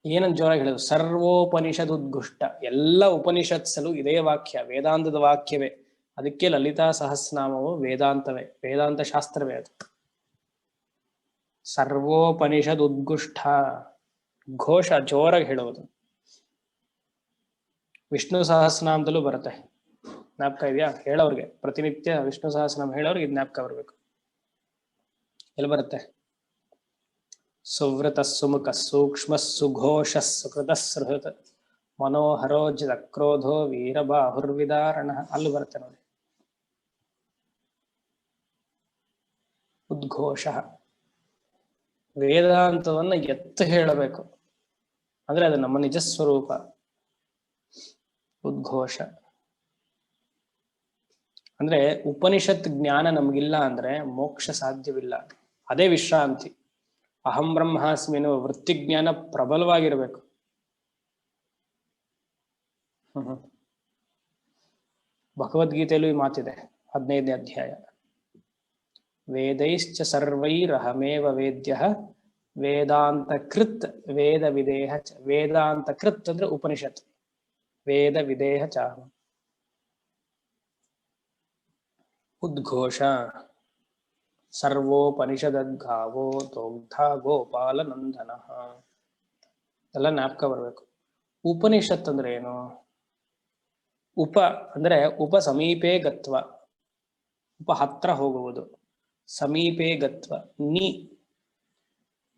ಏನಂತ ಜೋರಾಗಿ ಹೇಳೋದು? ಸರ್ವೋಪನಿಷದ್ ಉದ್ಗುಷ್ಟ. ಎಲ್ಲ ಉಪನಿಷತ್ಸಲು ಇದೇ ವಾಕ್ಯ, ವೇದಾಂತದ ವಾಕ್ಯವೇ. ಅದಕ್ಕೆ ಲಲಿತಾ ಸಹಸ್ರನಾಮವು ವೇದಾಂತವೇ, ವೇದಾಂತ ಶಾಸ್ತ್ರವೇ ಅದು. ಸರ್ವೋಪನಿಷದ್ ಉದ್ಗುಷ್ಠ, ಘೋಷ, ಜೋರಾಗಿ ಹೇಳುವುದು. ವಿಷ್ಣು ಸಹಸ್ರನಾಮದಲ್ಲೂ ಬರುತ್ತೆ. ಜ್ಞಾಪಕ ಇದೆಯಾ? ಹೇಳೋರ್ಗೆ ಪ್ರತಿನಿತ್ಯ ವಿಷ್ಣು ಸಹಸ್ರನಾಮ ಹೇಳೋರ್ಗೆ ಇದು ಜ್ಞಾಪಕ ಬರಬೇಕು. ಎಲ್ಲಿ ಬರುತ್ತೆ? ಸುವೃತ ಸುಮುಖ ಸೂಕ್ಷ್ಮ ಸುಘೋಷ ಸುಕೃತ ಸೃಹೃತ್ ಮನೋಹರೋಜಿತ ಕ್ರೋಧೋ ವೀರಬಾಹುರ್ವಿದಾರಣ. ಅಲ್ಲೂ ಬರುತ್ತೆ ನೋಡಿ. ಉದ್ಘೋಷ, ವೇದಾಂತವನ್ನ ಎತ್ತು ಹೇಳಬೇಕು ಅಂದ್ರೆ ಅದು ನಮ್ಮ ನಿಜ ಸ್ವರೂಪ. ಉದ್ಘೋಷ ಅಂದ್ರೆ ಉಪನಿಷತ್ ಜ್ಞಾನ ನಮಗಿಲ್ಲ ಅಂದ್ರೆ ಮೋಕ್ಷ ಸಾಧ್ಯವಿಲ್ಲ. ಅದೇ ವಿಶ್ರಾಂತಿ. ಅಹಂ ಬ್ರಹ್ಮಾಸ್ಮಿ ಎನ್ನುವ ವೃತ್ತಿಜ್ಞಾನ ಪ್ರಬಲವಾಗಿರಬೇಕು. ಭಗವದ್ಗೀತೆಯಲ್ಲೂ ಈ ಮಾತಿದೆ, 15ನೇ ಅಧ್ಯಾಯ. ವೇದೈಶ್ಚ ಸರ್ವೈರಹಮೇವ ವೇದ್ಯಃ ವೇದಾಂತಕೃತ್ ವೇದ ವಿದೇಹ ಚ. ವೇದಾಂತಕೃತ್ ಅಂದ್ರೆ ಉಪನಿಷತ್, ವೇದ ವಿದೇಹ ಚ. ಉದ್ಘೋಷ ಸರ್ವೋಪನಿಷದ್ಗಾವೋ ದೋಗ್ಧ ಗೋಪಾಲ ನಂದನ. ಎಲ್ಲ ಜ್ಞಾಪಕ ಬರ್ಬೇಕು. ಉಪನಿಷತ್ ಅಂದ್ರೆ ಏನು? ಉಪ ಅಂದ್ರೆ ಉಪ ಸಮೀಪೇ ಗತ್ವ, ಉಪ ಹತ್ರ ಹೋಗುವುದು, ಸಮೀಪೇ ಗತ್ವ. ನೀ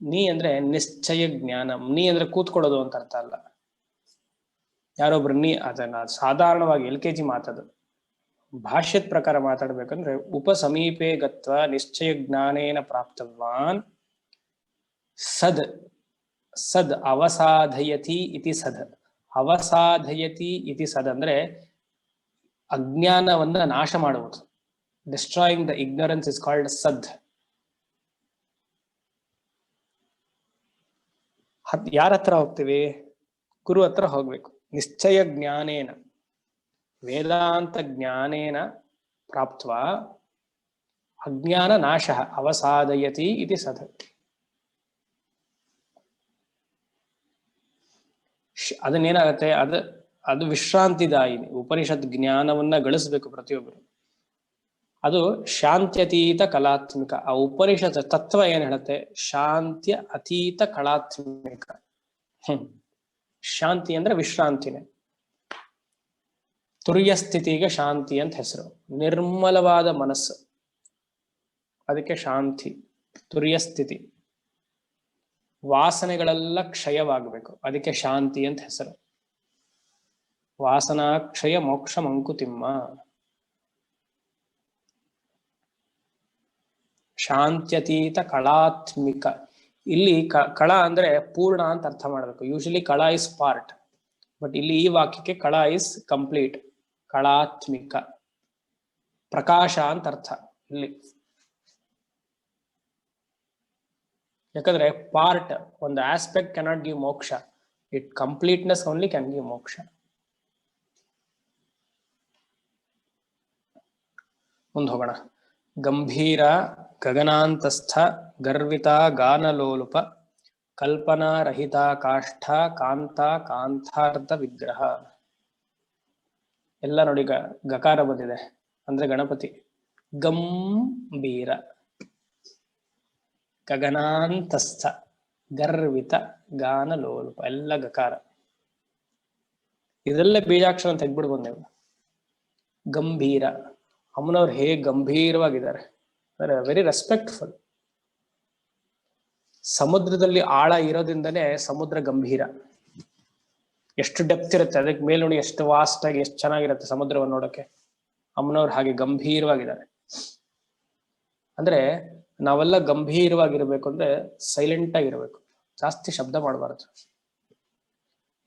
ನೀ ಅಂದ್ರೆ ನಿಶ್ಚಯ ಜ್ಞಾನ. ನೀ ಅಂದ್ರೆ ಕೂತ್ಕೊಳ್ಳೋದು ಅಂತ ಅರ್ಥ ಅಲ್ಲ. ಯಾರೊಬ್ರು ನೀ, ಅದನ್ನ ಸಾಧಾರಣವಾಗಿ LKG ಮಾತದು. ಭಾಷ್ಯದ ಪ್ರಕಾರ ಮಾತಾಡ್ಬೇಕಂದ್ರೆ ಉಪ ಸಮೀಪೇ ಗತ್ವ ನಿಶ್ಚಯ ಜ್ಞಾನೇನ ಪ್ರಾಪ್ತವಾನ್ ಸದ್ ಸದ್ ಅವಸಾಧಯತಿ ಇತಿ ಸದ್. ಅವಸಾಧಯತಿ ಇತಿ ಸದ್ ಅಂದ್ರೆ ಅಜ್ಞಾನವನ್ನ ನಾಶ ಮಾಡುವುದು. Destroying the ignorance is called sad. ಯಾರ ಹತ್ರ ಹೋಗ್ತೀವಿ? ಗುರು ಹತ್ರ ಹೋಗ್ಬೇಕು. ನಿಶ್ಚಯ ಜ್ಞಾನೇನ ವೇದಾಂತ ಜ್ಞಾನೇನ ಪ್ರಾಪ್ತ್ವ ಅಜ್ಞಾನ ನಾಶ ಅವಸಾದಯತಿ ಇತಿ ಸದ್. ಅದನ್ನೇನಾಗತ್ತೆ, ಅದು ವಿಶ್ರಾಂತಿದಾಯಿನಿ. ಉಪನಿಷತ್ ಜ್ಞಾನವನ್ನ ಗಳಿಸ್ಬೇಕು ಪ್ರತಿಯೊಬ್ಬರು. ಅದು ಶಾಂತ್ಯತೀತ ಕಲಾತ್ಮಿಕ. ಆ ಉಪನಿಷತ್ ತತ್ವ ಏನ್ ಹೇಳುತ್ತೆ? ಶಾಂತ್ಯ ಅತೀತ ಕಲಾತ್ಮಿಕ. ಶಾಂತಿ ಅಂದ್ರೆ ವಿಶ್ರಾಂತಿನೇ. ತುರ್ಯ ಸ್ಥಿತಿಗೆ ಶಾಂತಿ ಅಂತ ಹೆಸರು. ನಿರ್ಮಲವಾದ ಮನಸ್ಸು, ಅದಕ್ಕೆ ಶಾಂತಿ. ತುರ್ಯ ಸ್ಥಿತಿ. ವಾಸನೆಗಳೆಲ್ಲ ಕ್ಷಯವಾಗಬೇಕು, ಅದಕ್ಕೆ ಶಾಂತಿ ಅಂತ ಹೆಸರು. ವಾಸನಾ ಕ್ಷಯ ಮೋಕ್ಷ ಮಂಕುತಿಮ್ಮ. ಶಾಂತ್ಯತೀತ ಕಳಾತ್ಮಿಕ. ಇಲ್ಲಿ ಕಳ ಅಂದ್ರೆ ಪೂರ್ಣ ಅಂತ ಅರ್ಥ ಮಾಡಬೇಕು. ಯೂಶಲಿ ಕಳ ಇಸ್ ಪಾರ್ಟ್, ಬಟ್ ಇಲ್ಲಿ ಈ ವಾಕ್ಯಕ್ಕೆ ಕಳ ಇಸ್ ಕಂಪ್ಲೀಟ್. ಕಳಾತ್ಮಿಕ ಪ್ರಕಾಶ ಅಂತ ಅರ್ಥ ಇಲ್ಲಿ. ಯಾಕಂದ್ರೆ ಪಾರ್ಟ್, ಒಂದು ಆಸ್ಪೆಕ್ಟ್ ಕ್ಯಾನಾಟ್ ಗಿವ್ ಮೋಕ್ಷ. It completeness only can give ಮೋಕ್ಷ. ಮುಂದೆ ಹೋಗೋಣ. ಗಂಭೀರ ಗಗನಾಂತಸ್ಥ ಗರ್ವಿತ ಗಾನಲೋಲುಪ ಕಲ್ಪನಾ ರಹಿತ ಕಾಷ್ಠ ಕಾಂತ ಕಾಂತಾರ್ಥ ವಿಗ್ರಹ. ಎಲ್ಲ ನೋಡಿ ಗಕಾರ ಬಂದಿದೆ ಅಂದ್ರೆ ಗಣಪತಿ. ಗಂಭೀರ, ಗಗನಾಂತಸ್ಥ, ಗರ್ವಿತ, ಗಾನಲೋಲುಪ ಎಲ್ಲ ಗಕಾರ. ಇದೆಲ್ಲ ಬೀಜಾಕ್ಷರ ಅಂತ ತೆಗ್ಬಿಡ್ಬೋದು ನೀವು. ಗಂಭೀರ, ಅಮ್ಮನವ್ರು ಹೇಗೆ ಗಂಭೀರವಾಗಿದ್ದಾರೆ, ವೆರಿ ರೆಸ್ಪೆಕ್ಟ್ಫುಲ್. ಸಮುದ್ರದಲ್ಲಿ ಆಳ ಇರೋದ್ರಿಂದನೇ ಸಮುದ್ರ ಗಂಭೀರ. ಎಷ್ಟು ಡೆಪ್ತ್ ಇರುತ್ತೆ, ಅದಕ್ಕೆ ಮೇಲೆ ನೋಡಿ ಎಷ್ಟು ವಾಸ್ಟ್ ಆಗಿ ಎಷ್ಟು ಚೆನ್ನಾಗಿರುತ್ತೆ ಸಮುದ್ರವನ್ನು ನೋಡಕ್ಕೆ. ಅಮ್ಮನವ್ರು ಹಾಗೆ ಗಂಭೀರವಾಗಿದ್ದಾರೆ. ಅಂದ್ರೆ ನಾವೆಲ್ಲ ಗಂಭೀರವಾಗಿರ್ಬೇಕು ಅಂದ್ರೆ ಸೈಲೆಂಟ್ ಆಗಿರ್ಬೇಕು, ಜಾಸ್ತಿ ಶಬ್ದ ಮಾಡಬಾರದು.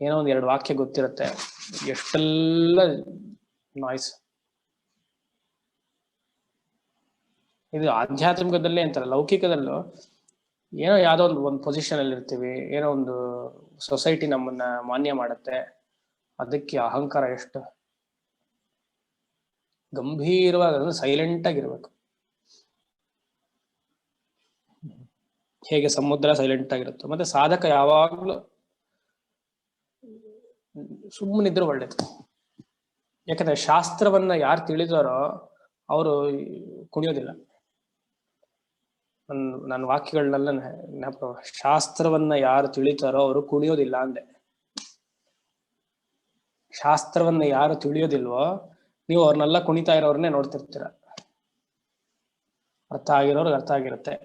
ಏನೋ ಒಂದ್ ಎರಡು ವಾಕ್ಯ ಗೊತ್ತಿರುತ್ತೆ, ಎಷ್ಟೆಲ್ಲ ನಾಯ್ಸ್. ಇದು ಆಧ್ಯಾತ್ಮಿಕದಲ್ಲೇ ಅಂತಾರೆ. ಲೌಕಿಕದಲ್ಲೂ ಏನೋ ಯಾವ್ದೋ ಒಂದು ಪೊಸಿಷನ್ ಅಲ್ಲಿ ಇರ್ತೀವಿ, ಏನೋ ಒಂದು ಸೊಸೈಟಿ ನಮ್ಮನ್ನ ಮಾನ್ಯ ಮಾಡುತ್ತೆ, ಅದಕ್ಕೆ ಅಹಂಕಾರ ಎಷ್ಟು. ಗಂಭೀರವಾಗಿ ಸೈಲೆಂಟ್ ಆಗಿರ್ಬೇಕು. ಹೇಗೆ ಸಮುದ್ರ ಸೈಲೆಂಟ್ ಆಗಿರುತ್ತೆ. ಮತ್ತೆ ಸಾಧಕ ಯಾವಾಗ್ಲೂ ಸುಮ್ಮನಿದ್ರು ಒಳ್ಳೇದು. ಯಾಕಂದ್ರೆ ಶಾಸ್ತ್ರವನ್ನ ಯಾರು ತಿಳಿದಾರೋ ಅವರು ಕುಣಿಯೋದಿಲ್ಲ. ನನ್ನ ವಾಕ್ಯಗಳನ್ನೆಲ್ಲ ಜ್ಞಾಪಕ. ಶಾಸ್ತ್ರವನ್ನ ಯಾರು ತಿಳಿತಾರೋ ಅವರು ಕುಣಿಯೋದಿಲ್ಲ ಅಂದೆ. ಶಾಸ್ತ್ರವನ್ನ ಯಾರು ತಿಳಿಯೋದಿಲ್ವೋ ನೀವು ಅವ್ರನ್ನೆಲ್ಲ ಕುಣಿತಾ ಇರೋರ್ನೇ ನೋಡ್ತಿರ್ತೀರ. ಅರ್ಥ ಆಗಿರೋರ್ಗೆ ಅರ್ಥ ಆಗಿರುತ್ತೆ.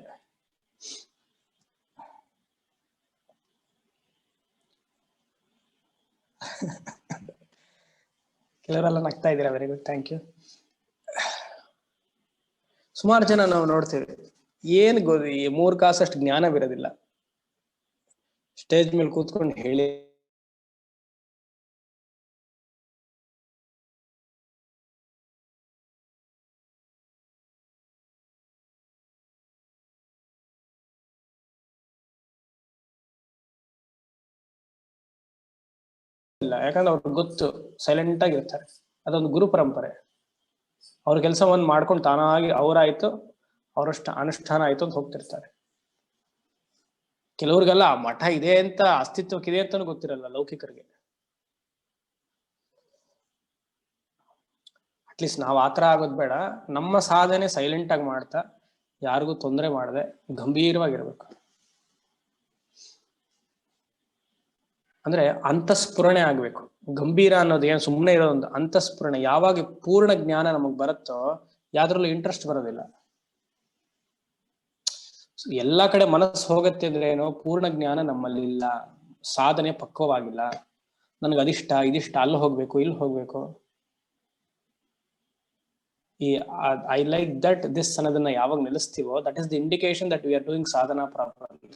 ಕೆಲವರೆಲ್ಲ ನಗ್ತಾ ಇದ್ದೀರಾ, ವೆರಿ ಗುಡ್, ಥ್ಯಾಂಕ್ ಯು. ಸುಮಾರು ಜನ ನಾವು ನೋಡ್ತೀವಿ, ಏನ್ ಈ 3 ಕಾಸಷ್ಟು ಜ್ಞಾನವಿರೋದಿಲ್ಲ. ಸ್ಟೇಜ್ ಮೇಲೆ ಕೂತ್ಕೊಂಡು ಹೇಳಿ ಇಲ್ಲ. ಯಾಕಂದ್ರೆ ಅವ್ರಿಗೆ ಗೊತ್ತು, ಸೈಲೆಂಟ್ ಆಗಿರ್ತಾರೆ. ಅದೊಂದು ಗುರು ಪರಂಪರೆ. ಅವ್ರ ಕೆಲಸವನ್ನು ಮಾಡ್ಕೊಂಡು ತಾನಾಗಿ ಅವರಾಯ್ತು ಅವರಷ್ಟು ಅನುಷ್ಠಾನ ಆಯ್ತು ಅಂತ ಹೋಗ್ತಿರ್ತಾರೆ. ಕೆಲವ್ರಿಗೆಲ್ಲ ಮಠ ಇದೆ ಅಂತ ಅಸ್ತಿತ್ವಕ್ಕಿದೆ ಅಂತಾನು ಗೊತ್ತಿರಲ್ಲ ಲೌಕಿಕರಿಗೆ. ಅಟ್ಲೀಸ್ಟ್ ನಾವು ಆತರ ಆಗೋದ್ ಬೇಡ. ನಮ್ಮ ಸಾಧನೆ ಸೈಲೆಂಟ್ ಆಗಿ ಮಾಡ್ತಾ ಯಾರಿಗೂ ತೊಂದರೆ ಮಾಡದೆ ಗಂಭೀರವಾಗಿರ್ಬೇಕು. ಅಂದ್ರೆ ಅಂತಸ್ಫುರಣೆ ಆಗ್ಬೇಕು. ಗಂಭೀರ ಅನ್ನೋದು ಏನ್ ಸುಮ್ಮನೆ ಇರೋದೊಂದು ಅಂತಸ್ಫುರಣೆ. ಯಾವಾಗ ಪೂರ್ಣ ಜ್ಞಾನ ನಮಗ್ ಬರುತ್ತೋ ಯಾವ್ದ್ರಲ್ಲೂ ಇಂಟ್ರೆಸ್ಟ್ ಬರೋದಿಲ್ಲ. ಎಲ್ಲಾ ಕಡೆ ಮನಸ್ಸು ಹೋಗತ್ತೆ ಅಂದ್ರೆ ಏನೋ ಪೂರ್ಣ ಜ್ಞಾನ ನಮ್ಮಲ್ಲಿ ಇಲ್ಲ, ಸಾಧನೆ ಪಕ್ವವಾಗಿಲ್ಲ. ನನ್ಗೆ ಅದಿಷ್ಟ ಇದಿಷ್ಟ, ಅಲ್ಲಿ ಹೋಗ್ಬೇಕು ಇಲ್ಲಿ ಹೋಗ್ಬೇಕು. ಈ ಐ ಲೈಕ್ ದಟ್ ದಿಸ್ ಅನ್ನೋದನ್ನ ಯಾವಾಗ ನಿಲ್ಲಿಸ್ತೀವೋ that is the indication that we are doing sadhana properly.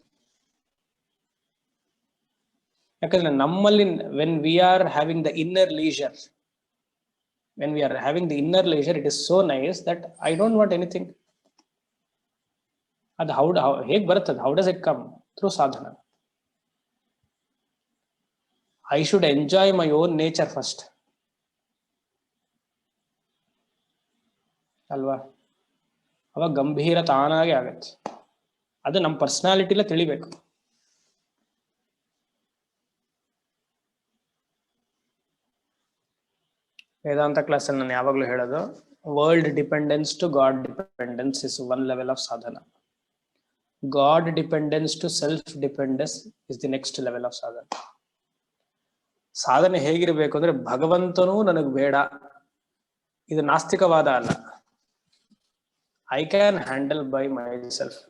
ಯಾಕಂದ್ರೆ ನಮ್ಮಲ್ಲಿ when we are having the inner leisure, when we are having the inner leisure, it is so nice that I don't want anything. ಅದು ಹೇಗ್ ಬರುತ್ತದೆ? How does it come? Through sadhana. I should enjoy my own nature first ಅಲ್ವಾ? ಅವಾಗ ಗಂಭೀರ ತಾನಾಗೆ ಆಗತ್ತೆ. ಅದು ನಮ್ಮ ಪರ್ಸನಾಲಿಟಿಲೇ ತಿಳಿಬೇಕು. ವೇದಾಂತ ಕ್ಲಾಸಲ್ಲಿ ನಾನು ಯಾವಾಗ್ಲೂ ಹೇಳೋದು, world dependence to God dependence is one level of sadhana. God dependence to self dependence is the next level of sadhana. ಸಾಧನೆ ಹೇಗಿರ್ಬೇಕು ಅಂದ್ರೆ ಭಗವಂತನೂ ನನಗ್ ಬೇಡ, ಇದು ನಾಸ್ತಿಕವಾದ ಅಲ್ಲ. I can handle by my self.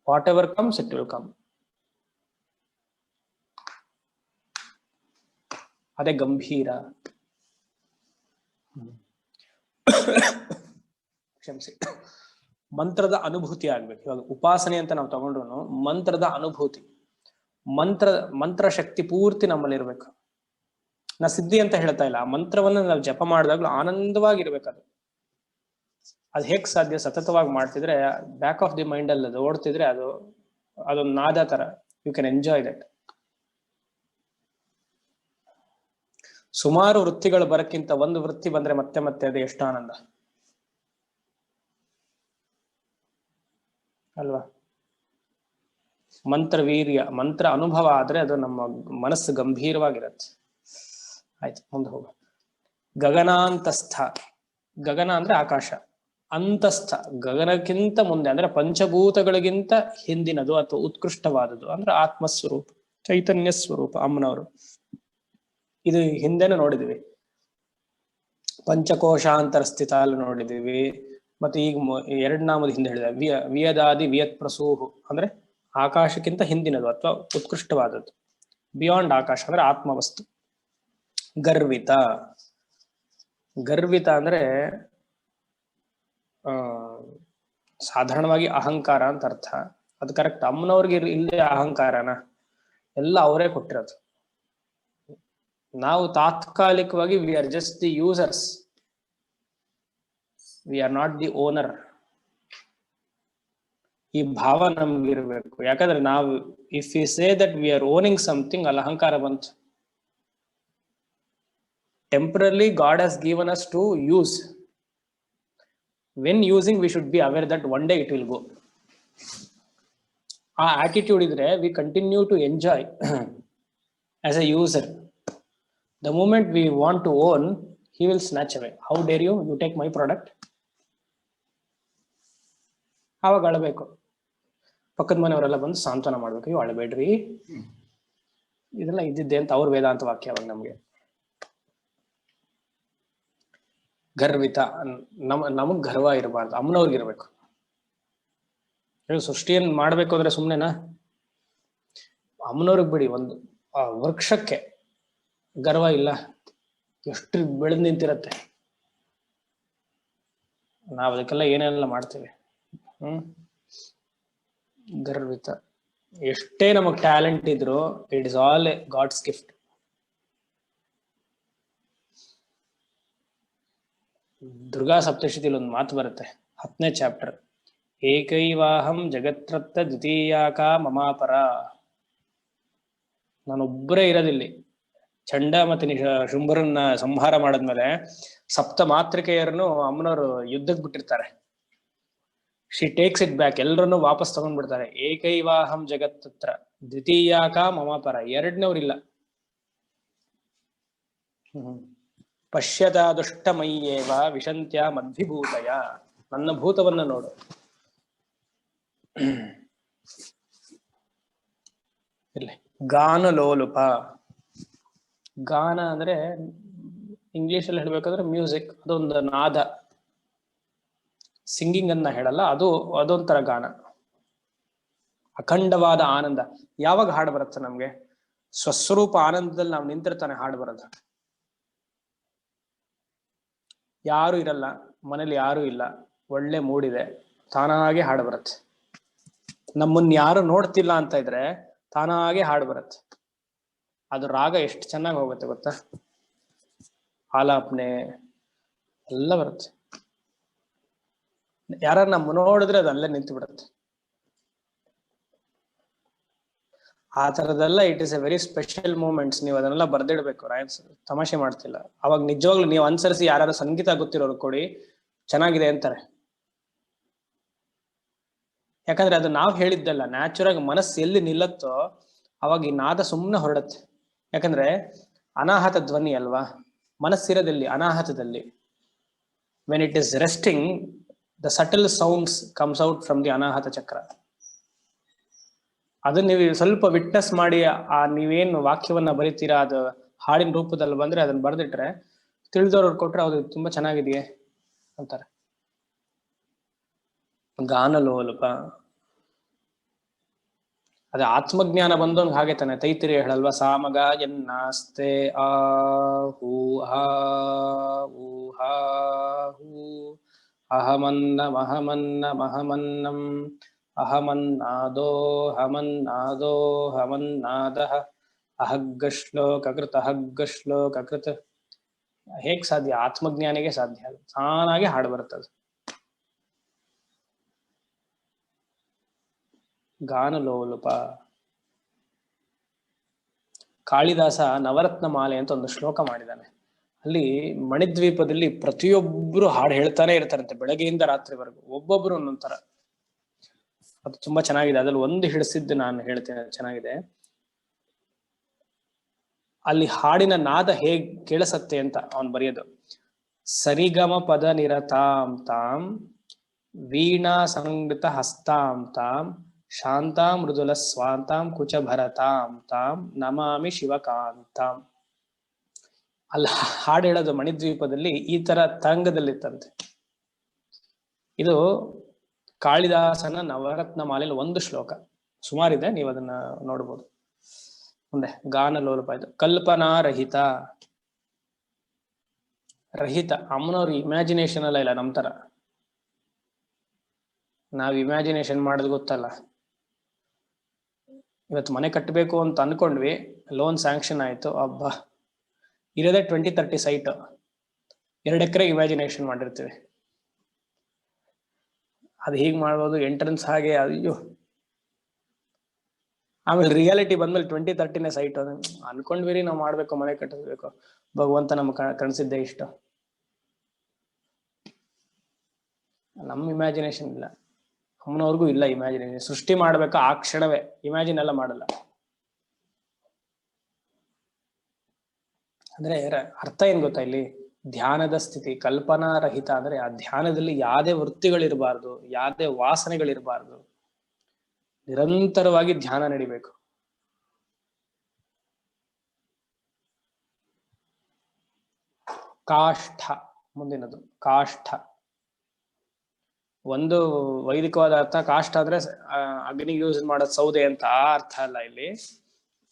What ever comes it will come. ಅದೇ ಗಂಭೀರ. ಕ್ಷಮಿಸಿ. ಮಂತ್ರದ ಅನುಭೂತಿ ಆಗ್ಬೇಕು. ಇವಾಗ ಉಪಾಸನೆ ಅಂತ ನಾವು ತಗೊಂಡ್ರು ಮಂತ್ರದ ಅನುಭೂತಿ, ಮಂತ್ರ ಶಕ್ತಿ ಪೂರ್ತಿ ನಮ್ಮಲ್ಲಿ ಇರ್ಬೇಕು. ನಾ ಸಿದ್ಧಿ ಅಂತ ಹೇಳ್ತಾ ಇಲ್ಲ, ಆ ಮಂತ್ರವನ್ನ ನಾವು ಜಪ ಮಾಡಿದಾಗ್ಲೂ ಆನಂದವಾಗಿರ್ಬೇಕು. ಅದು ಹೇಗ್ ಸಾಧ್ಯ? ಸತತವಾಗಿ ಮಾಡ್ತಿದ್ರೆ ಬ್ಯಾಕ್ ಆಫ್ ದಿ ಮೈಂಡ್ ಅಲ್ಲಿ ಅದು ಓಡ್ತಿದ್ರೆ ಅದೊಂದು ನಾದ ತರ. You can enjoy that. ಸುಮಾರು ವೃತ್ತಿಗಳು ಬರಕ್ಕಿಂತ ಒಂದು ವೃತ್ತಿ ಬಂದ್ರೆ ಮತ್ತೆ ಮತ್ತೆ ಅದು ಎಷ್ಟು ಆನಂದ ಅಲ್ವಾ? ಮಂತ್ರ ವೀರ್ಯ, ಮಂತ್ರ ಅನುಭವ ಆದ್ರೆ ಅದು ನಮ್ಮ ಮನಸ್ಸು ಗಂಭೀರವಾಗಿರತ್ತೆ. ಆಯ್ತು, ಮುಂದೆ ಹೋಗ. ಗಗನಾಂತಸ್ಥ. ಗಗನ ಅಂದ್ರೆ ಆಕಾಶ. ಅಂತಸ್ಥ ಗಗನಕ್ಕಿಂತ ಮುಂದೆ ಅಂದ್ರೆ ಪಂಚಭೂತಗಳಿಗಿಂತ ಹಿಂದಿನದು ಅಥವಾ ಉತ್ಕೃಷ್ಟವಾದದ್ದು ಅಂದ್ರೆ ಆತ್ಮಸ್ವರೂಪ, ಚೈತನ್ಯ ಸ್ವರೂಪ ಅಮ್ಮನವರು. ಇದು ಹಿಂದೆನೂ ನೋಡಿದ್ವಿ. ಪಂಚಕೋಶಾಂತರ ಸ್ಥಿತ ಅಲ್ಲಿ ನೋಡಿದೀವಿ. ಮತ್ತೆ ಈಗ ಎರಡ್ ನಾಮದ ಹಿಂದೆ ಹೇಳಿದ ವಿಯದಾದಿ ವಿಯತ್ ಪ್ರಸೂಹು ಅಂದ್ರೆ ಆಕಾಶಕ್ಕಿಂತ ಹಿಂದಿನದು ಅಥವಾ ಉತ್ಕೃಷ್ಟವಾದದ್ದು, ಬಿಯಾಂಡ್ ಆಕಾಶ ಅಂದ್ರೆ ಆತ್ಮವಸ್ತು. ಗರ್ವಿತ. ಗರ್ವಿತ ಅಂದ್ರೆ ಸಾಧಾರಣವಾಗಿ ಅಹಂಕಾರ ಅಂತ ಅರ್ಥ. ಅದು ಕರೆಕ್ಟ್. ಅಮ್ಮನವ್ರಿಗೆ ಇಲ್ಲದೆ ಅಹಂಕಾರನ ಎಲ್ಲ ಅವರೇ ಕೊಟ್ಟಿರೋದು. ನಾವು ತಾತ್ಕಾಲಿಕವಾಗಿ we are just the users, we are not the owner. ಈ ಭಾವ ನಮ್ಗಿರ್ಬೇಕು. ಯಾಕಂದ್ರೆ ನಾವು if you say that we are owning something, ಅಲ್ಲಿ ಅಹಂಕಾರ ಬಂತು. Temporarily God has given us to use. When using we should be aware that one day it will go. ಆ ಆಟಿಟ್ಯೂಡ್ ಇದ್ರೆ we continue to enjoy as a user. The moment we want to own, he will snatch away. How dare you? You take my product. ಆವಾಗ ಅಳಬೇಕು. ಪಕ್ಕದ ಮನೆಯವರೆಲ್ಲ ಬಂದು ಸಾಂತ್ವನ ಮಾಡ್ಬೇಕು, ಇವು ಅಳಬೇಡ್ರಿ, ಇದೆಲ್ಲ ಇದ್ದಿದ್ದೆ ಅಂತ ಅವ್ರ ವೇದಾಂತ ವಾಕ್ಯ ಅವಾಗ ನಮ್ಗೆ. ಗರ್ವಿತ. ನಮಗ್ ಗರ್ವ ಇರಬಾರ್ದು, ಅಮ್ಮನವ್ರಿಗಿರ್ಬೇಕು. ಸೃಷ್ಟಿಯನ್ನ ಮಾಡ್ಬೇಕು ಅಂದ್ರೆ ಸುಮ್ನೆನಾ? ಅಮ್ಮನವ್ರಿಗೆ ಬಿಡಿ, ಒಂದು ವೃಕ್ಷಕ್ಕೆ ಗರ್ವ ಇಲ್ಲ, ಎಷ್ಟು ಬೆಳೆದ್ ನಿಂತಿರತ್ತೆ. ನಾವ್ ಅದಕ್ಕೆಲ್ಲ ಏನೆಲ್ಲ ಮಾಡ್ತೀವಿ. ಗರ್ವಿತ. ಎಷ್ಟೇ ನಮಗ್ ಟ್ಯಾಲೆಂಟ್ ಇದ್ರು it is all a God's gift. Durga ಸಪ್ತಶತಿಲಿ ಒಂದು ಮಾತು ಬರುತ್ತೆ, 10ನೇ ಚಾಪ್ಟರ್. ಏಕೈವಾಹಂ ಜಗತ್ರತ್ತ ದ್ವಿತೀಯಾಕ ಮಮಾಪರ. ನಾನೊಬ್ಬರೇ ಇರೋದಿಲ್ಲಿ. ಚಂಡ ಮತ್ತೆ ಶುಂಭರನ್ನ ಸಂಹಾರ ಮಾಡದ್ಮೇಲೆ ಸಪ್ತ ಮಾತೃಕೆಯರನ್ನು ಅಮ್ಮನವರು ಯುದ್ಧಕ್ಕೆ ಬಿಟ್ಟಿರ್ತಾರೆ. ಶಿ ಟೇಕ್ಸ್ ಇಟ್ ಬ್ಯಾಕ್, ಎಲ್ಲರನ್ನು ವಾಪಸ್ ತಗೊಂಡ್ಬಿಡ್ತಾರೆ. ಏಕೈವಾಹಂ ಜಗತ್ತತ್ರ ದ್ವಿತೀಯಾಕ ಮಮ ಪರ, ಎರಡನೇವ್ರಿಲ್ಲ. ಪಶ್ಯತ ದುಷ್ಟಮಯ್ಯೇವ ವಿಶಂತ್ಯ ಮದ್ವಿಭೂತಯ, ನನ್ನ ಭೂತವನ್ನ ನೋಡು. ಇಲ್ಲಿ ಗಾನ ಲೋಲುಪ, ಗಾನ ಅಂದ್ರೆ ಇಂಗ್ಲಿಷ್ ಅಲ್ಲಿ ಹೇಳ್ಬೇಕಾದ್ರೆ ಮ್ಯೂಸಿಕ್, ಅದೊಂದು ನಾದ, ಸಿಂಗಿಂಗ್ ಅನ್ನ ಹೇಳಲ್ಲ, ಅದೊಂಥರ ಗಾನ. ಅಖಂಡವಾದ ಆನಂದ. ಯಾವಾಗ ಹಾಡು ಬರುತ್ತೆ ನಮ್ಗೆ? ಸ್ವಸ್ವರೂಪ ಆನಂದದಲ್ಲಿ ನಾವು ನಿಂತಿರ್ತಾನೆ ಹಾಡು ಬರೋದು. ಯಾರು ಇರಲ್ಲ ಮನೇಲಿ, ಯಾರು ಇಲ್ಲ, ಒಳ್ಳೆ ಮೂಡಿದೆ, ತಾನಾಗೆ ಹಾಡು ಬರುತ್ತೆ. ನಮ್ಮನ್ನ ಯಾರು ನೋಡ್ತಿಲ್ಲ ಅಂತ ಇದ್ರೆ ತಾನಾಗೆ ಹಾಡು ಬರುತ್ತೆ. ಅದು ರಾಗ ಎಷ್ಟು ಚೆನ್ನಾಗಿ ಹೋಗುತ್ತೆ ಗೊತ್ತಾ, ಆಲಾಪನೆ ಎಲ್ಲ ಬರುತ್ತೆ. ಯಾರು ನಮ್ಮ ನೋಡಿದ್ರೆ ಅದು ಅಲ್ಲೇ ನಿಂತು ಬಿಡುತ್ತೆ. ಆ ತರದೆಲ್ಲ it is a very special moments. ನೀವು ಅದನ್ನೆಲ್ಲ ಬರ್ದಿಡ್ಬೇಕು. ತಮಾಷೆ ಮಾಡ್ತಿಲ್ಲ. ಅವಾಗ ನಿಜವಾಗ್ಲು ನೀವು ಅನುಸರಿಸಿ ಯಾರು ಸಂಗೀತ ಗೊತ್ತಿರೋರು ಕೊಡಿ, ಚೆನ್ನಾಗಿದೆ ಅಂತಾರೆ. ಯಾಕಂದ್ರೆ ಅದು ನಾವು ಹೇಳಿದ್ದಲ್ಲ, ನ್ಯಾಚುರಲ್ ಆಗಿ ಮನಸ್ಸು ಎಲ್ಲಿ ನಿಲ್ಲತ್ತೋ ಅವಾಗ ಈ ನಾದ ಸುಮ್ಮನೆ ಹೊರಡತ್ತೆ. ಯಾಕಂದ್ರೆ ಅನಾಹತ ಧ್ವನಿ ಅಲ್ವಾ, ಮನಸ್ಸಿರೋದಲ್ಲಿ ಅನಾಹತದಲ್ಲಿ. When it is resting, the subtle sounds comes out from the anahata chakra. ಅದನ್ನ ನೀವು ಸ್ವಲ್ಪ ವಿಟ್ನೆಸ್ ಮಾಡಿ, ನೀವೇನು ವಾಕ್ಯವನ್ನ ಬರೀತೀರಾ ಅದು ಹಾಡಿನ ರೂಪದಲ್ಲಿ ಬಂದ್ರೆ ಅದನ್ನ ಬರ್ದಿಟ್ರೆ, ತಿಳಿದವ್ರು ಕೊಟ್ರೆ ಅದು ತುಂಬಾ ಚೆನ್ನಾಗಿದೆಯೇ ಅಂತಾರೆ. ಗಾನಲೋಲುಪ, ಅದೇ ಆತ್ಮಜ್ಞಾನ ಬಂದವನ್ಗೆ ಹಾಗೆ ತಾನೆ ತೈತಿರಿ ಹೇಳಲ್ವಾ, ಸಾಮಗ ಎನ್ನಾಸ್ತೆ ಆಹೂ ಅಹಮನ್ನಮಹಮನ್ನಮಹಮನ್ನಂ ಅಹಮನ್ನಾದೋ ಹಮನ್ನಾದೋ ಹಮನ್ನಾದ ಅಹಗ್ಗಶ್ಲೋಕೃತ ಅಹಗ್ಗಶ್ಲೋಕೃತ. ಹೇಗ್ ಸಾಧ್ಯ? ಆತ್ಮಜ್ಞಾನಿಗೆ ಸಾಧ್ಯ. ಅದು ತಾನಾಗಿ ಹಾಡು ಬರುತ್ತದೆ. ಗಾನಲೋಲುಪ. ಕಾಳಿದಾಸ ನವರತ್ನ ಮಾಲೆ ಅಂತ ಒಂದು ಶ್ಲೋಕ ಮಾಡಿದ್ದಾನೆ. ಅಲ್ಲಿ ಮಣಿದ್ವೀಪದಲ್ಲಿ ಪ್ರತಿಯೊಬ್ಬರು ಹಾಡು ಹೇಳ್ತಾನೆ ಇರ್ತಾರಂತೆ, ಬೆಳಗ್ಗೆಯಿಂದ ರಾತ್ರಿವರೆಗೂ, ಒಬ್ಬೊಬ್ರು ಒಂದೊಂಥರ. ಅದು ತುಂಬಾ ಚೆನ್ನಾಗಿದೆ. ಅದ್ರಲ್ಲಿ ಒಂದು ಹಿಡಿಸಿದ್ದು ನಾನು ಹೇಳ್ತೇನೆ, ಚೆನ್ನಾಗಿದೆ. ಅಲ್ಲಿ ಹಾಡಿನ ನಾದ ಹೇಗ್ ಕೇಳಿಸತ್ತೆ ಅಂತ ಅವನ್ ಬರೆಯೋದು. ಸರಿಗಮ ಪದ ನಿರತಾಂ ತಾಂ ವೀಣಾ ಸಂಗೃತ ಹಸ್ತಾಂ ತಾಂ ಶಾಂತಾಂ ಮೃದುಲ ಸ್ವಾಂತಾಂ ಕುಚ ಭರತಾಂ ತಾಂ ನಮಾಮಿ ಶಿವಕಾಂತಾಂ. ಅಲ್ಲಿ ಹಾಡು ಹೇಳೋದು ಮಣಿದ್ವೀಪದಲ್ಲಿ ಈ ತರ ತರಂಗದಲ್ಲಿತ್ತಂತೆ. ಇದು ಕಾಳಿದಾಸನ ನವರತ್ನ ಮಾಲೆಯಲ್ಲಿ ಒಂದು ಶ್ಲೋಕ, ಸುಮಾರಿದೆ, ನೀವು ಅದನ್ನ ನೋಡ್ಬೋದು. ಮುಂದೆ ಗಾನಲೋಲುಪ. ಇದು ಕಲ್ಪನಾ ರಹಿತ. ರಹಿತ ಅಮ್ಮನವ್ರು ಇಮ್ಯಾಜಿನೇಷನ್ ಎಲ್ಲ ಇಲ್ಲ ನಮ್ ತರ. ನಾವ್ ಇಮ್ಯಾಜಿನೇಷನ್ ಮಾಡೋದು ಗೊತ್ತಲ್ಲ. ಇವತ್ತು ಮನೆ ಕಟ್ಟಬೇಕು ಅಂತ ಅನ್ಕೊಂಡ್ವಿ, ಲೋನ್ ಸ್ಯಾಂಕ್ಷನ್ ಆಯ್ತು, ಹಬ್ಬ ಇರೋದೇ 20-30 ಸೈಟ್, 2 ಎಕರೆ ಇಮ್ಯಾಜಿನೇಷನ್ ಮಾಡಿರ್ತೀವಿ. ಅದು ಹೀಗ್ ಮಾಡ್ಬೋದು, ಎಂಟ್ರೆನ್ಸ್ ಹಾಗೆ, ಅಯ್ಯೋ. ಆಮೇಲೆ ರಿಯಾಲಿಟಿ ಬಂದ್ಮೇಲೆ 20-30ನೇ ಸೈಟ್. ಅನ್ಕೊಂಡ್ವಿರಿ ನಾವು ಮಾಡ್ಬೇಕು, ಮನೆ ಕಟ್ಟಿಸ್ಬೇಕು, ಭಗವಂತ ನಮ್ ಕಣ್ಸಿದ್ದೆ ಇಷ್ಟ. ನಮ್ ಇಮ್ಯಾಜಿನೇಷನ್ ಇಲ್ಲ, ಅಮ್ಮನವ್ರಿಗೂ ಇಲ್ಲ ಇಮ್ಯಾಜಿನೇಷನ್. ಸೃಷ್ಟಿ ಮಾಡ್ಬೇಕಾ ಆ ಕ್ಷಣವೇ, ಇಮ್ಯಾಜಿನ್ ಎಲ್ಲ ಮಾಡಲ್ಲ. ಅಂದ್ರೆ ಅರ್ಥ ಏನ್ ಗೊತ್ತಾ ಇಲ್ಲಿ? ಧ್ಯಾನದ ಸ್ಥಿತಿ, ಕಲ್ಪನಾ ರಹಿತ ಅಂದ್ರೆ ಆ ಧ್ಯಾನದಲ್ಲಿ ಯಾವ್ದೇ ವೃತ್ತಿಗಳಿರಬಾರ್ದು, ಯಾವ್ದೇ ವಾಸನೆಗಳಿರಬಾರ್ದು, ನಿರಂತರವಾಗಿ ಧ್ಯಾನ ನಡಿಬೇಕು. ಕಾಷ್ಠ ಮುಂದಿನದು. ಕಾಷ್ಠ ಒಂದು ವೈದಿಕವಾದ ಅರ್ಥ. ಕಾಷ್ಠ ಅಂದ್ರೆ ಅಗ್ನಿಗೆ ಯೂಸ್ ಮಾಡೋದು ಸೌದೆ ಅಂತ, ಆ ಅರ್ಥ ಅಲ್ಲ ಇಲ್ಲಿ.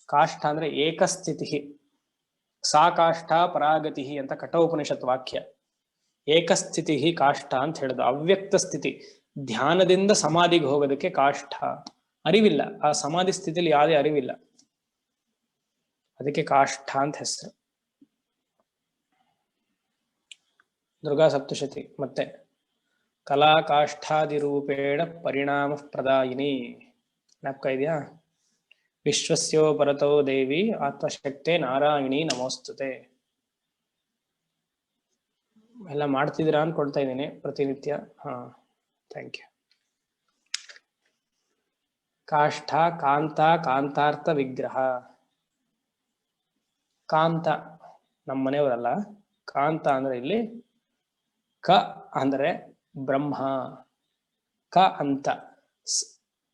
ಕಾಷ್ಠ ಅಂದ್ರೆ ಏಕಸ್ಥಿತಿ. ಸಾ ಕಾಷ್ಠ ಪರಾಗತಿ ಅಂತ ಕಠೋಪನಿಷತ್ ವಾಕ್ಯ. ಏಕಸ್ಥಿತಿ ಕಾಷ್ಠ ಅಂತ ಹೇಳುದು. ಅವ್ಯಕ್ತ ಸ್ಥಿತಿ, ಧ್ಯಾನದಿಂದ ಸಮಾಧಿಗೆ ಹೋಗೋದಕ್ಕೆ ಕಾಷ್ಠ. ಅರಿವಿಲ್ಲ, ಆ ಸಮಾಧಿ ಸ್ಥಿತಿಯಲ್ಲಿ ಯಾವುದೇ ಅರಿವಿಲ್ಲ, ಅದಕ್ಕೆ ಕಾಷ್ಠ ಅಂತ ಹೆಸರು. ದುರ್ಗಾ ಸಪ್ತಶತಿ. ಮತ್ತೆ ಕಲಾ ಕಾಷ್ಠಾದಿ ರೂಪೇಣ ಪರಿಣಾಮ ಪ್ರದಾಯಿನಿ. ಜ್ಞಾಪಕ ಇದೆಯಾ? ವಿಶ್ವಸ್ಯೋ ಪರತೋ ದೇವಿ ಆತ್ಮಶಕ್ತೆ ನಾರಾಯಣಿ ನಮೋಸ್ತುತೆ. ಎಲ್ಲ ಮಾಡ್ತಿದ್ದೀರಾ ಅನ್ಕೊಳ್ತಾ ಇದ್ದೀನಿ ಪ್ರತಿನಿತ್ಯ. ಹಾ, ಥ್ಯಾಂಕ್ ಯು. ಕಾಷ್ಠ ಕಾಂತ ಕಾಂತಾರ್ಥ ವಿಗ್ರಹ. ಕಾಂತ ನಮ್ಮ ಮನೆಯವರಲ್ಲ. ಕಾಂತ ಅಂದ್ರೆ ಇಲ್ಲಿ ಕ ಅಂದ್ರೆ ಬ್ರಹ್ಮ, ಕ ಅಂತ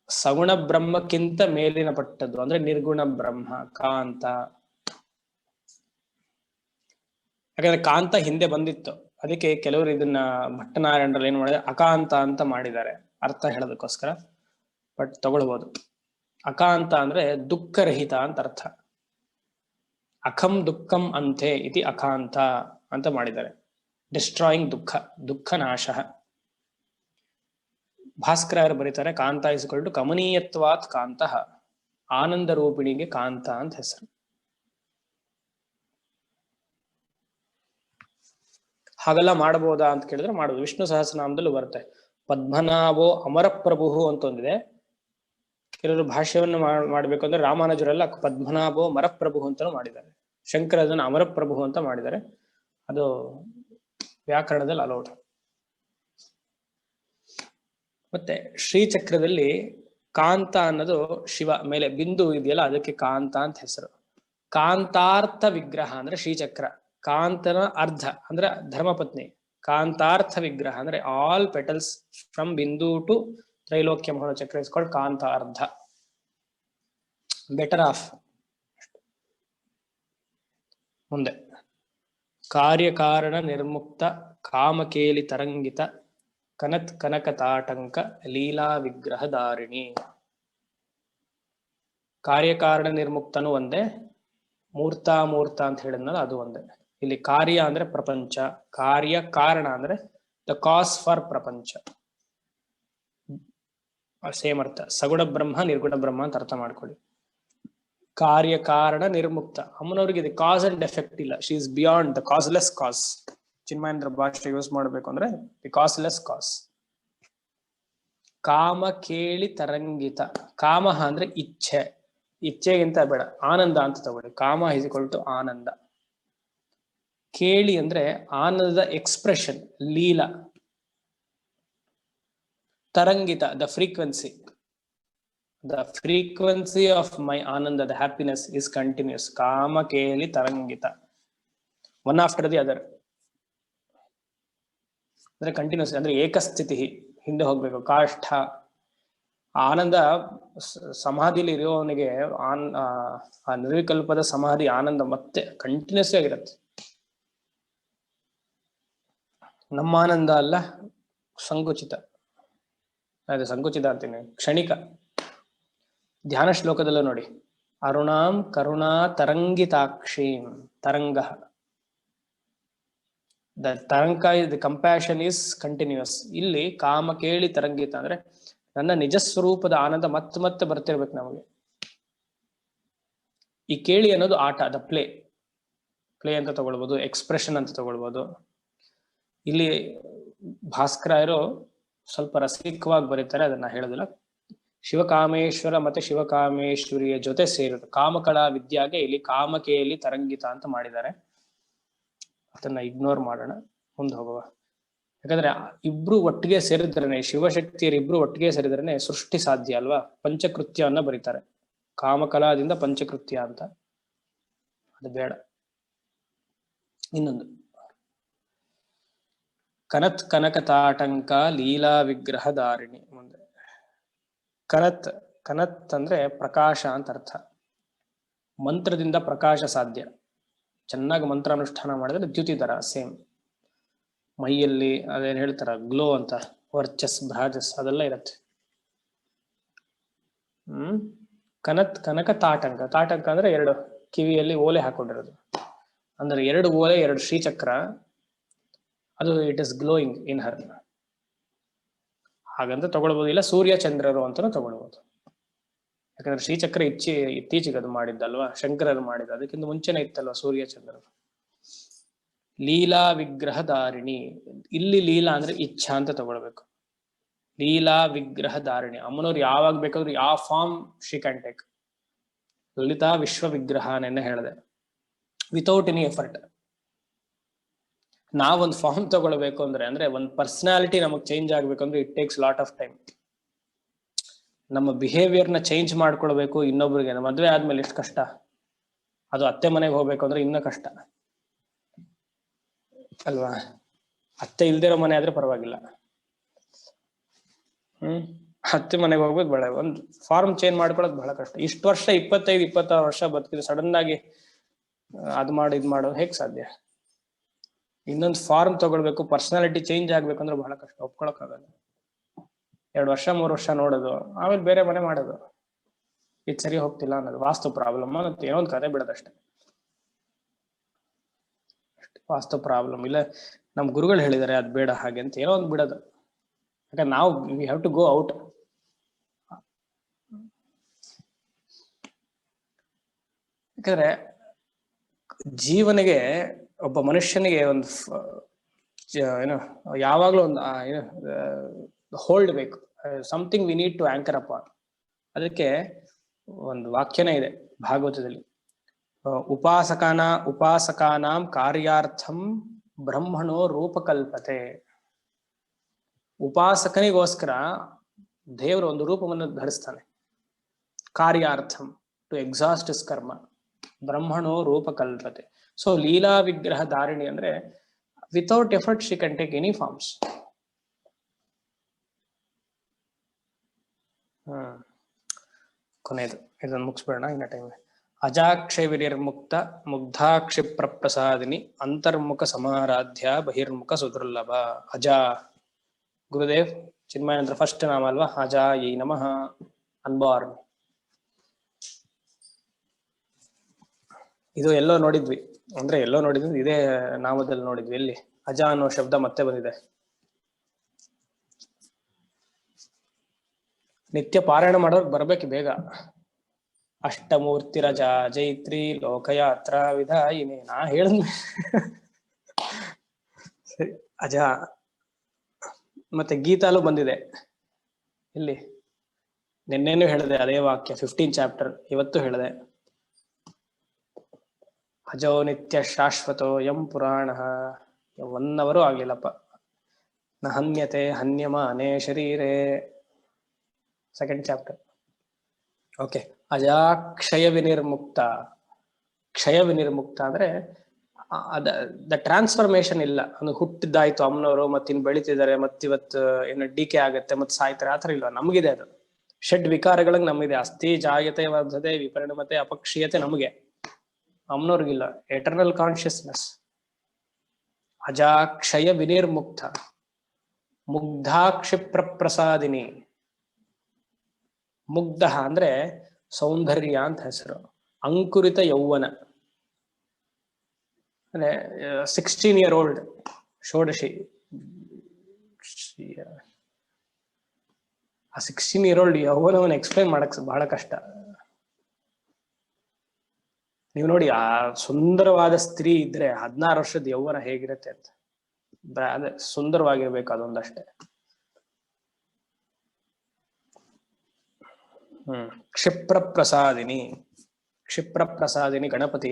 ಸಗುಣ ಬ್ರಹ್ಮಕ್ಕಿಂತ ಮೇಲಿನ ಪಟ್ಟದ್ದು ಅಂದ್ರೆ ನಿರ್ಗುಣ ಬ್ರಹ್ಮ ಕಾಂತ. ಯಾಕಂದ್ರೆ ಕಾಂತ ಹಿಂದೆ ಬಂದಿತ್ತು, ಅದಕ್ಕೆ ಕೆಲವರು ಇದನ್ನ ಭಟ್ಟನಾರಾಯಣರಲ್ಲಿ ಏನ್ ಮಾಡಿದ್ರೆ ಅಕಾಂತ ಅಂತ ಮಾಡಿದ್ದಾರೆ ಅರ್ಥ ಹೇಳೋದಕ್ಕೋಸ್ಕರ. ಬಟ್ ತಗೊಳ್ಬಹುದು. ಅಕಾಂತ ಅಂದ್ರೆ ದುಃಖರಹಿತ ಅಂತ ಅರ್ಥ. ಅಖಂ ದುಃಖಂ ಅಂತೆ ಇತಿ ಅಕಾಂತ ಅಂತ ಮಾಡಿದ್ದಾರೆ. ಡಿಸ್ಟ್ರಾಯಿಂಗ್ ದುಃಖ, ದುಃಖ ನಾಶ. ಭಾಸ್ಕರ ಬರೀತಾರೆ ಕಾಂತ ಇಸ್ಕೊಂಡು ಕಮನೀಯತ್ವಾತ್ ಕಾಂತ, ಆನಂದ ರೂಪಿಣಿಗೆ ಕಾಂತ ಅಂತ ಹೆಸರು. ಹಾಗೆಲ್ಲ ಮಾಡಬಹುದಾ ಅಂತ ಕೇಳಿದ್ರೆ ಮಾಡುದು. ವಿಷ್ಣು ಸಹಸ್ರನಾಮದಲ್ಲೂ ಬರುತ್ತೆ. ಪದ್ಮನಾಭೋ ಅಮರ ಪ್ರಭು ಅಂತ ಒಂದಿದೆ. ಕೆಲವರು ಭಾಷ್ಯವನ್ನು ಮಾಡ್ಬೇಕು ಅಂದ್ರೆ ರಾಮಾನುಜರೆಲ್ಲ ಪದ್ಮನಾಭೋ ಮರಪ್ರಭು ಅಂತಾನು ಮಾಡಿದ್ದಾರೆ. ಶಂಕರ ಅದನ್ನು ಅಮರಪ್ರಭು ಅಂತ ಮಾಡಿದ್ದಾರೆ. ಅದು ವ್ಯಾಕರಣದಲ್ಲಿ ಅಲೌಡ್. ಮತ್ತೆ ಶ್ರೀಚಕ್ರದಲ್ಲಿ ಕಾಂತ ಅನ್ನೋದು ಶಿವ ಮೇಲೆ ಬಿಂದು ಇದೆಯಲ್ಲ ಅದಕ್ಕೆ ಕಾಂತ ಅಂತ ಹೆಸರು. ಕಾಂತಾರ್ಥ ವಿಗ್ರಹ ಅಂದ್ರೆ ಶ್ರೀಚಕ್ರ. ಕಾಂತನ ಅರ್ಧ ಅಂದ್ರೆ ಧರ್ಮಪತ್ನಿ. ಕಾಂತಾರ್ಥ ವಿಗ್ರಹ ಅಂದ್ರೆ all petals from bindu to Trailokya Mohana chakra is called kantardha. Better off. ಮುಂದೆ ಕಾರ್ಯಕಾರಣ ನಿರ್ಮುಕ್ತ ಕಾಮಕೇಲಿ ತರಂಗಿತ ಕನತ್ ಕನಕ ತಾಟಂಕ ಲೀಲಾ ವಿಗ್ರಹ ಧಾರಿಣಿ. ಕಾರ್ಯಕಾರಣ ನಿರ್ಮುಕ್ತನು ಒಂದೇ, ಮೂರ್ತ ಅಂತ ಹೇಳಿದ್ನಲ್ಲ ಅದು ಒಂದೇ. ಇಲ್ಲಿ ಕಾರ್ಯ ಅಂದ್ರೆ ಪ್ರಪಂಚ, ಕಾರ್ಯ ಕಾರಣ ಅಂದ್ರೆ ದ ಕಾಸ್ ಫಾರ್ ಪ್ರಪಂಚ. ಸೇಮ್ ಅರ್ಥ. ಸಗುಣ ಬ್ರಹ್ಮ ನಿರ್ಗುಣ ಬ್ರಹ್ಮ ಅಂತ ಅರ್ಥ ಮಾಡ್ಕೊಳ್ಳಿ. ಕಾರ್ಯ ಕಾರಣ ನಿರ್ಮುಕ್ತ. ಅಮ್ಮನವ್ರಿಗೆ ಇದು ಕಾಸ್ ಅಂಡ್ ಎಫೆಕ್ಟ್ ಇಲ್ಲ. ಶಿ ಇಸ್ ಬಿಯಾಂಡ್ ದ ಕಾಸ್ಲೆಸ್ ಕಾಸ್. ಚಿನ್ಮಯೇಂದ್ರ ಭಾಷೆ ಯೂಸ್ ಮಾಡ್ಬೇಕು ಅಂದ್ರೆ ದಿ ಕಾಸ್ಲೆಸ್ ಕಾಸ್. ಕಾಮ ಕೇಳಿ ತರಂಗಿತ. ಕಾಮ ಅಂದ್ರೆ ಇಚ್ಛೆ, ಇಚ್ಛೆಗಿಂತ ಬೇಡ ಆನಂದ ಅಂತ ತಗೊಳ್ಳಿ. ಕಾಮ ಇಸ್ ಈಕ್ವಲ್ ಟು ಆನಂದ. ಕೇಳಿ ಅಂದ್ರೆ ಆನಂದದ ಎಕ್ಸ್ಪ್ರೆಷನ್, ಲೀಲಾ. ತರಂಗಿತ the frequency. The frequency of my ananda, the happiness is continuous. Kama keli tarangita. One after the other. ಅಂದ್ರೆ ಕಂಟಿನ್ಯೂಸ್ ಅಂದ್ರೆ ಏಕಸ್ಥಿತಿ. ಹಿಂದೆ ಹೋಗ್ಬೇಕು. ಕಾಷ್ಠ ಆನಂದ. ಸಮಾಧಿಲಿ ಇರೋವನಿಗೆ ಆ ನಿರ್ವಿಕಲ್ಪದ ಸಮಾಧಿ ಆನಂದ ಮತ್ತೆ ಕಂಟಿನ್ಯೂಸ್ ಆಗಿರುತ್ತೆ. ನಮ್ಮ ಆನಂದ ಅಲ್ಲ, ಸಂಕುಚಿತ. ಅದೇ ಸಂಕುಚಿತ ಅಂತೀನಿ, ಕ್ಷಣಿಕ. ಧ್ಯಾನ ಶ್ಲೋಕದಲ್ಲೂ ನೋಡಿ, ಅರುಣಾಂ ಕರುಣಾ ತರಂಗಿತಾಕ್ಷೀಂ. ತರಂಗ ದ ತರಂಗ is the compassion is continues. ಇಲ್ಲಿ ಕಾಮ ಕೇಳಿ ತರಂಗಿತ ಅಂದ್ರೆ ನನ್ನ ನಿಜ ಸ್ವರೂಪದ ಆನಂದ ಮತ್ತೆ ಮತ್ತೆ ಬರ್ತಿರ್ಬೇಕು ನಮಗೆ. ಈ ಕೇಳಿ ಅನ್ನೋದು ಆಟ, ದ ಪ್ಲೇ. ಪ್ಲೇ ಅಂತ ತಗೊಳ್ಬೋದು, ಎಕ್ಸ್ಪ್ರೆಷನ್ ಅಂತ ತಗೊಳ್ಬೋದು. ಇಲ್ಲಿ ಭಾಸ್ಕರಾಯರು ಸ್ವಲ್ಪ ರಸಿಕವಾಗಿ ಬರೀತಾರೆ, ಅದನ್ನ ಹೇಳೋದಿಲ್ಲ. ಶಿವಕಾಮೇಶ್ವರ ಮತ್ತೆ ಶಿವಕಾಮೇಶ್ವರಿಯ ಜೊತೆ ಸೇರಿದ್ರು. ಕಾಮಕಲಾ ವಿದ್ಯಾಗೆ ಇಲ್ಲಿ ಕಾಮಕೇಲಿ ತರಂಗಿತ ಅಂತ ಮಾಡಿದ್ದಾರೆ. ಅದನ್ನ ಇಗ್ನೋರ್ ಮಾಡೋಣ, ಮುಂದೆ ಹೋಗುವ. ಯಾಕಂದ್ರೆ ಇಬ್ರು ಒಟ್ಟಿಗೆ ಸೇರಿದ್ರೇನೆ, ಶಿವಶಕ್ತಿಯರು ಇಬ್ರು ಒಟ್ಟಿಗೆ ಸೇರಿದ್ರೇನೆ ಸೃಷ್ಟಿ ಸಾಧ್ಯ ಅಲ್ವಾ. ಪಂಚಕೃತ್ಯವನ್ನ ಬರೀತಾರೆ, ಕಾಮಕಲಾದಿಂದ ಪಂಚಕೃತ್ಯ ಅಂತ. ಅದು ಬೇಡ. ಇನ್ನೊಂದು ಕನತ್ ಕನಕ ತಾಟಂಕ ಲೀಲಾ ವಿಗ್ರಹ ಧಾರಿಣಿ. ಮುಂದೆ ಕನತ್. ಕನತ್ ಅಂದ್ರೆ ಪ್ರಕಾಶ ಅಂತ ಅರ್ಥ. ಮಂತ್ರದಿಂದ ಪ್ರಕಾಶ ಸಾಧ್ಯ. ಚೆನ್ನಾಗಿ ಮಂತ್ರಾನುಷ್ಠಾನ ಮಾಡಿದ್ರೆ ದ್ಯುತಿ ತರ ಸೇಮ್. ಮೈಯಲ್ಲಿ ಅದೇನ್ ಹೇಳ್ತಾರ ಗ್ಲೋ ಅಂತ, ವರ್ಚಸ್ ಭ್ರಾಜಸ್ ಅದೆಲ್ಲ ಇರತ್ತೆ. ಕನತ್ ಕನಕ ತಾಟಂಕ. ತಾಟಂಕ ಅಂದ್ರೆ ಎರಡು ಕಿವಿಯಲ್ಲಿ ಓಲೆ ಹಾಕೊಂಡಿರೋದು. ಅಂದ್ರೆ ಎರಡು ಓಲೆ, ಎರಡು ಶ್ರೀಚಕ್ರ. ಅದು ಇಟ್ ಇಸ್ ಗ್ಲೋಯಿಂಗ್ ಇನ್ ಹರ್. ಹಾಗಂತ ತಗೊಳ್ಬಹುದು. ಇಲ್ಲ ಸೂರ್ಯ ಚಂದ್ರರು ಅಂತಾನು ತಗೊಳ್ಬಹುದು. ಯಾಕಂದ್ರೆ ಶ್ರೀಚಕ್ರ ಇತ್ತೀಚೆಗೆ ಅದು ಮಾಡಿದ್ದಲ್ವಾ, ಶಂಕರರು ಮಾಡಿದ. ಅದಕ್ಕಿಂತ ಮುಂಚೆನೆ ಇತ್ತಲ್ವಾ ಸೂರ್ಯ ಚಂದ್ರರು. ಲೀಲಾ ವಿಗ್ರಹ ಧಾರಿಣಿ. ಇಲ್ಲಿ ಲೀಲಾ ಅಂದ್ರೆ ಇಚ್ಛಾ ಅಂತ ತಗೊಳ್ಬೇಕು. ಲೀಲಾ ವಿಗ್ರಹ ಧಾರಿಣಿ. ಅಮ್ಮನವ್ರು ಯಾವಾಗ ಬೇಕಾದ್ರೂ ಯಾವ ಫಾರ್ಮ್ ಶಿ ಕ್ಯಾನ್ ಟೇಕ್. ಲಲಿತಾ ವಿಶ್ವ ವಿಗ್ರಹ ನೆನ್ನೆ ಹೇಳಿದೆ, ವಿತೌಟ್ ಎನಿ ಎಫರ್ಟ್. ನಾವೊಂದು ಫಾರ್ಮ್ ತಗೊಳ್ಬೇಕು ಅಂದ್ರೆ ಒಂದು ಪರ್ಸನಾಲಿಟಿ ನಮಗ್ ಚೇಂಜ್ ಆಗ್ಬೇಕಂದ್ರೆ it takes lot of time. ನಮ್ಮ ಬಿಹೇವಿಯರ್ನ ಚೇಂಜ್ ಮಾಡ್ಕೊಳ್ಬೇಕು ಇನ್ನೊಬ್ರಿಗೆ. ಮದ್ವೆ ಆದ್ಮೇಲೆ ಎಷ್ಟು ಕಷ್ಟ, ಅದು ಅತ್ತೆ ಮನೆಗೆ ಹೋಗ್ಬೇಕು ಅಂದ್ರೆ ಇನ್ನೂ ಕಷ್ಟ ಅಲ್ವಾ. ಅತ್ತೆ ಇಲ್ದಿರೋ ಮನೆ ಆದ್ರೆ ಪರವಾಗಿಲ್ಲ, ಅತ್ತೆ ಮನೆಗೆ ಹೋಗ್ಬೇಕು ಬಹಳ, ಒಂದು ಫಾರ್ಮ್ ಚೇಂಜ್ ಮಾಡ್ಕೊಳ್ಳೋದು ಬಹಳ ಕಷ್ಟ. ಇಷ್ಟು ವರ್ಷ 25-26 ವರ್ಷ ಬದುಕಿದ್ರೆ ಸಡನ್ ಆಗಿ ಅದ್ ಮಾಡು ಇದ್ ಮಾಡು ಹೇಗ್ ಸಾಧ್ಯ? ಇನ್ನೊಂದು ಫಾರ್ಮ್ ತಗೊಳ್ಬೇಕು, ಪರ್ಸನಾಲಿಟಿ ಚೇಂಜ್ ಆಗ್ಬೇಕು ಅಂದ್ರೆ ಬಹಳ ಕಷ್ಟ, ಒಪ್ಕೊಳಕ್ ಆಗಲ್ಲ. 2 ವರ್ಷ 3 ವರ್ಷ ನೋಡೋದು, ಆಮೇಲೆ ಬೇರೆ ಮನೆ ಮಾಡೋದು, ಇದು ಸರಿ ಹೋಗ್ತಿಲ್ಲ ಅನ್ನೋದು, ವಾಸ್ತು ಪ್ರಾಬ್ಲಮ್ ಅನ್ನೋದು ಏನೋ ಒಂದು ಕತೆ ಬಿಡೋದಷ್ಟೇ. ವಾಸ್ತು ಪ್ರಾಬ್ಲಮ್ ಇಲ್ಲ, ನಮ್ ಗುರುಗಳು ಹೇಳಿದಾರೆ ಅದ್ ಬೇಡ ಹಾಗೆ ಅಂತ ಏನೋ ಒಂದು ಬಿಡೋದು. ಯಾಕಂದ್ರೆ ನಾವು we have to go out. ಯಾಕಂದ್ರೆ ಜೀವನಿಗೆ, ಒಬ್ಬ ಮನುಷ್ಯನಿಗೆ ಒಂದು ಏನು ಯಾವಾಗ್ಲೂ ಒಂದು ಹೋಲ್ಡ್ ಬೇಕು, something we need to anchor up on. ಅದಕ್ಕೆ ಒಂದು ವಾಕ್ಯನೇ ಇದೆ ಭಾಗವತದಲ್ಲಿ, ಉಪಾಸಕಾನಾಂ ಕಾರ್ಯಾರ್ಥಂ ಬ್ರಹ್ಮಣೋ ರೂಪಕಲ್ಪತೆ. ಉಪಾಸಕನಿಗೋಸ್ಕರ ದೇವರು ಒಂದು ರೂಪವನ್ನು ಧರಿಸ್ತಾನೆ, ಕಾರ್ಯಾರ್ಥಂ ಟು ಎಕ್ಸಾಸ್ಟ್ ಇಸ್ ಕರ್ಮ, ಬ್ರಹ್ಮಣೋ ರೂಪಕಲ್ಪತೆ. ಸೊ ಲೀಲಾ ವಿಗ್ರಹ ಧಾರಿಣಿ ಅಂದ್ರೆ without effort she can take any forms. ಕೊನೆಯದು ಇದನ್ನು ಮುಗಿಸ್ಬೇಡ, ಇನ್ನ ಟೈಮ್. ಅಜಾಕ್ಷವಿರ್ಮುಕ್ತ ಮುಗ್ಧಾಕ್ಷಿಪ್ರ ಪ್ರಸಾದಿನಿ ಅಂತರ್ಮುಖ ಸಮಾರಾಧ್ಯ ಬಹಿರ್ಮುಖ ಸುದುರ್ಲಭ. ಅಜ ಗುರುದೇವ್ ಚಿನ್ಮಯಾನಂದ್ರ ಫಸ್ಟ್ ನಾಮ ಅಲ್ವಾ, ಅಜಾಯಿ ನಮಃ, ಅನ್ಬಾರ್ನ್. ಇದು ಎಲ್ಲೋ ನೋಡಿದ್ವಿ, ಅಂದ್ರೆ ಎಲ್ಲೋ ನೋಡಿದ್ವಿ, ಇದೇ ನಾಮದಲ್ಲಿ ನೋಡಿದ್ವಿ. ಎಲ್ಲಿ ಅಜ ಅನ್ನೋ ಶಬ್ದ ಮತ್ತೆ ಬಂದಿದೆ. ನಿತ್ಯ ಪಾರಾಯಣ ಮಾಡೋರ್ಗೆ ಬರ್ಬೇಕು ಬೇಗ. ಅಷ್ಟಮೂರ್ತಿ ರಜಾ ಜೈತ್ರಿ ಲೋಕಯಾತ್ರಾ ವಿಧಾಯಿನಿ. ನಾ ಹೇಳಿದ್ವಿ ಸರಿ. ಅಜ ಮತ್ತೆ ಗೀತಾಲು ಬಂದಿದೆ. ಇಲ್ಲಿ ನಿನ್ನೇನು ಹೇಳಿದೆ ಅದೇ ವಾಕ್ಯ, 15 ಚಾಪ್ಟರ್, ಇವತ್ತು ಹೇಳಿದೆ. ಅಜೋ ನಿತ್ಯ ಶಾಶ್ವತೋ ಯಂ ಪುರಾಣ. 1 ಅವರ್ ಆಗ್ಲಿಲ್ಲಪ್ಪ. ನ ಹನ್ಯತೆ ಹನ್ಯಮಾನೇ ಶರೀರೇ, 2nd ಚಾಪ್ಟರ್. ಓಕೆ. ಅಜಾಕ್ಷಯ ವಿನಿರ್ಮುಕ್ತ. ಕ್ಷಯ ವಿನಿರ್ಮುಕ್ತ ಅಂದ್ರೆ ದ ಟ್ರಾನ್ಸ್ಫಾರ್ಮೇಶನ್ ಇಲ್ಲ. ಅಂದ್ರೆ ಹುಟ್ಟಿದ್ದಾಯ್ತು ಅಮ್ಮನವರು, ಮತ್ತಿನ್ ಬೆಳಿತಿದ್ದಾರೆ, ಮತ್ತಿವತ್ತು ಏನು ಡಿಕೆ ಆಗತ್ತೆ, ಮತ್ತೆ ಸಾಯ್ತಾರೆ, ಆತರ ಇಲ್ಲ. ನಮಗಿದೆ ಅದು. ಷಡ್ ವಿಕಾರಗಳಿಗೆ ನಮಗಿದೆ. ಅಸ್ಥಿ ಜಾಯತೆ ವರ್ಧತೆ ವಿಪರಿಣಮತೆ ಅಪಕ್ಷೀಯತೆ ನಮಗೆ, ಅಮ್ಮನವ್ರಿಗಿಲ್ಲ. Eternal consciousness. ಅಜಾಕ್ಷಯ ವಿನಿರ್ಮುಕ್ತ ಮುಗ್ಧಾಕ್ಷಿಪ್ರ ಪ್ರಸಾದಿನಿ. ಮುಗ್ಧ ಅಂದ್ರೆ ಸೌಂದರ್ಯ ಅಂತ ಹೆಸರು. ಅಂಕುರಿತ ಯೌವನ ಅಂದ್ರೆ 16 year old ಷೋಡಶಿ. ಆ 16 year old ಯೌವನವನ್ನು ಎಕ್ಸ್ಪ್ಲೈನ್ ಮಾಡಕ್ ಬಹಳ ಕಷ್ಟ. ನೀವು ನೋಡಿ, ಆ ಸುಂದರವಾದ ಸ್ತ್ರೀ ಇದ್ರೆ 16 ವರ್ಷದ ಯೌವನ ಹೇಗಿರುತ್ತೆ ಅಂತ. ಅದೇ ಸುಂದರವಾಗಿರ್ಬೇಕು, ಅದೊಂದಷ್ಟೇ. ಕ್ಷಿಪ್ರ ಪ್ರಸಾದಿನಿ. ಕ್ಷಿಪ್ರ ಪ್ರಸಾದಿನಿ ಗಣಪತಿ.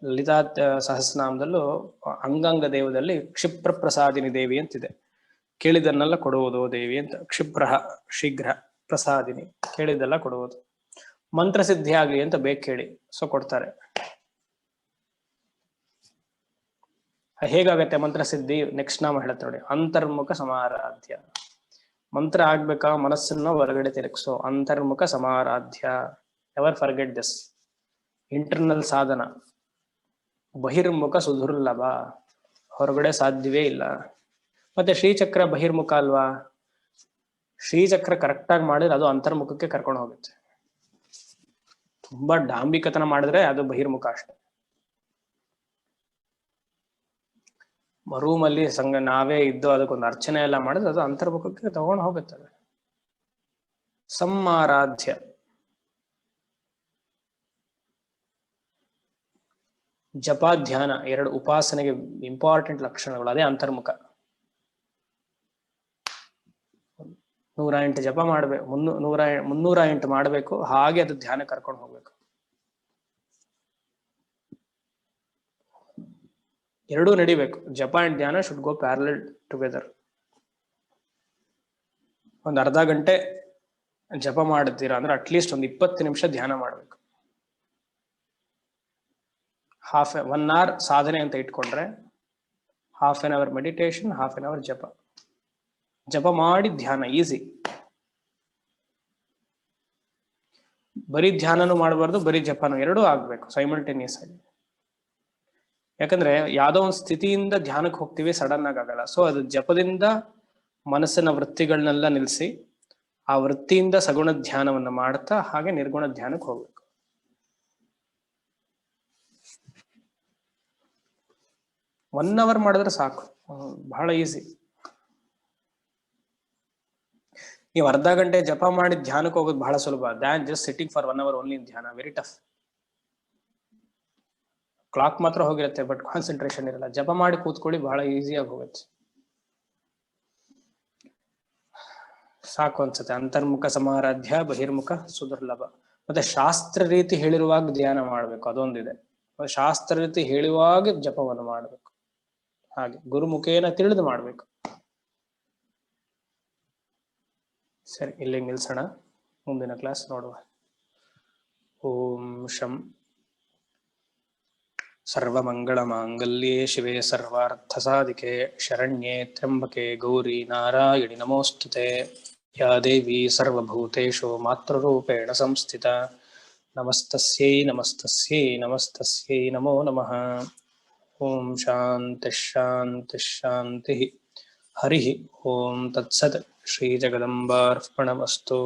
ಲಲಿತಾ ಸಹಸ್ರನಾಮದಲ್ಲೂ ಅಂಗಾಂಗ ದೇವದಲ್ಲಿ ಕ್ಷಿಪ್ರ ಪ್ರಸಾದಿನಿ ದೇವಿ ಅಂತಿದೆ. ಕೇಳಿದನ್ನೆಲ್ಲ ಕೊಡುವುದು ದೇವಿ ಅಂತ. ಕ್ಷಿಪ್ರ ಶೀಘ್ರ, ಪ್ರಸಾದಿನಿ ಕೇಳಿದ್ದೆಲ್ಲ ಕೊಡುವುದು. ಮಂತ್ರಸಿದ್ಧಿ ಆಗ್ಲಿ ಅಂತ ಬೇಕು ಕೇಳಿ, ಸೊ ಕೊಡ್ತಾರೆ. ಹೇಗಾಗತ್ತೆ ಮಂತ್ರಸಿದ್ಧಿ? ನೆಕ್ಸ್ಟ್ ನಾಮ ಹೇಳುತ್ತೆ ನೋಡಿ, ಅಂತರ್ಮುಖ ಸಮಾರಾಧ್ಯ. ಮಂತ್ರ ಆಗ್ಬೇಕಾ, ಮನಸ್ಸನ್ನ ಹೊರಗಡೆ ತಿರುಗಿಸೋ ಅಂತರ್ಮುಖ ಸಮಾರಾಧ್ಯ. Ever forget this. Internal sadhana. ಬಹಿರ್ಮುಖ ಸುದುರ್ಲಭ, ಹೊರಗಡೆ ಸಾಧ್ಯವೇ ಇಲ್ಲ. ಮತ್ತೆ ಶ್ರೀಚಕ್ರ ಬಹಿರ್ಮುಖ ಅಲ್ವಾ? ಶ್ರೀಚಕ್ರ ಕರೆಕ್ಟ್ ಆಗಿ ಮಾಡಿದ್ರೆ ಅದು ಅಂತರ್ಮುಖಕ್ಕೆ ಕರ್ಕೊಂಡು ಹೋಗುತ್ತೆ. ತುಂಬಾ ಡಾಂಬಿಕತನ ಮಾಡಿದ್ರೆ ಅದು ಬಹಿರ್ಮುಖ ಅಷ್ಟೆ. ರೂಮಲ್ಲಿ ಸಂಘ ನಾವೇ ಇದ್ದು ಅದಕ್ಕೊಂದು ಅರ್ಚನೆ ಎಲ್ಲ ಮಾಡಿದ್ರೆ ಅದು ಅಂತರ್ಮುಖಕ್ಕೆ ತಗೊಂಡು ಹೋಗುತ್ತದೆ. ಸಮಾರಾಧ್ಯ. ಜಪ ಧ್ಯಾನ 2 ಉಪಾಸನೆಗೆ ಇಂಪಾರ್ಟೆಂಟ್ ಲಕ್ಷಣಗಳು. ಅದೇ ಅಂತರ್ಮುಖ. 108 ಜಪ ಮಾಡ್ಬೇಕು, 308 ಮಾಡ್ಬೇಕು, ಹಾಗೆ ಅದು ಧ್ಯಾನ ಕರ್ಕೊಂಡು ಹೋಗ್ಬೇಕು. 2 ನಡಿಬೇಕು. ಜಪ ಅಂಡ್ ಧ್ಯಾನ ಶುಡ್ ಗೋ ಪ್ಯಾರಲಲ್ ಟುಗೆದರ್. ಒಂದು ಅರ್ಧ ಗಂಟೆ ಜಪ ಮಾಡ್ತೀರಾ ಅಂದ್ರೆ ಅಟ್ಲೀಸ್ಟ್ ಒಂದು 20 ನಿಮಿಷ ಧ್ಯಾನ ಮಾಡ್ಬೇಕು. 1 hour ಸಾಧನೆ ಅಂತ ಇಟ್ಕೊಂಡ್ರೆ half an hour meditation, half an hour ಜಪ. ಜಪ ಮಾಡಿ ಧ್ಯಾನ ಈಸಿ. ಬರೀ ಧ್ಯಾನನೂ ಮಾಡಬಾರ್ದು, ಬರೀ ಜಪನೂ, ಎರಡೂ ಆಗ್ಬೇಕು ಸೈಮಲ್ಟೇನಿಯಸ್ ಆಗಿ. ಯಾಕಂದ್ರೆ ಯಾವ್ದೋ ಒಂದು ಸ್ಥಿತಿಯಿಂದ ಧ್ಯಾನಕ್ಕೆ ಹೋಗ್ತೀವಿ, ಸಡನ್ ಆಗಿ ಆಗಲ್ಲ. ಸೊ ಅದು ಜಪದಿಂದ ಮನಸ್ಸಿನ ವೃತ್ತಿಗಳನ್ನೆಲ್ಲ ನಿಲ್ಲಿಸಿ ಆ ವೃತ್ತಿಯಿಂದ ಸಗುಣ ಧ್ಯಾನವನ್ನ ಮಾಡ್ತಾ ಹಾಗೆ ನಿರ್ಗುಣ ಧ್ಯಾನಕ್ಕೆ ಹೋಗ್ಬೇಕು. ಒನ್ ಅವರ್ ಮಾಡಿದ್ರೆ ಸಾಕು, ಬಹಳ ಈಸಿ. ನೀವು ಅರ್ಧ ಗಂಟೆ ಜಪ ಮಾಡಿ ಧ್ಯಾನಕ್ಕೆ ಹೋಗೋದು ಬಹಳ ಸುಲಭ. Than just sitting for 1 hour only in ಧ್ಯಾನ, ವೆರಿ ಟಫ್. ಕ್ಲಾಕ್ ಮಾತ್ರ ಹೋಗಿರುತ್ತೆ, ಬಟ್ ಕಾನ್ಸಂಟ್ರೇಷನ್ ಇರಲ್ಲ. ಜಪ ಮಾಡಿ ಕೂತ್ಕೊಳ್ಳಿ, ಬಹಳ ಈಸಿಯಾಗಿ ಹೋಗುತ್ತೆ. ಸಾಕು ಅನ್ಸುತ್ತೆ. ಅಂತರ್ಮುಖ ಸಮಾರಾಧ್ಯ ಬಹಿರ್ಮುಖ ಸುದುರ್ಲಭ. ಮತ್ತೆ ಶಾಸ್ತ್ರ ರೀತಿ ಹೇಳಿರುವಾಗ ಧ್ಯಾನ ಮಾಡ್ಬೇಕು, ಅದೊಂದಿದೆ. ಶಾಸ್ತ್ರ ರೀತಿ ಹೇಳುವಾಗ ಜಪವನ್ನು ಮಾಡ್ಬೇಕು, ಹಾಗೆ ಗುರುಮುಖೇನ ತಿಳಿದು ಮಾಡ್ಬೇಕು. ಸರಿ, ಇಲ್ಲಿ ನಿಲ್ಸೋಣ, ಮುಂದಿನ ಕ್ಲಾಸ್ ನೋಡುವ. ಓಂ ಶಂ. ಸರ್ವಮಂಗಳ ಮಾಂಗಲ್ಯೆ ಶಿವೆ ಸರ್ವಾರ್ಥ ಸಾಧಿಕೆ ಶರಣ್ಯೆ ತ್ರ್ಯಂಬಕೆ ಗೌರಿ ನಾರಾಯಣಿ ನಮೋಸ್ತುತೆ. ಯಾ ದೇವಿ ಸರ್ವಭೂತೇಷು ಮಾತೃರೂಪೇಣ ಸಂಸ್ಥಿತ. ನಮಸ್ತಸ್ಯೈ ನಮಸ್ತಸ್ಯೈ ನಮಸ್ತಸ್ಯೈ ನಮೋ ನಮಃ. ಓಂ ಶಾಂತಿ ಶಾಂತಿ ಶಾಂತಿ. ಹರಿ ಓಂ ತತ್ಸತ್. ಶ್ರೀ ಜಗದಂಬಾರ್ಪಣಮಸ್ತು.